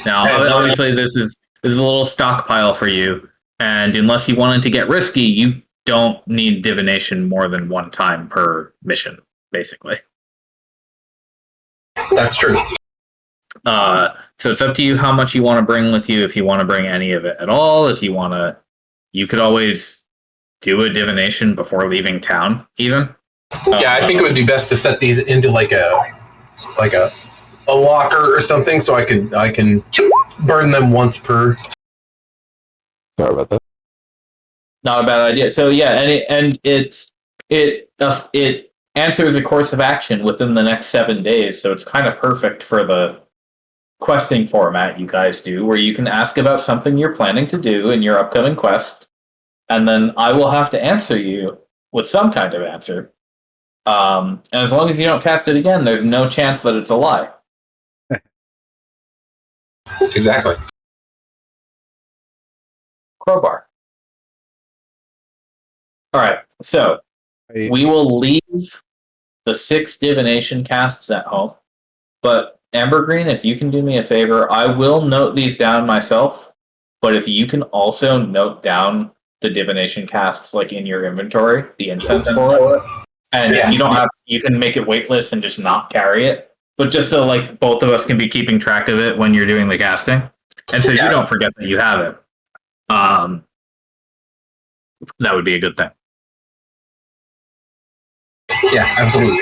Now, obviously, this is a little stockpile for you, and unless you wanted to get risky, you don't need divination more than 1 time per mission, basically. That's true. So it's up to you how much you want to bring with you. If you want to bring any of it at all, if you want to, you could always do a divination before leaving town, even. Yeah, I think it would be best to set these into like a locker or something, so I can burn them once per. Sorry about that. Not a bad idea. So yeah, and it answers a course of action within the next 7 days. So it's kind of perfect for the questing format you guys do, where you can ask about something you're planning to do in your upcoming quest, and then I will have to answer you with some kind of answer. And as long as you don't cast it again, there's no chance that it's a lie. Exactly. Crowbar. All right, so we will leave the 6 divination casts at home, but Amber Green, if you can do me a favor, I will note these down myself, but if you can also note down the divination casts like in your inventory, the incense for it, and Yeah. you can make it weightless and just not carry it, but just so like both of us can be keeping track of it when you're doing the casting, and so you don't forget that you have it. That would be a good thing. Yeah, absolutely.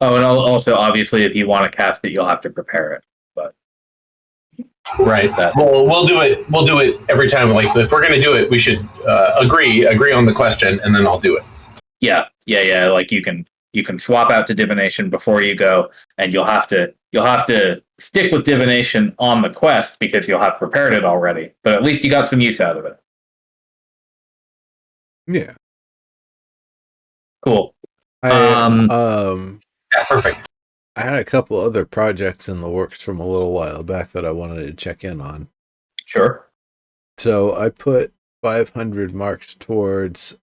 Oh, and also, obviously, if you want to cast it, you'll have to prepare it. But Right. Well, we'll do it. We'll do it every time. Like, if we're gonna do it, we should agree on the question, and then I'll do it. yeah. Like you can swap out to divination before you go, and you'll have to stick with divination on the quest because you'll have prepared it already. But at least you got some use out of it. Yeah. Cool. Yeah, perfect. I had a couple other projects in the works from a little while back that I wanted to check in on. Sure. So I put 500 marks towards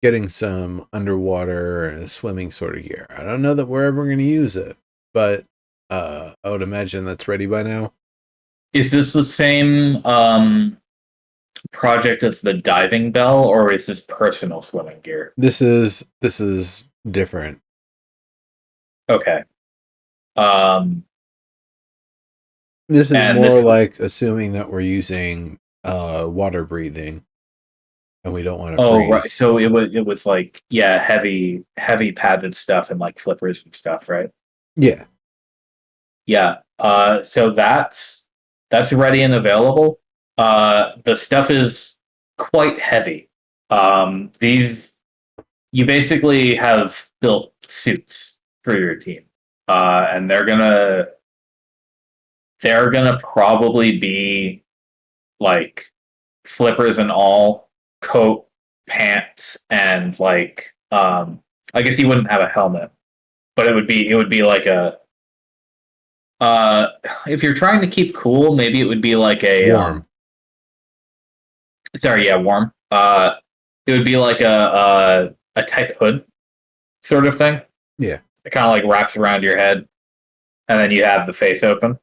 getting some underwater swimming sort of gear. I don't know that we're ever going to use it, but I would imagine that's ready by now. Is this the same project as the diving bell, or is this personal swimming gear? This is different. Okay. This is And more this- like assuming that we're using water breathing, and we don't want to Oh, freeze. right. So it was like, yeah, heavy padded stuff and like flippers and stuff, right? Yeah. Yeah. So that's ready and available. The stuff is quite heavy. These you basically have built suits for your team, and they're gonna probably be like flippers and all, coat, pants, and like I guess you wouldn't have a helmet, but it would be like a if you're trying to keep cool, maybe it would be like a Warm. Warm. It would be like a tight hood sort of thing. Yeah. It kind of like wraps around your head, and then you have the face open.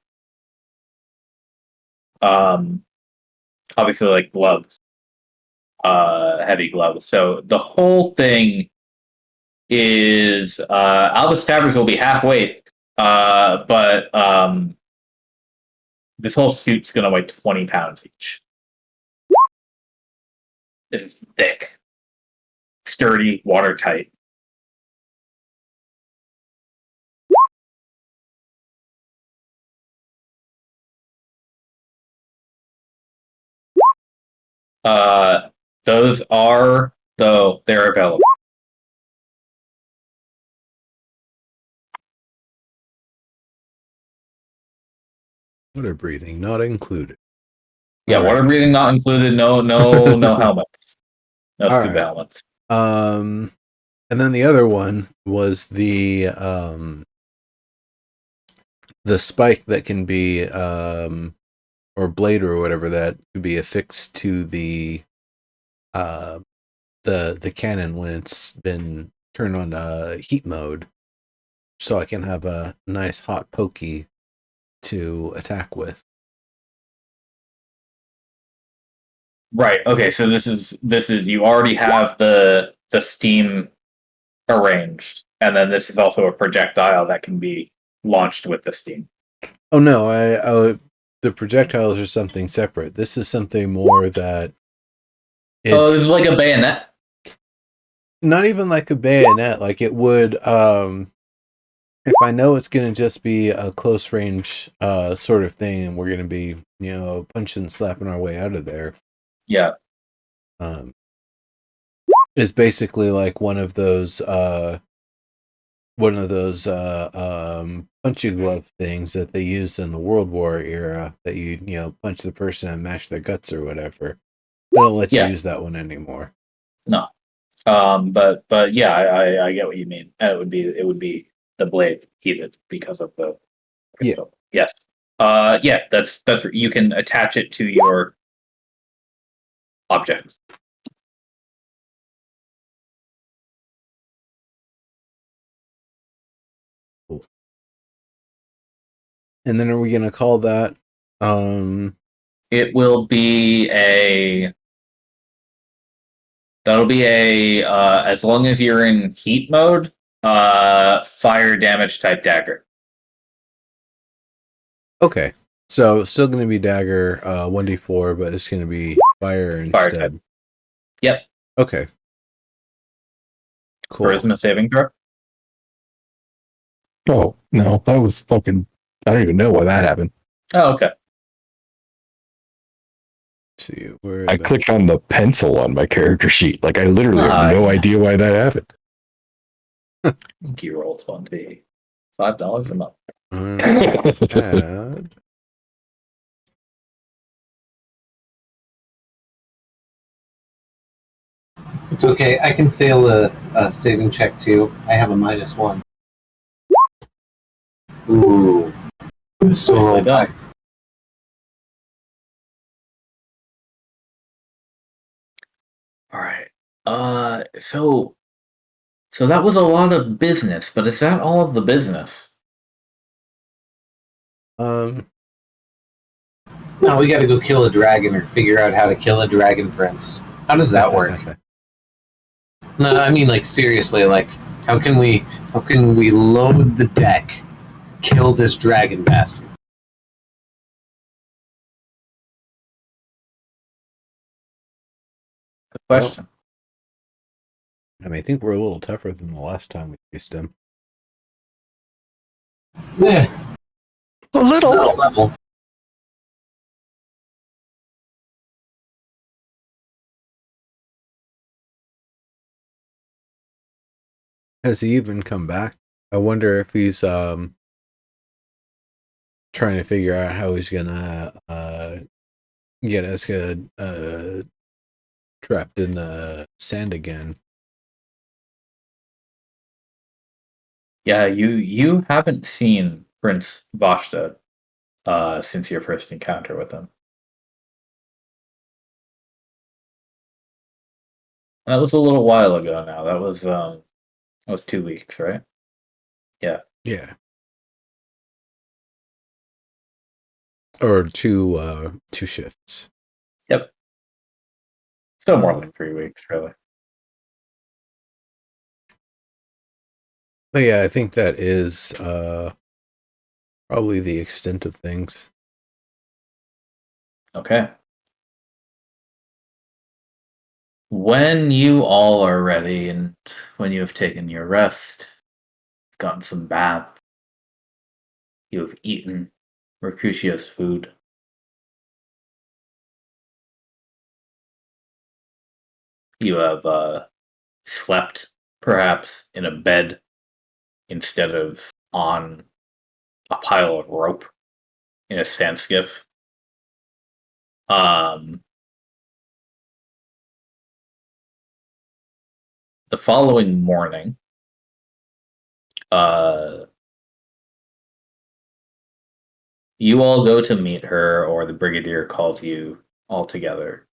Obviously like gloves, heavy gloves. So the whole thing is Albus Tabbers will be half weight, but this whole suit's gonna weigh 20 pounds each. It's thick, sturdy, watertight. Those are, though, they're available. Water breathing not included. Yeah, All water right. breathing not included. No helmets. No All scuba right. helmets. And then the other one was the spike that can be or blade or whatever that could be affixed to the cannon when it's been turned on heat mode, so I can have a nice hot pokey to attack with. Right. Okay. So this is you already have the steam arranged, and then this is also a projectile that can be launched with the steam. Oh no, I the projectiles are something separate. This is something more that Oh, this is like a bayonet. Not even like a bayonet. Like it would, if I know it's going to just be a close range sort of thing, and we're going to be, punching and slapping our way out of there. Yeah. It's basically like one of those punching glove things that they used in the World War era that you punch the person and mash their guts or whatever. They don't let you use that one anymore. No. But yeah, I get what you mean. And it would be the blade heated because of the crystal. Yeah. Yes. Yeah, that's you can attach it to your objects. Cool. And then are we gonna call that it will be that'll be as long as you're in heat mode, fire damage type dagger. Okay. So still gonna be dagger 1d4, but it's gonna be fire instead. Fire type. Yep. Okay. Cool. Charisma saving throw. Oh no, that was fucking. I don't even know why that happened. Oh, okay. Let's see where I clicked on the pencil on my character sheet. Like I literally have no idea why that happened. You roll $25 a month. add. It's okay. I can fail a saving check too. I have a -1. Ooh. Still roll back. All right. So that was a lot of business, but is that all of the business? Um, No, we got to go kill a dragon or figure out how to kill a dragon prince. How does that work? No, I mean like seriously, like how can we load the deck, kill this dragon bastard? Good question. I mean, I think we're a little tougher than the last time we faced him. Yeah, A little. level. Has he even come back? I wonder if he's trying to figure out how he's gonna get us trapped in the sand again. Yeah, you haven't seen Prince Vashta since your first encounter with him. That was a little while ago now. That was 2 weeks, right? Yeah. Yeah. Or two shifts. Yep. Still more Um, like 3 weeks, really. But yeah, I think that is probably the extent of things. Okay. When you all are ready and when you have taken your rest, gotten some bath, you have eaten Mercutio's food, you have slept perhaps in a bed instead of on a pile of rope in a sand skiff. The following morning, you all go to meet her, or the brigadier calls you all together,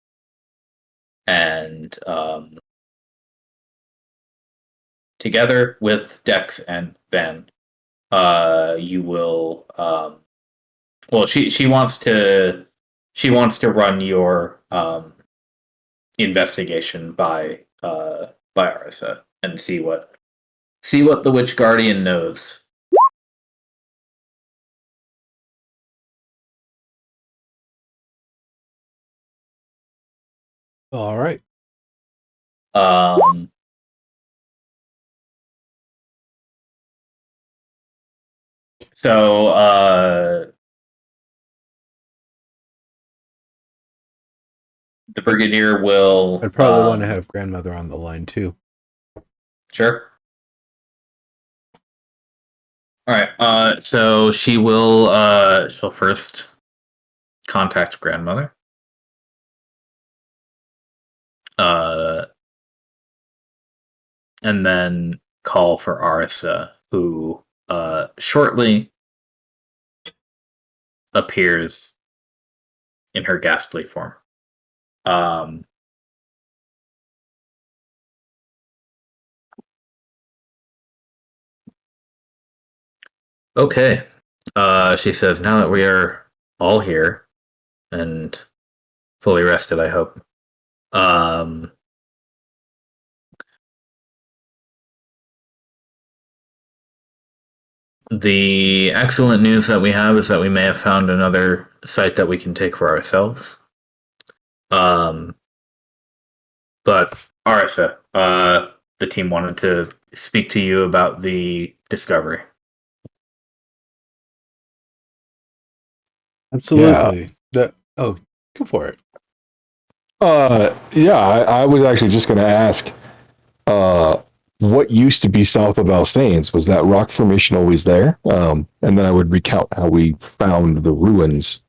and together with Dex and Van, you will. Well, she wants to run your investigation by Arisa and see what the Witch Guardian knows. All right. So the brigadier will. I'd probably want to have grandmother on the line too. Sure. All right. So she'll first contact grandmother. And then call for Arisa, who shortly appears in her ghastly form. Okay. She says, now that we are all here and fully rested, I hope. The excellent news that we have is that we may have found another site that we can take for ourselves. But Arisa, the team wanted to speak to you about the discovery. Absolutely. Go for it. Yeah, I was actually just going to ask, what used to be south of Alsanes? Was that rock formation always there? And then I would recount how we found the ruins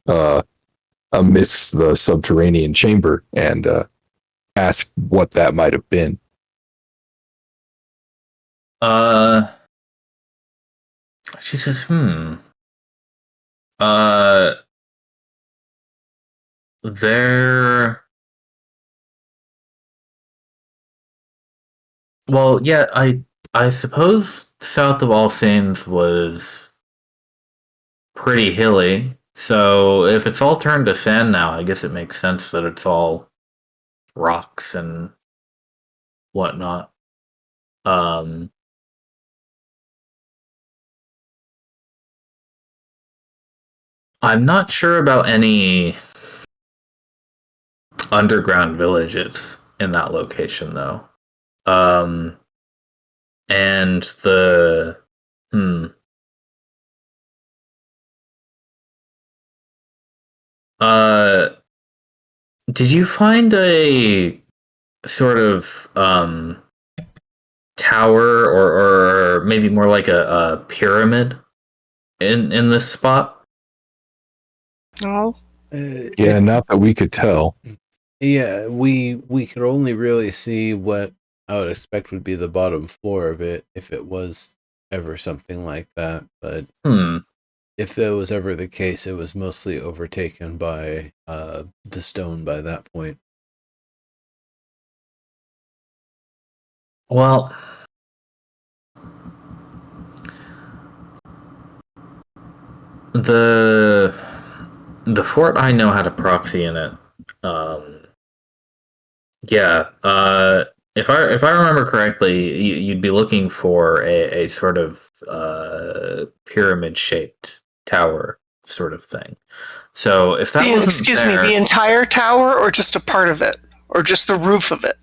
amidst the subterranean chamber and ask what that might have been. She says, there. Well, yeah, I suppose south of All Saints was pretty hilly. So if it's all turned to sand now, I guess it makes sense that it's all rocks and whatnot. Um, I'm not sure about any underground villages in that location, though. Um, and the hmm. Uh, did you find a sort of tower or maybe more like a pyramid in this spot? No. Yeah, not that we could tell. Yeah, we could only really see what I would expect would be the bottom floor of it if it was ever something like that. But if that was ever the case, it was mostly overtaken by the stone by that point. Well, the fort I know had a proxy in it. Yeah. If I remember correctly, you'd be looking for a sort of pyramid shaped tower sort of thing. So if that wasn't Excuse me, there, the entire tower, or just a part of it, or just the roof of it?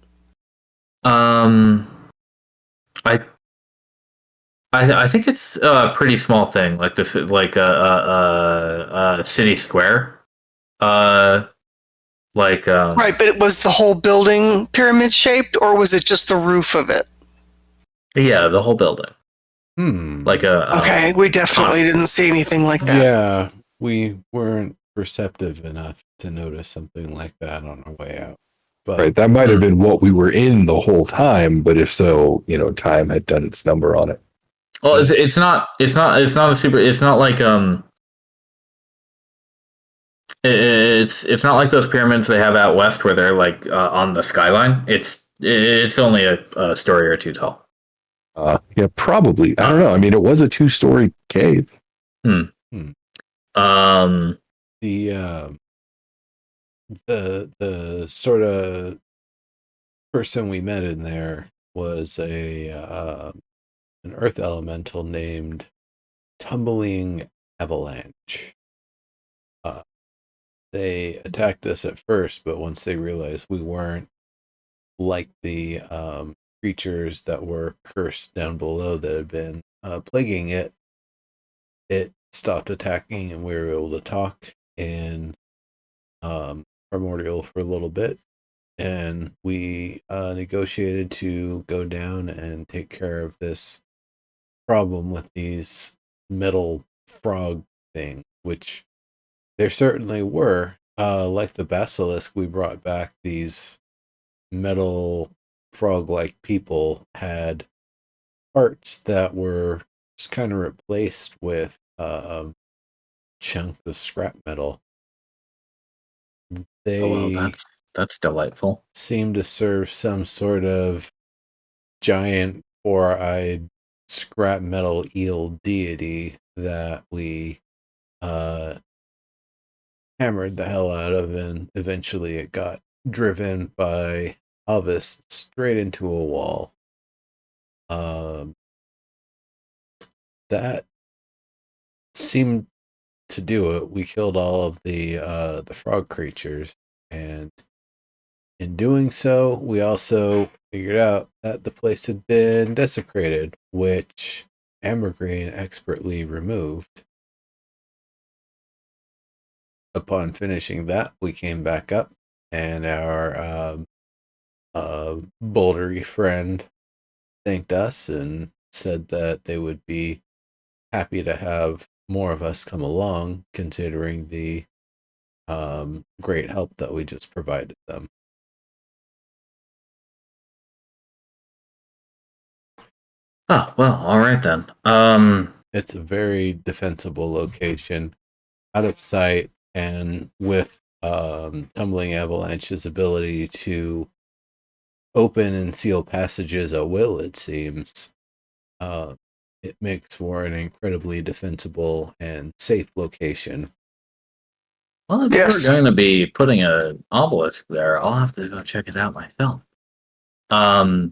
I I think it's a pretty small thing, like this, like a city square. Like Right, but it was the whole building pyramid shaped, or was it just the roof of it? yeah, the whole building. Like Okay, we definitely didn't see anything like that. Yeah, we weren't perceptive enough to notice something like that on our way out. But Right, that might have been what we were in the whole time, but if so, time had done its number on it. Well, it's not a super. It's not like It's not like those pyramids they have out west where they're like on the skyline. It's only a story or two tall. Yeah, probably. I don't know. I mean, it was a 2-story cave. the the sort of person we met in there was an earth elemental named Tumbling Avalanche. They attacked us at first, but once they realized we weren't like the creatures that were cursed down below that had been plaguing it, it stopped attacking, and we were able to talk in Primordial for a little bit, and we negotiated to go down and take care of this problem with these metal frog thing, which there certainly were. Like the basilisk, we brought back these metal frog-like people had parts that were just kind of replaced with chunks of scrap metal. They that's delightful. seem to serve some sort of giant four-eyed scrap metal eel deity that we hammered the hell out of, and eventually it got driven by Elvis straight into a wall. That seemed to do it. We killed all of the frog creatures, and in doing so, we also figured out that the place had been desecrated, which Ambergreen expertly removed. Upon finishing that, we came back up, and our bouldery friend thanked us and said that they would be happy to have more of us come along, considering the great help that we just provided them. Oh, well, all right then. It's a very defensible location, out of sight, and with Tumbling Avalanche's ability to open and seal passages at will, it seems. it makes for an incredibly defensible and safe location. Well, if Yes. we're going to be putting an obelisk there, I'll have to go check it out myself. But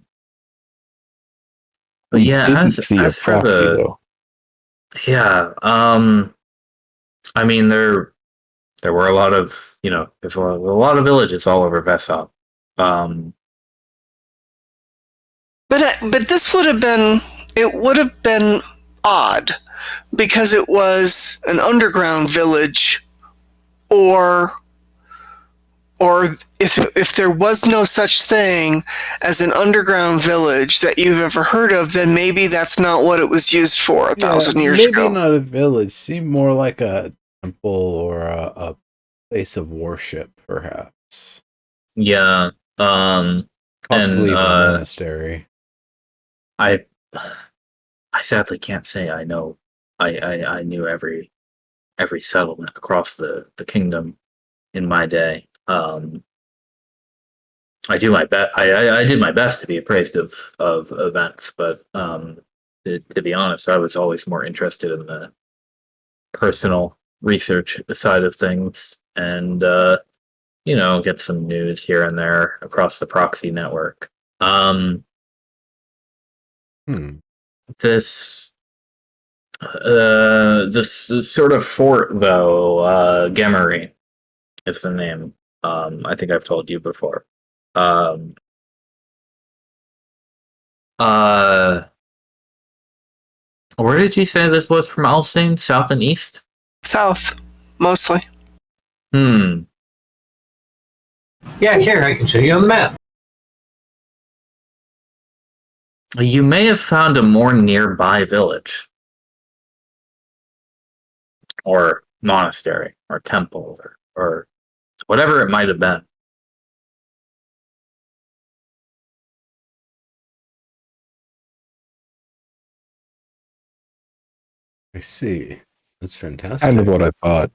We yeah, didn't see a as for proxy the though. yeah, I mean there were a lot of there's a lot of villages all over Vesop. But this would have been odd because it was an underground village, or if there was no such thing as an underground village that you've ever heard of, then maybe that's not what it was used for 1,000 years maybe ago. not a village. Seemed more like a temple or a place of worship, perhaps. Yeah, Possibly and even a monastery. I sadly can't say I know. I knew every settlement across the kingdom in my day. I do my best. I did my best to be appraised of events, but to be honest, I was always more interested in the personal research side of things, and get some news here and there across the proxy network. This sort of fort, though, Gemery is the name. I think I've told you before. Where did you say this was from, Alsane? South and east? South, mostly. Hmm. Yeah, here, I can show you on the map. You may have found a more nearby village, or monastery, or temple, or whatever it might have been. I see. That's fantastic. Kind of what I thought.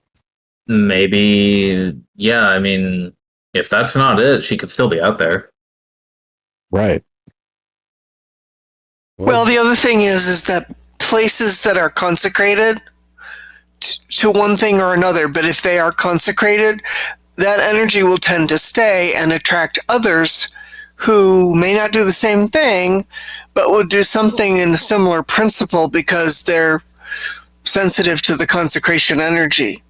Maybe, yeah, I mean, if that's not it, she could still be out there. Right. Well, the other thing is that places that are consecrated to one thing or another, but if they are consecrated, that energy will tend to stay and attract others who may not do the same thing, but will do something in a similar principle because they're sensitive to the consecration energy.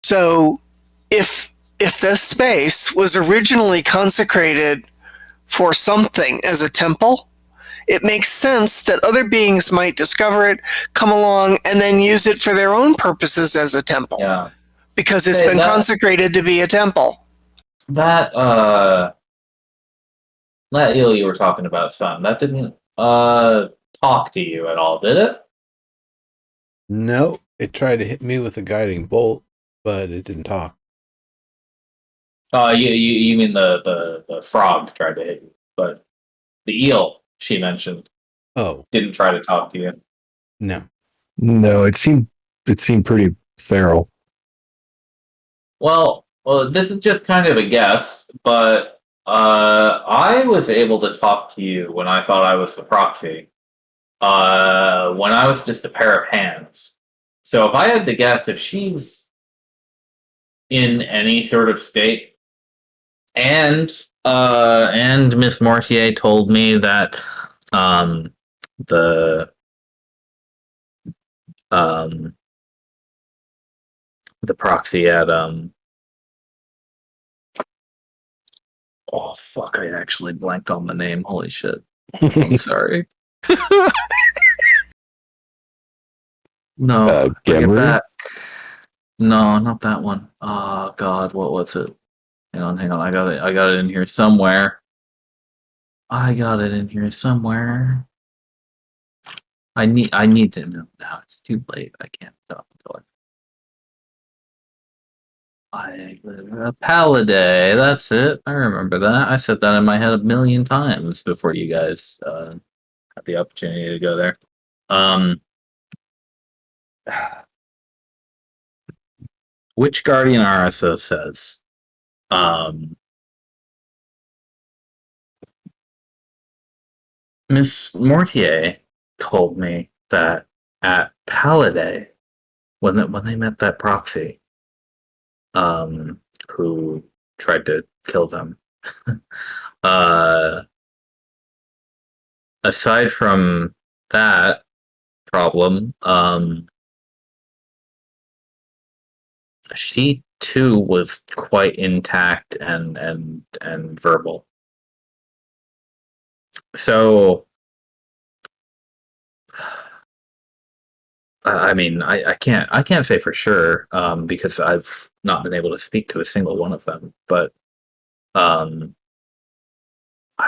So if this space was originally consecrated for something as a temple, it makes sense that other beings might discover it, come along, and then use it for their own purposes as a temple. Yeah. Because it's been consecrated to be a temple. That eel you were talking about, son, that didn't talk to you at all, did it? No, it tried to hit me with a guiding bolt, but it didn't talk. You mean the frog tried to hit you, but the eel she mentioned didn't try to talk to you. No. No, it seemed pretty feral. Well, this is just kind of a guess, but I was able to talk to you when I thought I was the proxy. When I was just a pair of hands. So if I had to guess, if she's in any sort of state, and Miss Mortier told me that the proxy at oh fuck, I actually blanked on the name. Holy shit. I'm sorry. No, bring it back. No, not that one. Oh god, what was it? Hang on. I got it in here somewhere. I need to know now. It's too late. I can't stop going. Paliday, that's it. I remember that. I said that in my head a million times before you guys had the opportunity to go there. Which Guardian RSO says Miss Mortier told me that at Paladay, when they met that proxy, who tried to kill them, aside from that problem, she too was quite intact and verbal. So, I mean, I can't say for sure, because I've not been able to speak to a single one of them. But I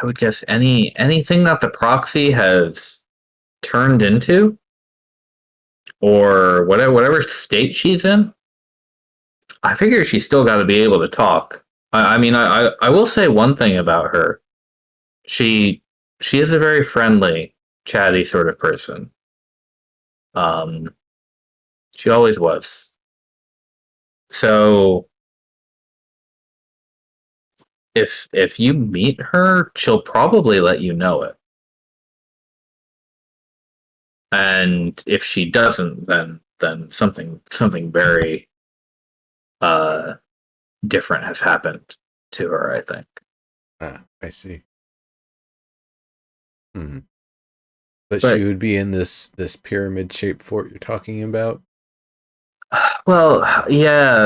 would guess anything that the proxy has turned into, or whatever state she's in, I figure she's still got to be able to talk. I mean, I will say one thing about her. She is a very friendly, chatty sort of person. She always was. So if you meet her, she'll probably let you know it. And if she doesn't, then something very different has happened to her, I think. I see. But she would be in this pyramid-shaped fort you're talking about? Well, yeah,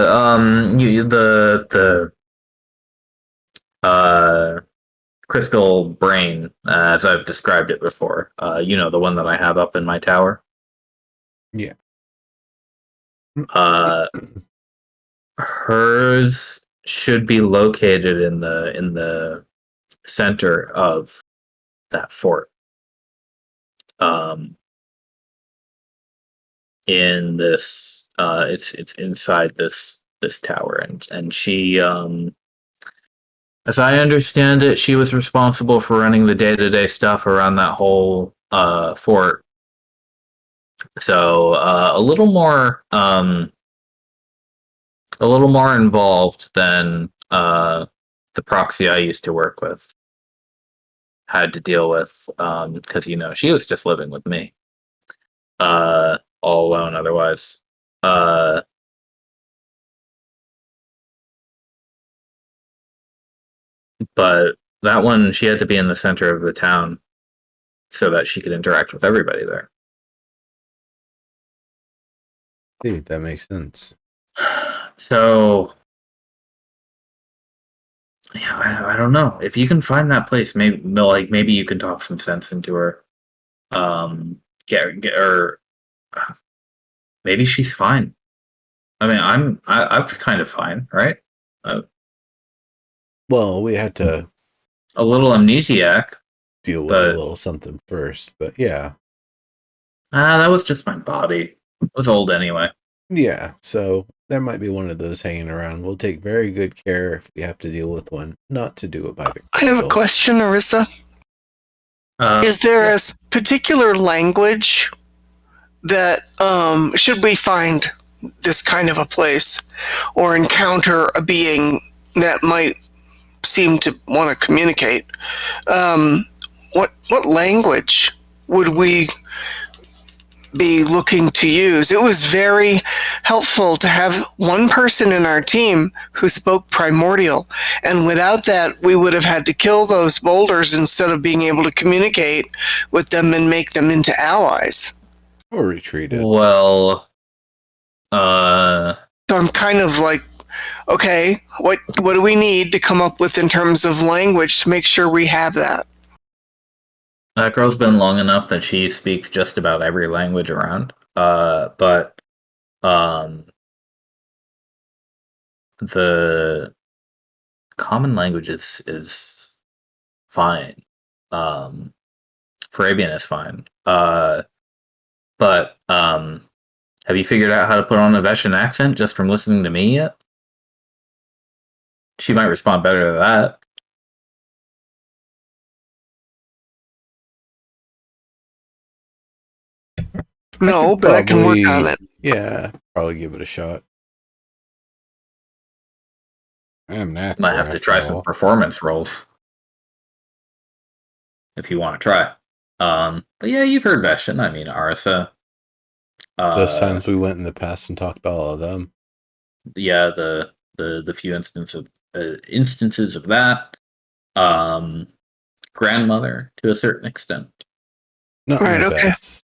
the crystal brain, as I've described it before. The one that I have up in my tower. Yeah. Hers should be located in the center of that fort. In this, it's inside this tower, and she, as I understand it, she was responsible for running the day-to-day stuff around that whole fort. So a little more involved than the proxy I used to work with had to deal with, because she was just living with me, all alone otherwise. But that one, she had to be in the center of the town so that she could interact with everybody there. Dude, that makes sense. So, yeah, I don't know. If you can find that place, maybe you can talk some sense into her. Get her. Maybe she's fine. I mean, I was kind of fine, right? Well, we had to A little amnesiac. deal with a little something first, but yeah. That was just my body. It was old anyway. Yeah, so there might be one of those hanging around. We'll take very good care if we have to deal with one, not to do it by the I have a question, Arissa. Is there a particular language that, should we find this kind of a place or encounter a being that might seem to want to communicate, what language would we be looking to use? It was very helpful to have one person in our team who spoke primordial, and without that we would have had to kill those boulders instead of being able to communicate with them and make them into allies. Or retreated. Well, so I'm kind of like, okay, what do we need to come up with in terms of language to make sure we have that? That girl's been long enough that she speaks just about every language around. But the common language is fine. Farabian is fine. But have you figured out how to put on a Veshan accent just from listening to me yet? She might respond better to that. No, but I can work on it. Yeah, probably give it a shot. I am not. Might have to try some performance rolls if you want to try. But yeah, you've heard Veshin. I mean, Arisa. Those times we went in the past and talked about all of them. Yeah, the few instances of that. Grandmother to a certain extent. Not Right, in the okay. past.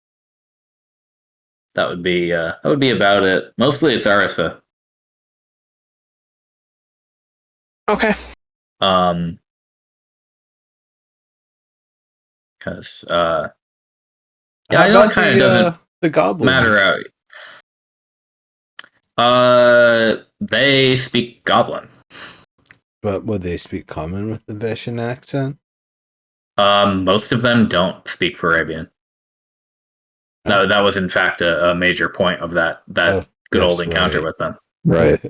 That would be about it. Mostly it's Arisa. Okay. Because How I know it about kind of doesn't the goblins? matter they speak Goblin. But would they speak common with the Veshin accent? Most of them don't speak Farabian. No, that was in fact a major point of that good yes, old encounter right. with them. Right.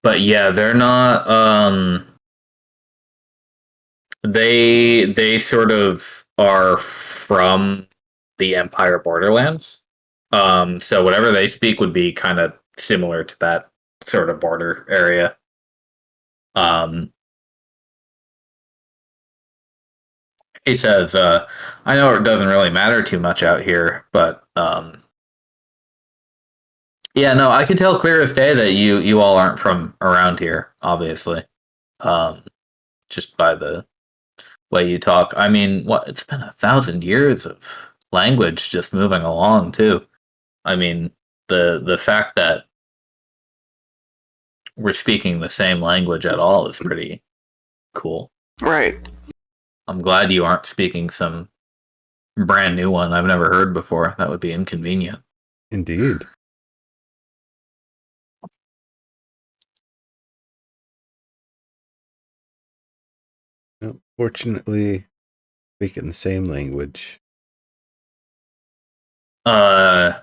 But yeah, they're not. They sort of are from the Empire borderlands. So whatever they speak would be kind of similar to that sort of border area. He says, I know it doesn't really matter too much out here, but yeah, no, I can tell clear as day that you all aren't from around here, obviously. Just by the way you talk. I mean, it's been 1,000 years of language just moving along too. I mean, the fact that we're speaking the same language at all is pretty cool. Right. I'm glad you aren't speaking some brand new one I've never heard before. That would be inconvenient. Indeed. No, fortunately, speaking the same language. The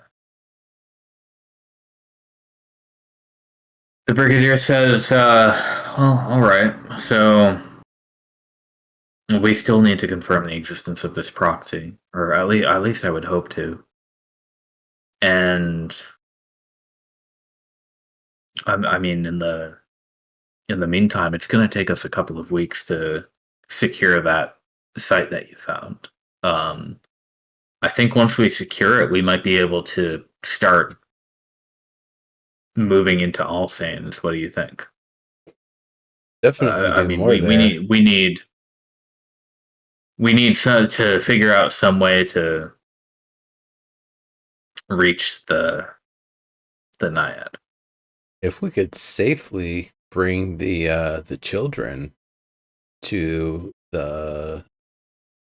Brigadier says, well, alright, so we still need to confirm the existence of this proxy, or at least I would hope to. And I mean, in the meantime, it's going to take us a couple of weeks to secure that site that you found. I think once we secure it, we might be able to start moving into Alsanes. What do you think? Definitely I do mean, more we there. need to figure out some way to reach the Naiad. If we could safely bring the children to the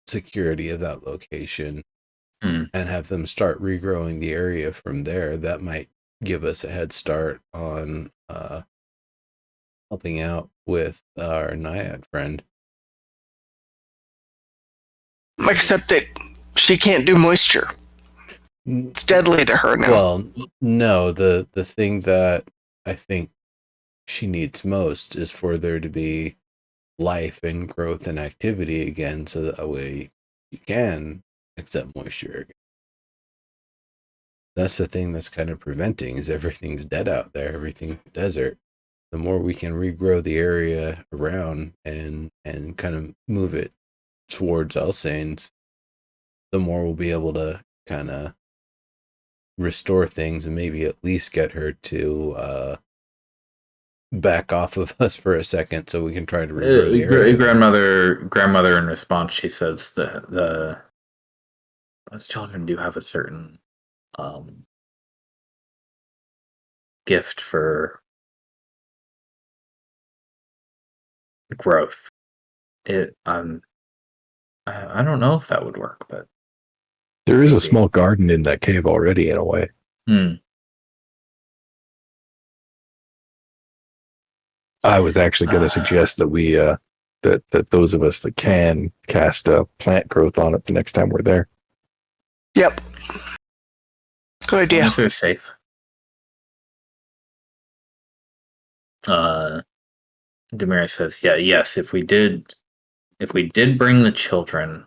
security of that location and have them start regrowing the area from there, that might give us a head start on helping out with our Naiad friend. Except that she can't do moisture. It's deadly to her now. Well, no, the thing that I think she needs most is for there to be life and growth and activity again, so that way you can accept moisture again. That's the thing that's kind of preventing, is everything's dead out there, everything's desert. The more we can regrow the area around and kind of move it towards Alsanes, the more we'll be able to kind of restore things and maybe at least get her to back off of us for a second so we can try to regrow the area. Grandmother, in response, she says those children do have a certain gift for growth. I don't know if that would work, but There is a small garden in that cave already, in a way. I was actually going to suggest that we that those of us that can cast plant growth on it the next time we're there. Yep. Good idea. As long as they're safe. Demira says, yes, if we did bring the children,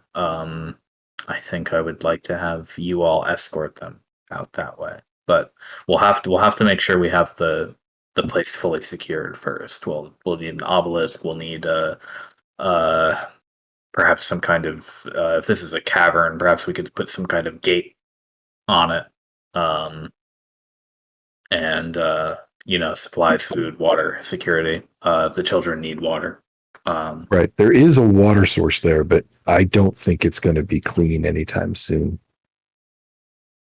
I think I would like to have you all escort them out that way. But we'll have to make sure we have the place fully secured first. We'll need an obelisk, we'll need perhaps some kind of if this is a cavern, perhaps we could put some kind of gate on it, and supplies, food, water, security. The children need water. Right. There is a water source there, but I don't think it's going to be clean anytime soon.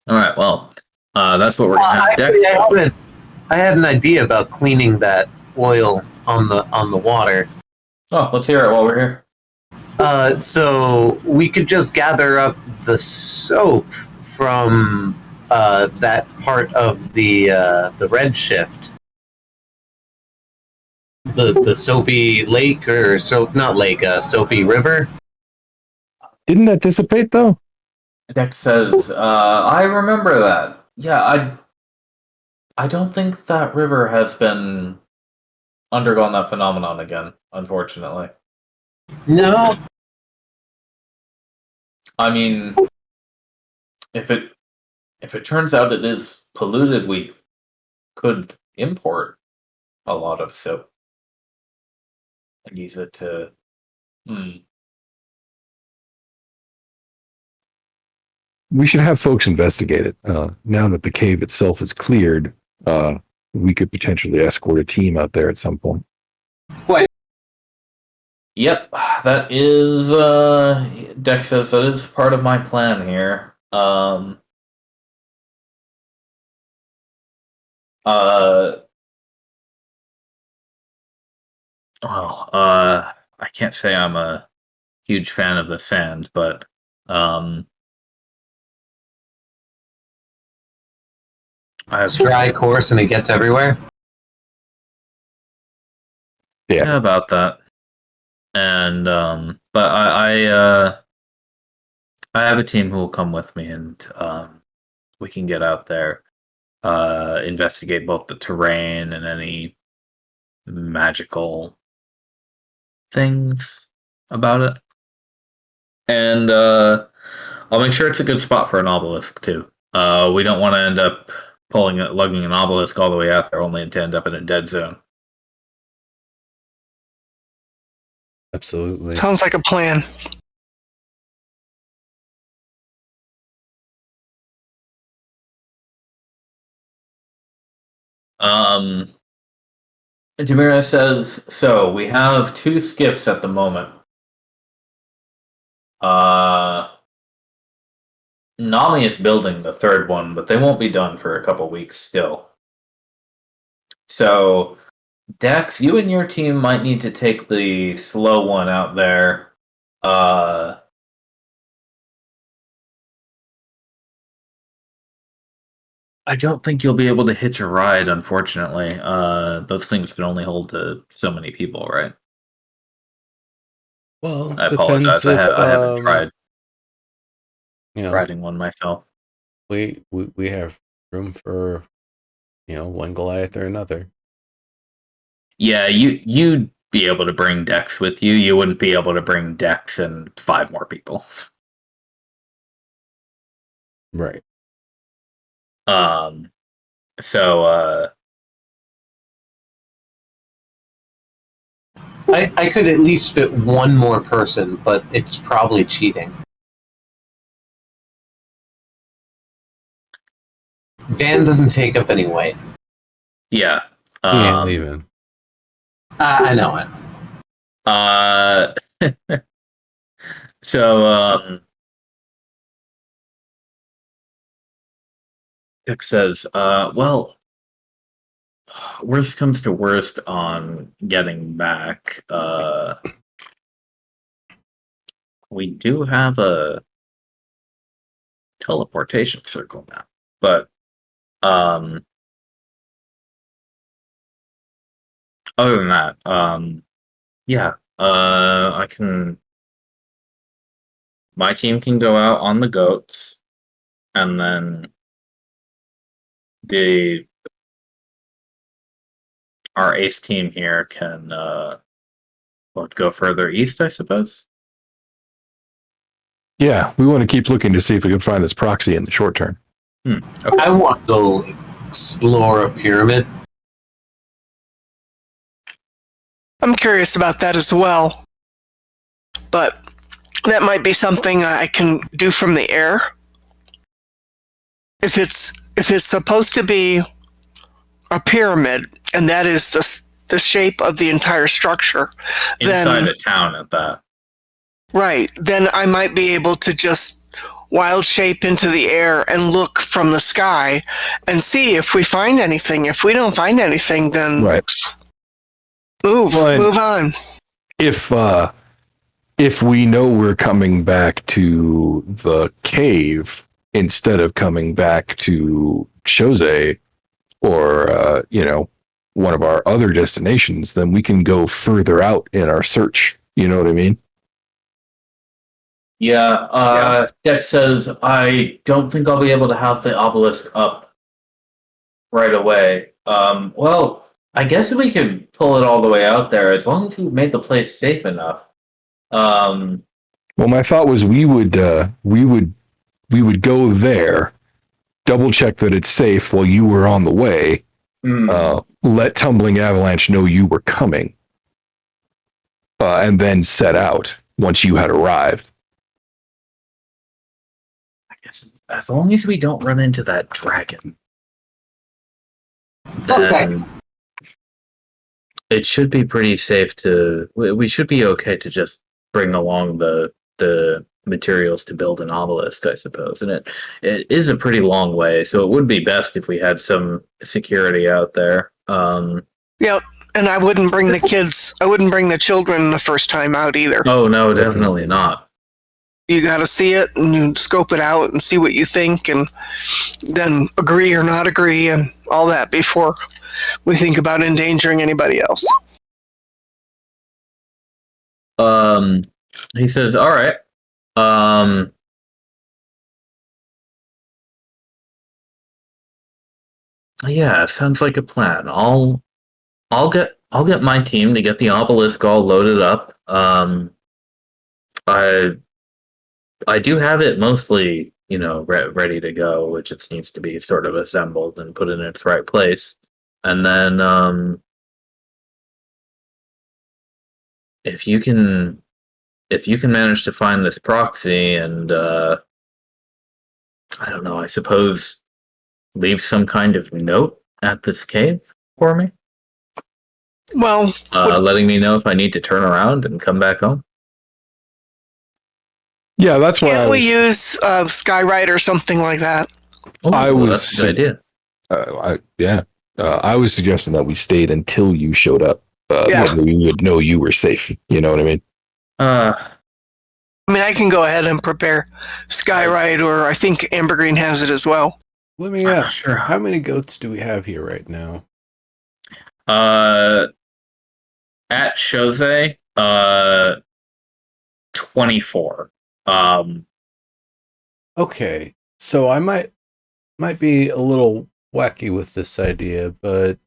All right. Well, that's what we're gonna have. Actually, I had an idea about cleaning that oil on the water. Oh, let's hear it while we're here. So we could just gather up the soap from that part of the Redshift, the soapy lake or not lake, soapy river. Didn't that dissipate though? Dex says, "I remember that. Yeah, I don't think that river has been undergone that phenomenon again, unfortunately. No. I mean, if it turns out it is polluted, we could import a lot of soap and use it to. We should have folks investigate it. Now that the cave itself is cleared, we could potentially escort a team out there at some point. What? Yep, that is. Dex says that is part of my plan here. I can't say I'm a huge fan of the sand, but It's dry, coarse, and it gets everywhere. Yeah, about that. And but I have a team who will come with me, and we can get out there, investigate both the terrain and any magical things about it. And I'll make sure it's a good spot for an obelisk too. We don't want to end up lugging an obelisk all the way out there, only to end up in a dead zone. Absolutely. Sounds like a plan. Jamira says, so we have 2 skiffs at the moment. Nami is building the 3rd one, but they won't be done for a couple weeks still. So, Dex, you and your team might need to take the slow one out there. I don't think you'll be able to hitch a ride, unfortunately. Those things can only hold so many people, right? Well, I apologize. I haven't tried You know, riding one myself. we have room for, one Goliath or another. Yeah, you'd be able to bring Dex with you. You wouldn't be able to bring Dex and 5 more people. Right. So I could at least fit one more person, but it's probably cheating. Van doesn't take up any weight. yeah. He ain't leaving. I know it. So Dick says, well, worst comes to worst on getting back. We do have a teleportation circle now, but other than that, yeah, I can. My team can go out on the goats, and then our ace team here can go further east, I suppose. Yeah, we want to keep looking to see if we can find this proxy in the short term. Okay. I want to go explore a pyramid. I'm curious about that as well. But that might be something I can do from the air. If it's supposed to be a pyramid, and that is the shape of the entire structure, Inside then a town at that. right, then I might be able to just wild shape into the air and look from the sky and see if we find anything. If we don't find anything, then Right. move Well, on. If we know we're coming back to the cave instead of coming back to Chose or one of our other destinations, then we can go further out in our search. You know what I mean? Yeah, Dex says, I don't think I'll be able to have the obelisk up right away. Well, I guess we could pull it all the way out there as long as we've made the place safe enough. Well, my thought was we would go there, double check that it's safe while you were on the way. Let Tumbling Avalanche know you were coming, and then set out once you had arrived. I guess as long as we don't run into that dragon, Fuck that. then it should be pretty safe to. We should be okay to just bring along the materials to build an obelisk, I suppose. And it is a pretty long way, so it would be best if we had some security out there. Yep. And I wouldn't bring the kids. I wouldn't bring the children the first time out either. Oh no, definitely not. You got to see it and you scope it out and see what you think, and then agree or not agree and all that before we think about endangering anybody else. He says, "All right. Yeah, sounds like a plan. I'll get my team to get the obelisk all loaded up. I do have it mostly, ready to go. It just needs to be sort of assembled and put in its right place. And then, if you can manage to find this proxy and, I don't know, I suppose leave some kind of note at this cave for me, Well, letting me know if I need to turn around and come back home. Yeah, that's why can't we use Skyride or something like that? Oh, I well, was- that's a good idea. I was suggesting that we stayed until you showed up. Yeah. That we would know you were safe. You know what I mean? I mean, I can go ahead and prepare Skyride, or I think Ambergreen has it as well. Let me I'm not ask, sure. how many goats do we have here right now? At Chose, 24. Okay, so I might be a little wacky with this idea, but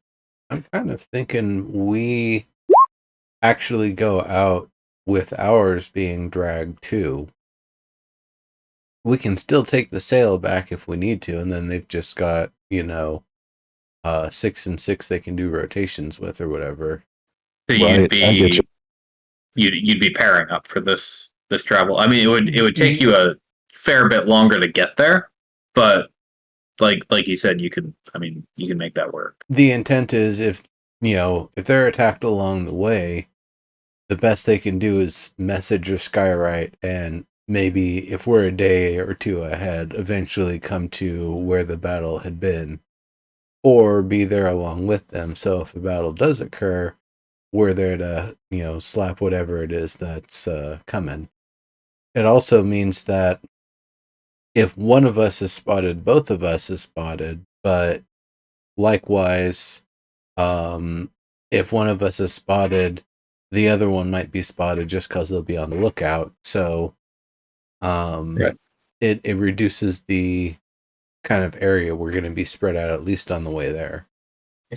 I'm kind of thinking we actually go out with ours being dragged too. We can still take the sail back if we need to, and then they've just got, 6 and 6 they can do rotations with or whatever. So Right, you'd I get be you'd be pairing up for this travel. I mean, it would take you a fair bit longer to get there, but like you said, you can make that work. The intent is if they're attacked along the way, the best they can do is message or skywrite, and maybe if we're a day or two ahead, eventually come to where the battle had been, or be there along with them. So if a battle does occur, we're there to, slap whatever it is that's coming. It also means that if one of us is spotted, both of us is spotted, but likewise, if one of us is spotted, the other one might be spotted just because they'll be on the lookout. So Right. it reduces the kind of area we're going to be spread out, at least on the way there.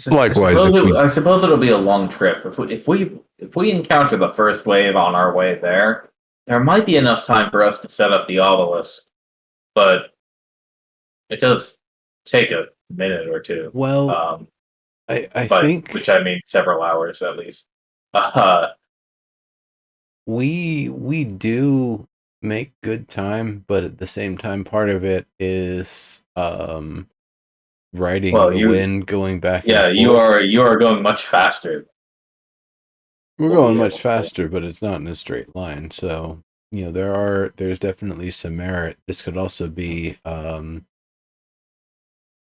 Likewise, I suppose it'll be a long trip. If we encounter the first wave on our way there might be enough time for us to set up the obelisk, but it does take a minute or two. Well, I but, think which I mean several hours at least. we do make good time, but at the same time, part of it is riding the wind, going back. Yeah, and forth. you are going much faster. We're We'll going be much able to- faster, but it's not in a straight line. So there's definitely some merit. This could also be part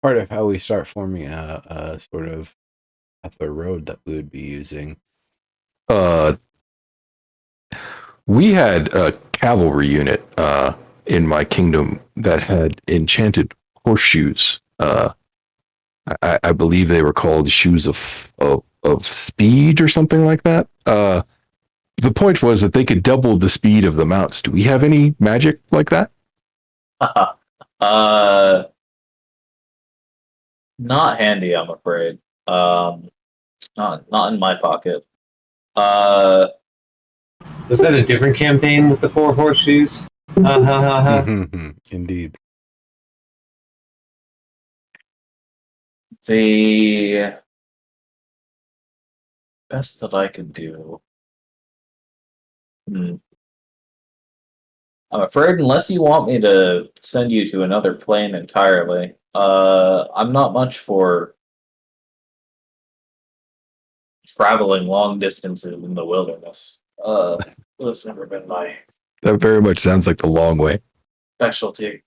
of how we start forming a sort of path or road that we would be using. We had a cavalry unit in my kingdom that had enchanted horseshoes. I believe they were called shoes of speed or something like that. The point was that they could double the speed of the mounts. Do we have any magic like that? Not handy, I'm afraid. Not in my pocket. Was that a different campaign with the 4 horseshoes? Indeed. The best that I could do. I'm afraid, unless you want me to send you to another plane entirely, I'm not much for traveling long distances in the wilderness. That's never been my That very much sounds like the long way. specialty.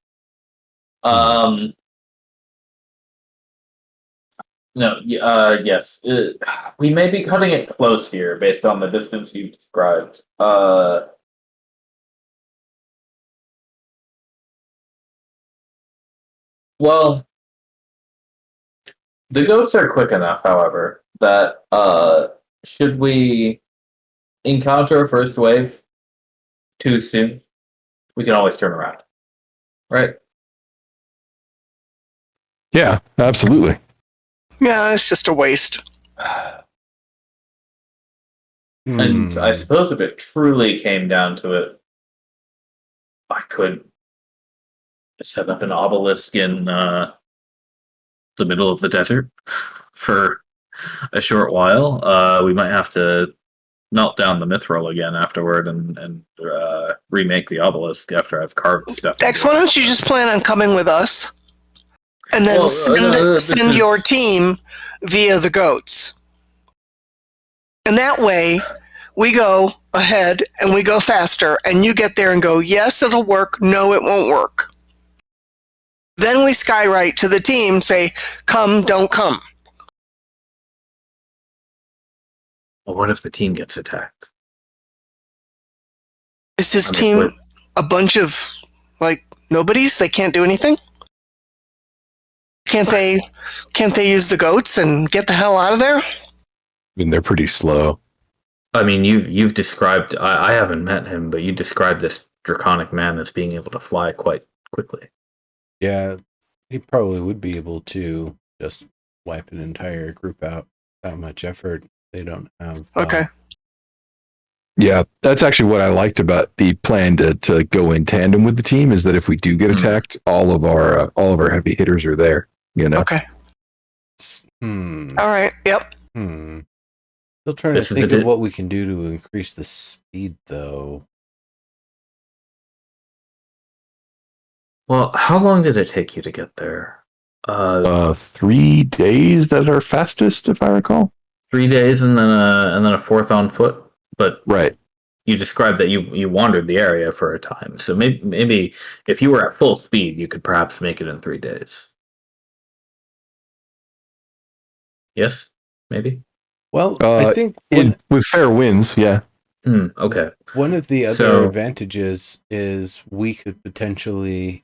No, yes. We may be cutting it close here based on the distance you described. Well, the goats are quick enough, however, that should we encounter a first wave too soon, we can always turn around. Right? Yeah, absolutely. Yeah, it's just a waste. And I suppose if it truly came down to it, I could set up an obelisk in the middle of the desert for a short while. We might have to melt down the mithril again afterward and remake the obelisk after I've carved stuff. Dex, why don't you just plan on coming with us? And then Well, send your team via the goats. And that way, we go ahead and we go faster, and you get there and go, yes, it'll work, no, it won't work. Then we skywrite to the team, say, come, don't come. Well, what if the team gets attacked? Is this team a bunch of, nobodies? They can't do anything? Can't they use the goats and get the hell out of there? I mean, they're pretty slow. I mean, you've described. I haven't met him, but you described this draconic man as being able to fly quite quickly. Yeah, he probably would be able to just wipe an entire group out without much effort. They don't have. Okay. Yeah, that's actually what I liked about the plan to go in tandem with the team is that if we do get attacked, all of our heavy hitters are there. Okay. All right. Yep. Still trying to think of what we can do to increase the speed, though. Well, how long did it take you to get there? 3 days. That's our fastest, if I recall. 3 days, and then a fourth on foot. But right, you described that you wandered the area for a time. So maybe if you were at full speed, you could perhaps make it in 3 days. Yes, maybe. Well, I think with fair winds, yeah. Okay. One of the other advantages is we could potentially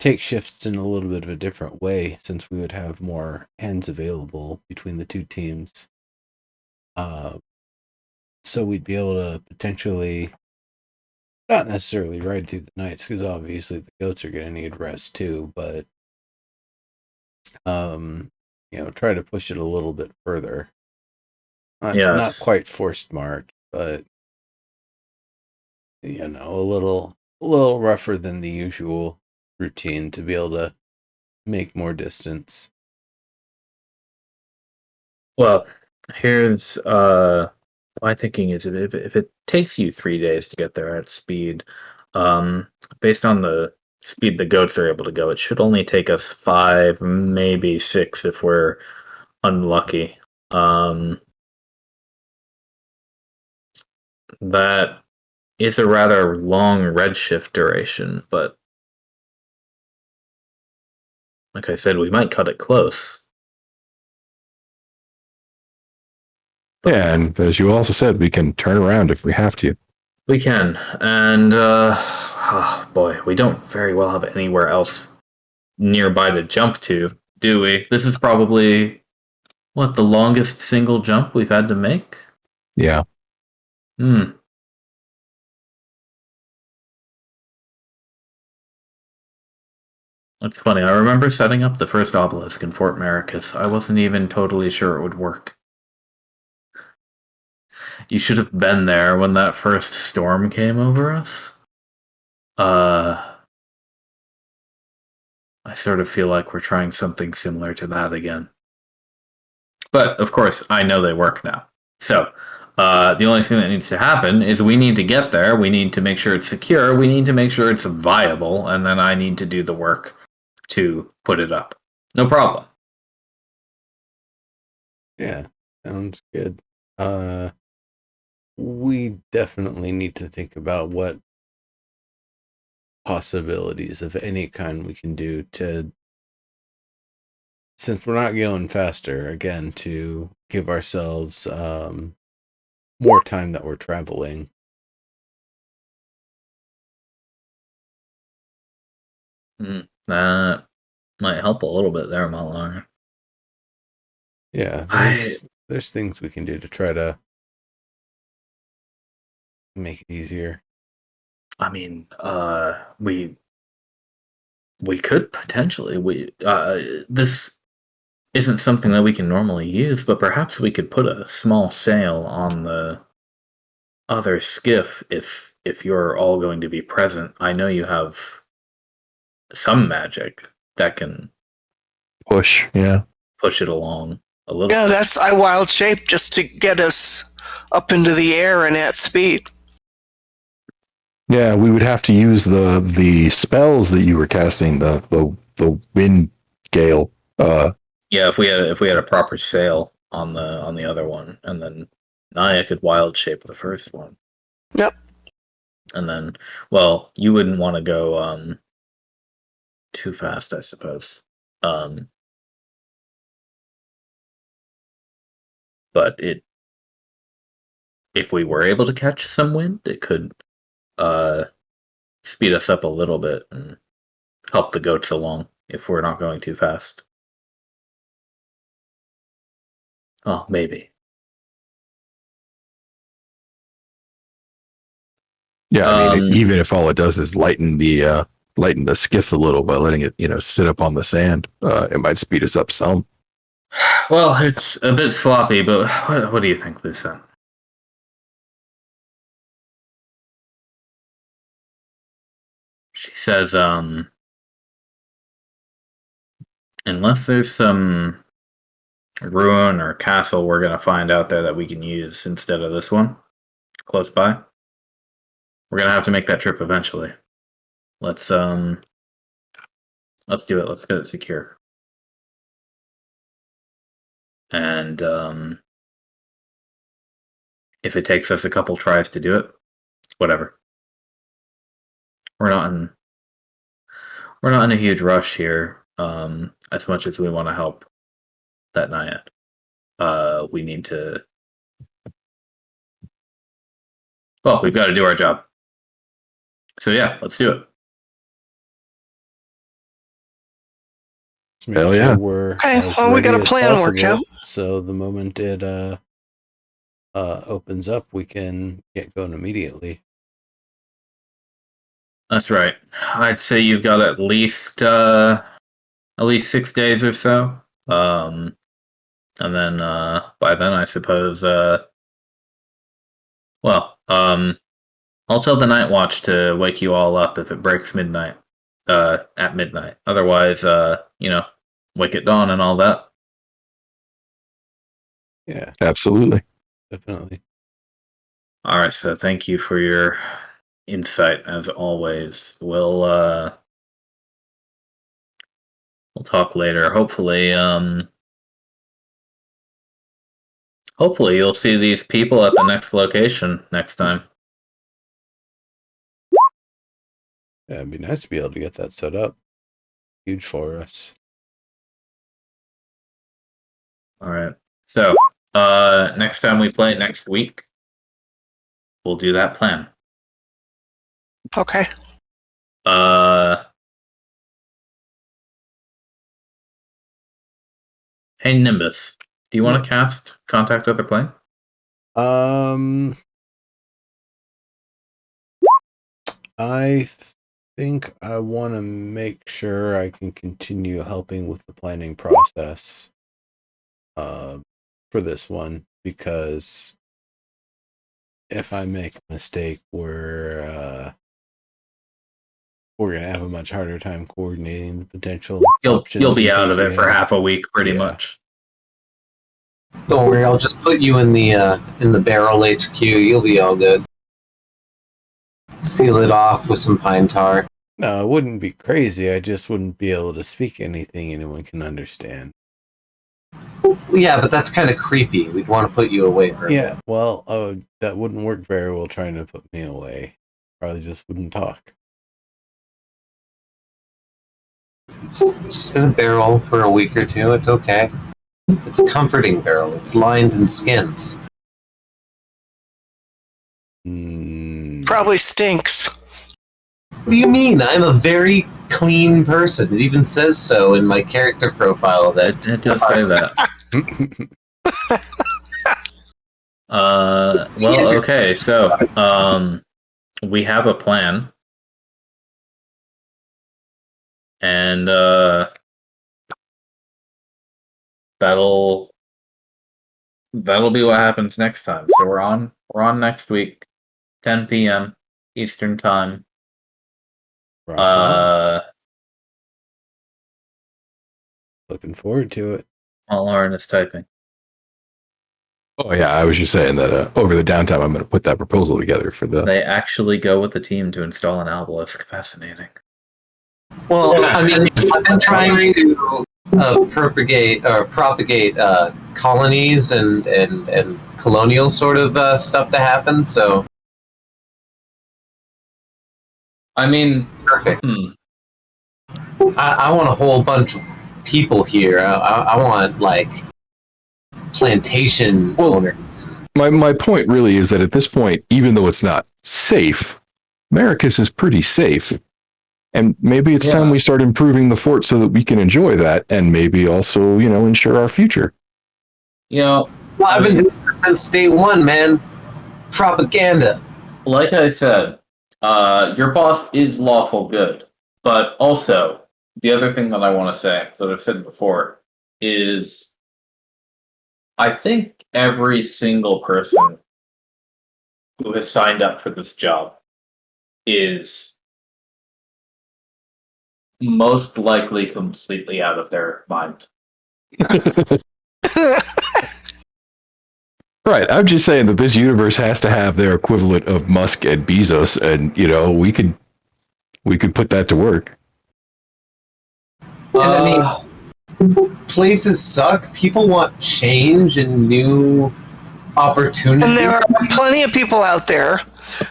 take shifts in a little bit of a different way, since we would have more hands available between the two teams. So we'd be able to potentially not necessarily ride through the nights, because obviously the goats are going to need rest too, but try to push it a little bit further. Not quite forced march, but a little rougher than the usual routine to be able to make more distance. Well, here's My thinking is if it takes you 3 days to get there at speed, based on the speed the goats are able to go, it should only take us 5, maybe 6 if we're unlucky. That is a rather long redshift duration, but like I said, we might cut it close. Yeah, and as you also said, we can turn around if we have to. We can, and oh boy, we don't very well have anywhere else nearby to jump to, do we? This is probably what the longest single jump we've had to make. Yeah. Hmm. That's funny. I remember setting up the first obelisk in Fort Maricus. I wasn't even totally sure it would work. You should have been there when that first storm came over us. I sort of feel like we're trying something similar to that again. But, of course, I know they work now. So, the only thing that needs to happen is we need to get there, we need to make sure it's secure, we need to make sure it's viable, and then I need to do the work to put it up. No problem. Yeah, sounds good. We definitely need to think about what possibilities of any kind we can do to, since we're not going faster, again, to give ourselves more time that we're traveling. That might help a little bit there, Malar. Yeah, there's things we can do to try to make it easier. I mean, we could potentially this isn't something that we can normally use, but perhaps we could put a small sail on the other skiff if you're all going to be present. I know you have some magic that can Push, yeah. push it along a little. Yeah, that's I wild shape just to get us up into the air and at speed. Yeah, we would have to use the spells that you were casting, the wind gale. Yeah, if we had a proper sail on the other one, and then Naya could wild shape the first one. Yep. And then, well, you wouldn't want to go too fast, I suppose. But if we were able to catch some wind, it could speed us up a little bit and help the goats along if we're not going too fast. Oh, maybe. Yeah, I mean, even if all it does is lighten the skiff a little by letting it, sit up on the sand, it might speed us up some. Well, it's a bit sloppy, but what do you think, Lisa? She says, unless there's some ruin or castle we're gonna find out there that we can use instead of this one close by, we're gonna have to make that trip eventually. Let's do it. Let's get it secure. And if it takes us a couple tries to do it, whatever. We're not in a huge rush here. As much as we want to help that Naya, we need to. Well, we've got to do our job. So yeah, let's do it. Just make Hell sure yeah. we're Okay, as well, we got ready a as plan worked possible, out. so the moment it opens up, we can get going immediately. That's right. I'd say you've got at least 6 days or so. And then by then I suppose I'll tell the night watch to wake you all up if it breaks midnight. At midnight. Otherwise, wake at dawn and all that. Yeah, Absolutely. definitely. All right, so thank you for your insight as always. We'll talk later. Hopefully you'll see these people at the next location next time. Yeah, it'd be nice to be able to get that set up. Huge for us. All right. So, next time we play next week, we'll do that plan. Okay. Hey Nimbus, do you want to cast Contact Other Plane? I think I want to make sure I can continue helping with the planning process for this one, because if I make a mistake, we're gonna have a much harder time coordinating the potential options. You'll be and out things of we it for have. half a week, pretty Yeah. much. Don't worry, I'll just put you in the barrel HQ. You'll be all good. Seal it off with some pine tar. No, it wouldn't be crazy. I just wouldn't be able to speak anything anyone can understand. Well, yeah, but that's kind of creepy. We'd want to put you away for a Yeah, bit. well, that wouldn't work very well trying to put me away. Probably just wouldn't talk. It's just in a barrel for a week or two. It's okay. It's a comforting barrel. It's lined in skins. Probably stinks. What do you mean? I'm a very clean person. It even says so in my character profile. That It does say that. Well, okay, so we have a plan, and that'll be what happens next time. So we're on next week, 10 p.m. Eastern time. Rock on. Looking forward to it. While Lauren is typing. Oh yeah, I was just saying that over the downtime, I'm going to put that proposal together for the. They actually go with the team to install an obelisk. Fascinating. Well, I mean, I've been trying to propagate colonies and colonial sort of stuff to happen. So, I mean, perfect. I want a whole bunch of people here. I want like plantation owners. My point really is that at this point, even though it's not safe, Maricus is pretty safe. And maybe it's time we start improving the fort so that we can enjoy that, and maybe also, ensure our future. Well, I've been doing this since day one, man. Propaganda. Like I said, your boss is lawful good, but also the other thing that I want to say that I've said before is, I think every single person who has signed up for this job is most likely completely out of their mind. Right. I'm just saying that this universe has to have their equivalent of Musk and Bezos, and we could put that to work. And I mean, places suck. People want change and new opportunities. And there are plenty of people out there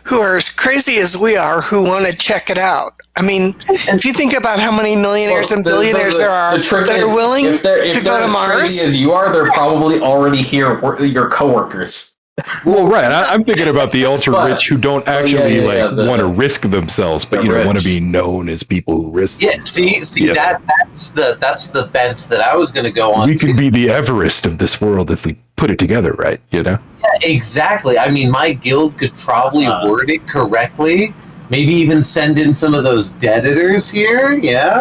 who are as crazy as we are who want to check it out. I mean, if you think about how many millionaires and billionaires there are that are willing to go to Mars. Crazy as you are, they're probably already here, your coworkers. Well, right. I'm thinking about the ultra rich who don't actually want to risk themselves, but want to be known as people who risk. Yeah, see that's the bent that I was going to go on. We could be the Everest of this world if we put it together, right? Yeah, exactly. I mean, my guild could probably word it correctly. Maybe even send in some of those deaditors here. Yeah,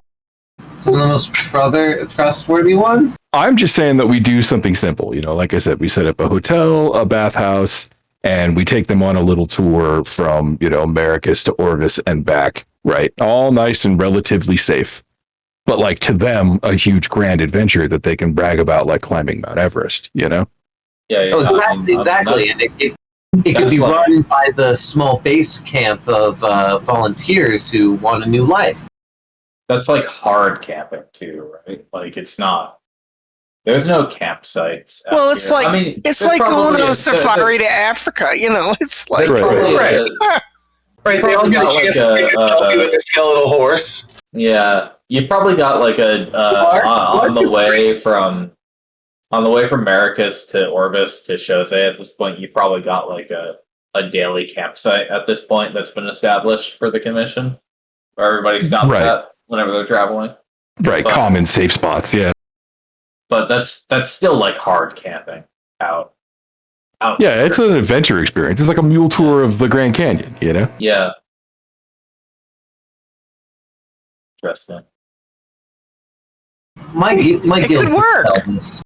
some of the most trustworthy ones. I'm just saying that we do something simple. Like I said, we set up a hotel, a bathhouse, and we take them on a little tour from, Maricus to Orvis and back, right? All nice and relatively safe. But like to them, a huge grand adventure that they can brag about, like climbing Mount Everest, Yeah. Oh, exactly. And It could That's be like- run by the small base camp of volunteers who want a new life. That's like hard camping too, right? Like it's not. There's no campsites. out Well, it's here. like I mean, it's there's like going probably on a there- safari to Africa. You know, it's like there's Right, probably right. a- Right, they all Probably get a got chance like to take a a- selfie with a skeletal horse. yeah, you probably got like a Clark on the is way from Maricus to Orbis to Chose at this point. You probably got like a daily campsite at this point that's been established for the commission, where everybody stops Right. at whenever they're traveling. Right, But- common safe spots. Yeah, But that's still like hard camping out. yeah. It's an adventure experience. It's like a mule tour of the Grand Canyon. You know. Yeah. Interesting. My It guild could work. sell this.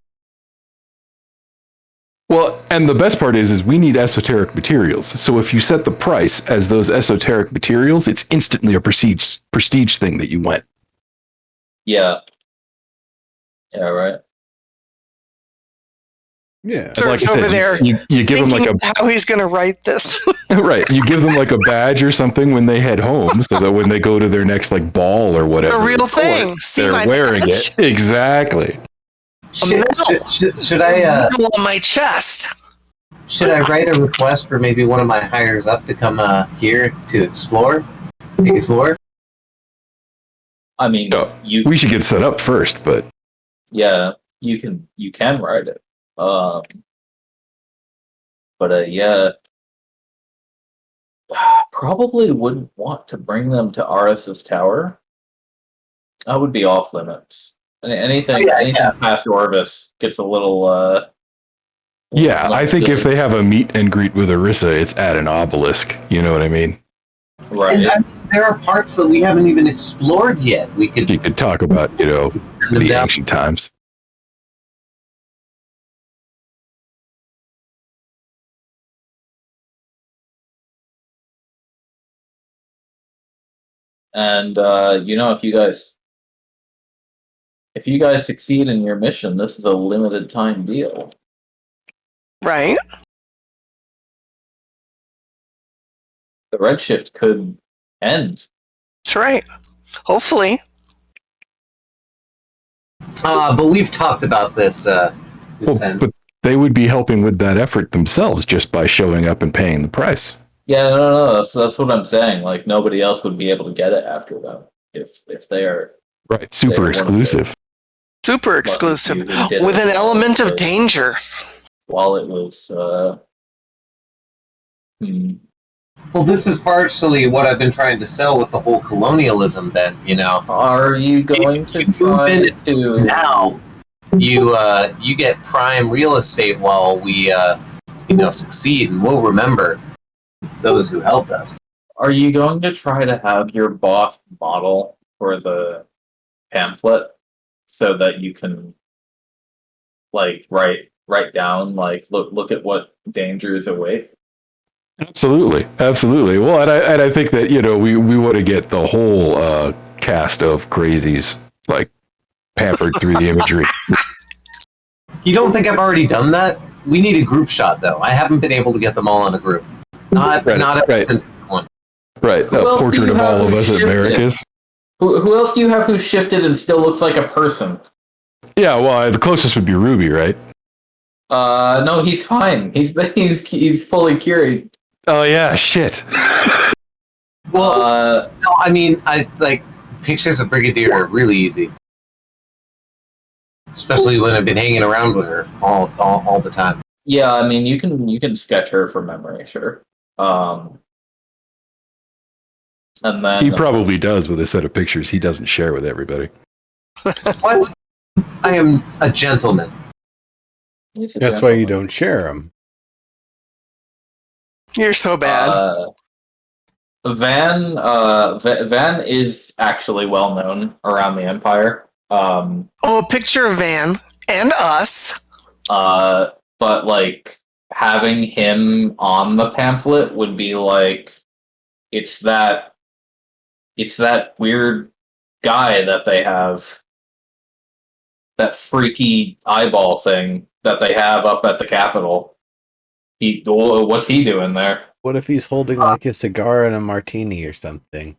Well, and the best part is we need esoteric materials. So if you set the price as those esoteric materials, it's instantly a prestige thing that you went. Yeah. Yeah, right. Yeah. Serves Like I over said, there. You give them like thinking how he's going to write this. right. You give them like a badge or something when they head home, so that when they go to their next like ball or whatever, A real of thing. course, See they're my wearing badge? it exactly. Should I on my chest. should I write a request for maybe one of my hires up to come here to explore, take a tour? I mean, No, you We should get set up first, but yeah, you can write it. But yeah, probably wouldn't want to bring them to Aris's tower. That would be off limits. Anything past Orvis gets a little. yeah, I think if they have a meet and greet with Orisa, it's at an obelisk. You know what I mean? right. And I mean, there are parts that we haven't even explored yet. We could You could talk about, send them the down. ancient times. And if you guys succeed in your mission, this is a limited time deal. Right? The Redshift could end. That's right. Hopefully. But we've talked about this. But they would be helping with that effort themselves just by showing up and paying the price. Yeah, no. That's what I'm saying. Like nobody else would be able to get it after them if they are Right, super were exclusive. Super lucky exclusive. to get With it an element of danger. while it was. Well, this is partially what I've been trying to sell with the whole colonialism. That Are you going to You try move in to now you get prime real estate while we succeed, and we'll remember those who helped us. Are you going to try to have your boss model for the pamphlet so that you can like write down like look at what dangers await? Absolutely. Well, and I think that we want to get the whole cast of crazies like pampered through the imagery. You don't think I've already done that? We need a group shot, though. I haven't been able to get them all in a group. Not Right. since one. Right, a Who else do portrait you of have all of who's us at shifted? Maricus. Who else do you have who's shifted and still looks like a person? Yeah, well, the closest would be Ruby, right? No, he's fine. He's fully cured. Oh yeah, shit. Well, no, I mean, I like pictures of Brigadier are really easy, especially when I've been hanging around with her all the time. Yeah, I mean you can sketch her from memory, sure. And then He probably does with a set of pictures he doesn't share with everybody. What? I am a gentleman. he's a That's why you gentleman. don't share them. You're so bad. Van is actually well known around the Empire. Oh, a picture of Van and us. But like having him on the pamphlet would be like it's that weird guy that they have, that freaky eyeball thing that they have up at the Capitol. What's he doing there? What if he's holding like a cigar and a martini or something?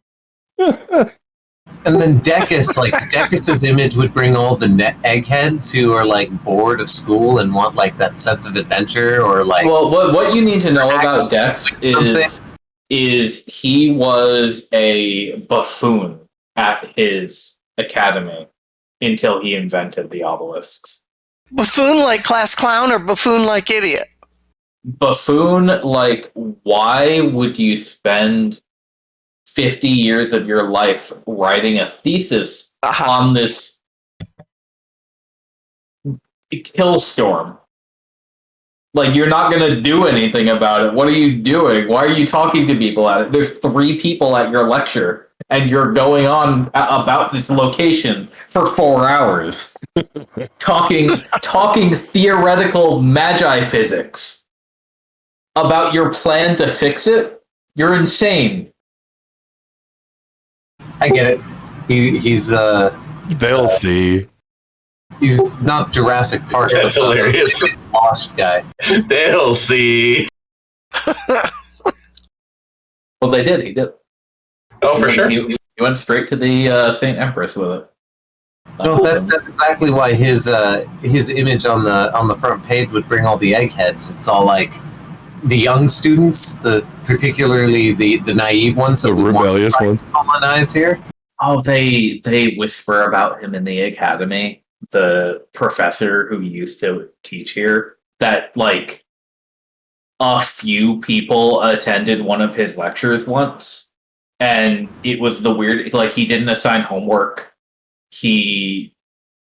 And then Decus's image would bring all the eggheads who are like bored of school and want like that sense of adventure or like. Well, what you need to know about Dex is he was a buffoon at his academy until he invented the obelisks. Buffoon like class clown or buffoon like idiot? Buffoon, like, why would you spend 50 years of your life writing a thesis on this kill storm? Like, you're not going to do anything about it. What are you doing? Why are you talking to people at it? There's 3 people at your lecture, and you're going on about this location for 4 hours. talking theoretical magi physics about your plan to fix it? You're insane. I get it. He's They'll see. He's not Jurassic Park. That's hilarious. Lost guy. They'll see. Well, they did. He did. Oh, for sure. He went straight to the Saint Empress with it. No, that's exactly why his image on the front page would bring all the eggheads. It's all like the young students, particularly the naive ones, The rebellious one. Colonize here. Oh, they whisper about him in the academy. The professor who used to teach here, that like a few people attended one of his lectures once, and it was the weird. Like, he didn't assign homework. He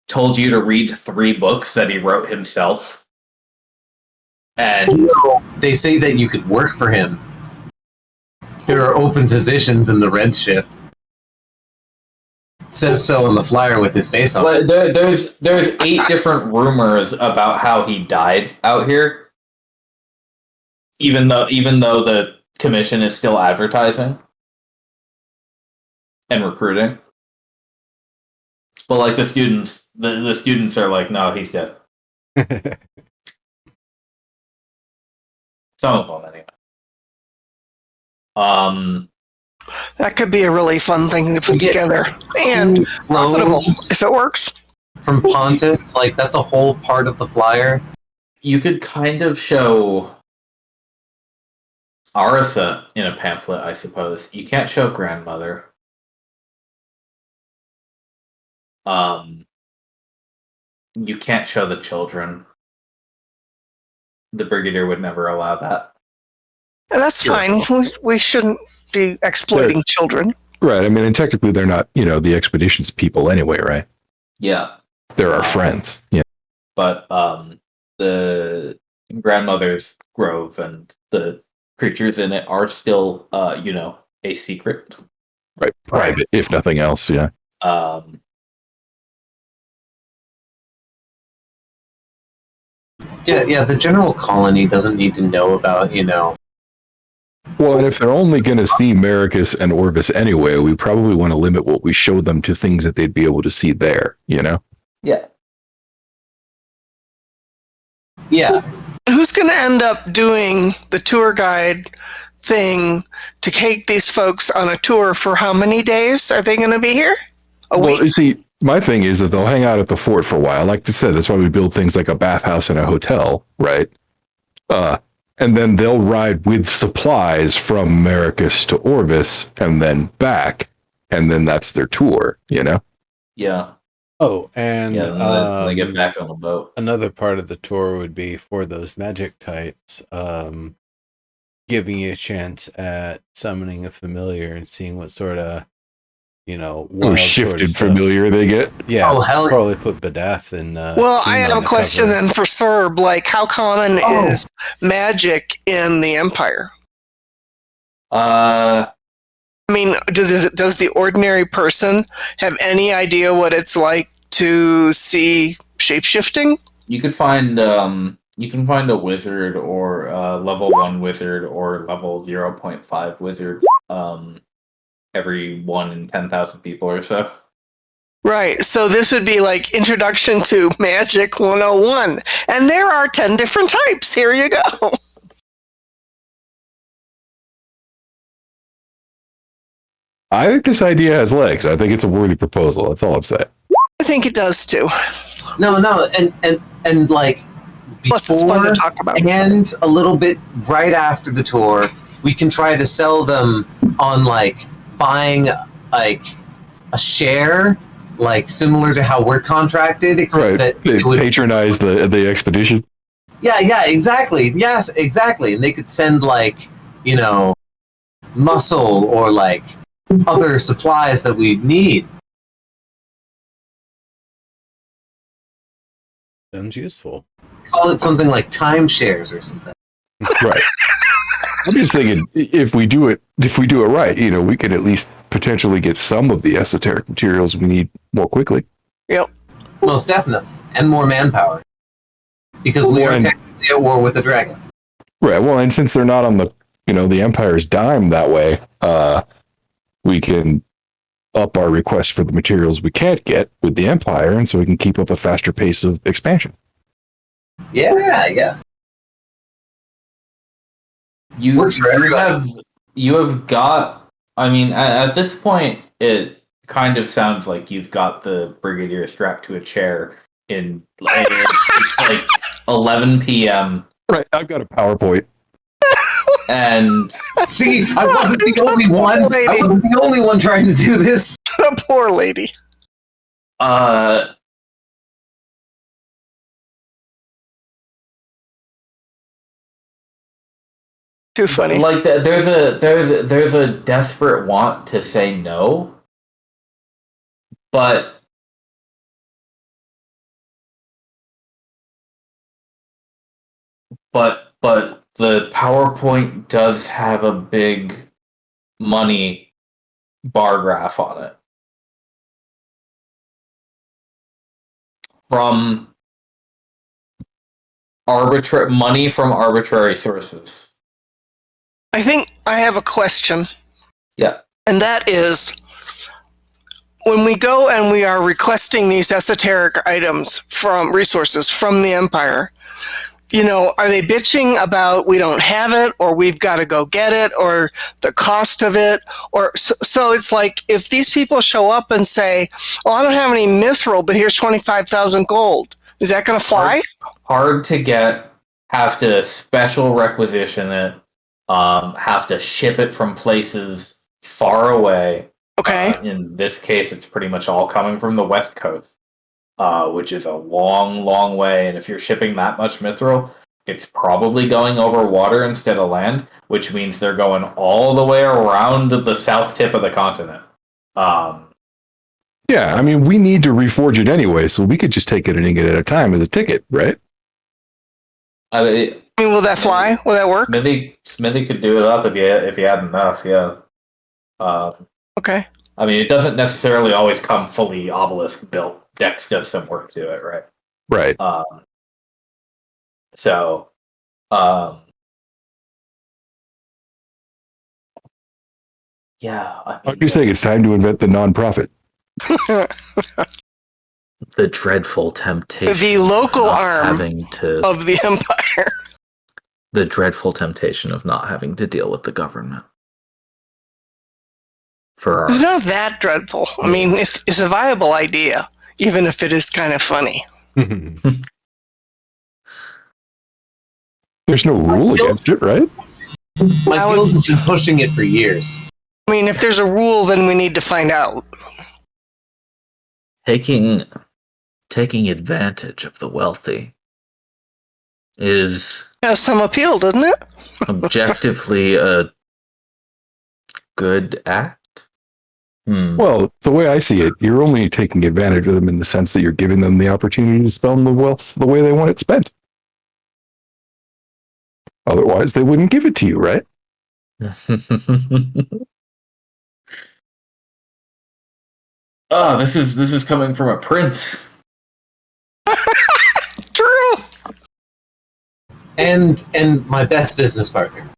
told you to read 3 books that he wrote himself. And they say that you could work for him. There are open positions in the Redshift. It says so on the flyer with his face on it. there's 8 different rumors about how he died out here. Even though the commission is still advertising and recruiting. But like the students are like, no, he's dead. Some of them, anyway. That could be a really fun thing to put together. And profitable, if it works. From Pontus, like, that's a whole part of the flyer. You could kind of show Arisa in a pamphlet, I suppose. You can't show Grandmother. You can't show the children. The Brigadier would never allow that. And that's fine. We shouldn't be exploiting children. Right. I mean, and technically they're not, the expedition's people anyway, right? Yeah. They're our friends. Yeah. But the Grandmother's Grove and the creatures in it are still, a secret. Right. Private, if nothing else, yeah. Yeah, the general colony doesn't need to know about, Well, and if they're only going to see Maricus and Orbis anyway, we probably want to limit what we show them to things that they'd be able to see there, Yeah. Yeah. Who's going to end up doing the tour guide thing to take these folks on a tour for how many days are they going to be here? A week? Well, you see, my thing is that they'll hang out at the fort for a while. Like I said, that's why we build things like a bathhouse and a hotel, right? And then they'll ride with supplies from Maricus to Orbis and then back, and then that's their tour, Yeah. Oh, and then they get back on the boat. Another part of the tour would be for those magic types, giving you a chance at summoning a familiar and seeing what sort of, wild shifted sort of familiar they get. Yeah, Oh, hell. probably put Badath in. Well, I have a question then for Serb. Like, how common is magic in the Empire? I mean, does the ordinary person have any idea what it's like to see shapeshifting? You could find a wizard or level 1 wizard or level 0.5 wizard every 1 in 10,000 people or so. Right. So this would be like Introduction to Magic 101. And there are 10 different types. Here you go. I think this idea has legs. I think it's a worthy proposal. That's all I'm saying. I think it does too. No, and like Plus, it's fun to before talk about. and a little bit right after the tour, we can try to sell them on like buying like a share, like similar to how we're contracted, except that They it would patronize the expedition. Yeah, exactly. Yes, exactly. And they could send like, muscle or like other supplies that we need. Sounds useful. Call it something like timeshares or something. Right. I'm just thinking if we do it right, we could at least potentially get some of the esoteric materials we need more quickly. Yep. Most definitely. And more manpower. Because we are technically at war with the dragon. Right. Well, and since they're not on the Empire's dime that way, we can up our request for the materials we can't get with the Empire, and so we can keep up a faster pace of expansion. Yeah. You have got. I mean, at this point, it kind of sounds like you've got the Brigadier strapped to a chair. It's like 11 p.m. Right. I've got a PowerPoint. And see, I wasn't the only one. I wasn't the only one trying to do this. The poor lady. Too funny. Like there's a desperate want to say no, but the PowerPoint does have a big money bar graph on it from arbitrary sources. I think I have a question. Yeah. And that is, when we go and we are requesting these esoteric items from resources from the Empire, are they bitching about we don't have it, or we've got to go get it, or the cost of it? Or so it's like, if these people show up and say, "Oh, I don't have any mithril, but here's 25,000 gold," is that going to fly? Hard to get. Have to special requisition it. Have to ship it from places far away. Okay. In this case, it's pretty much all coming from the West Coast, which is a long, long way. And if you're shipping that much mithril, it's probably going over water instead of land, which means they're going all the way around the south tip of the continent. Yeah, I mean, we need to reforge it anyway, so we could just take it an ingot at a time as a ticket, right? Will that fly? Will that work? Smithy could do it up if you had enough. Yeah. Okay. I mean, it doesn't necessarily always come fully obelisk built. Dex does some work to it, right? Right. Yeah. I'm just saying it's time to invent the non-profit. The dreadful temptation. The local of arm having to, of the Empire. The dreadful temptation of not having to deal with the government. It's not that dreadful. I mean, it's a viable idea, even if it is kind of funny. There's no rule against it, right? My guild has been pushing it for years. I mean, if there's a rule, then we need to find out. Taking advantage of the wealthy is has some appeal, doesn't it? objectively a good act. Well, the way I see it, you're only taking advantage of them in the sense that you're giving them the opportunity to spend the wealth the way they want it spent. Otherwise, they wouldn't give it to you, right? Oh, this is coming from a prince. True. And my best business partner.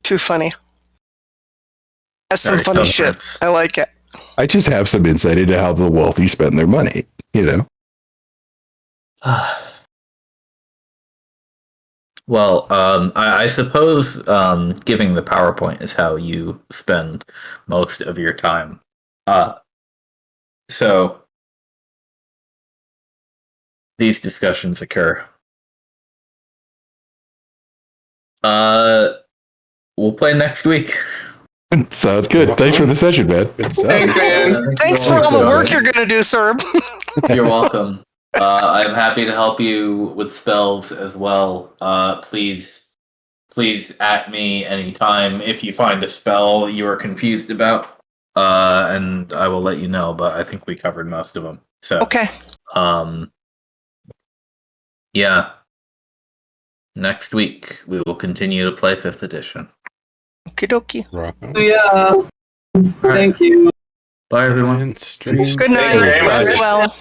Too funny. That's some funny shit. Prince. I like it. I just have some insight into how the wealthy spend their money, Well, I suppose giving the PowerPoint is how you spend most of your time. So these discussions occur. We'll play next week. Sounds good. Thanks for the session, man. Good stuff. Thanks, man. Thanks for all the work you're going to do, Serb. You're welcome. I'm happy to help you with spells as well. Please at me anytime if you find a spell you are confused about, and I will let you know. But I think we covered most of them. So Okay. Yeah. Next week we will continue to play 5th edition. Okie dokie. Rock on. Yeah. All right. Thank you. Bye, everyone. And stream. Good night. very much. Rest well.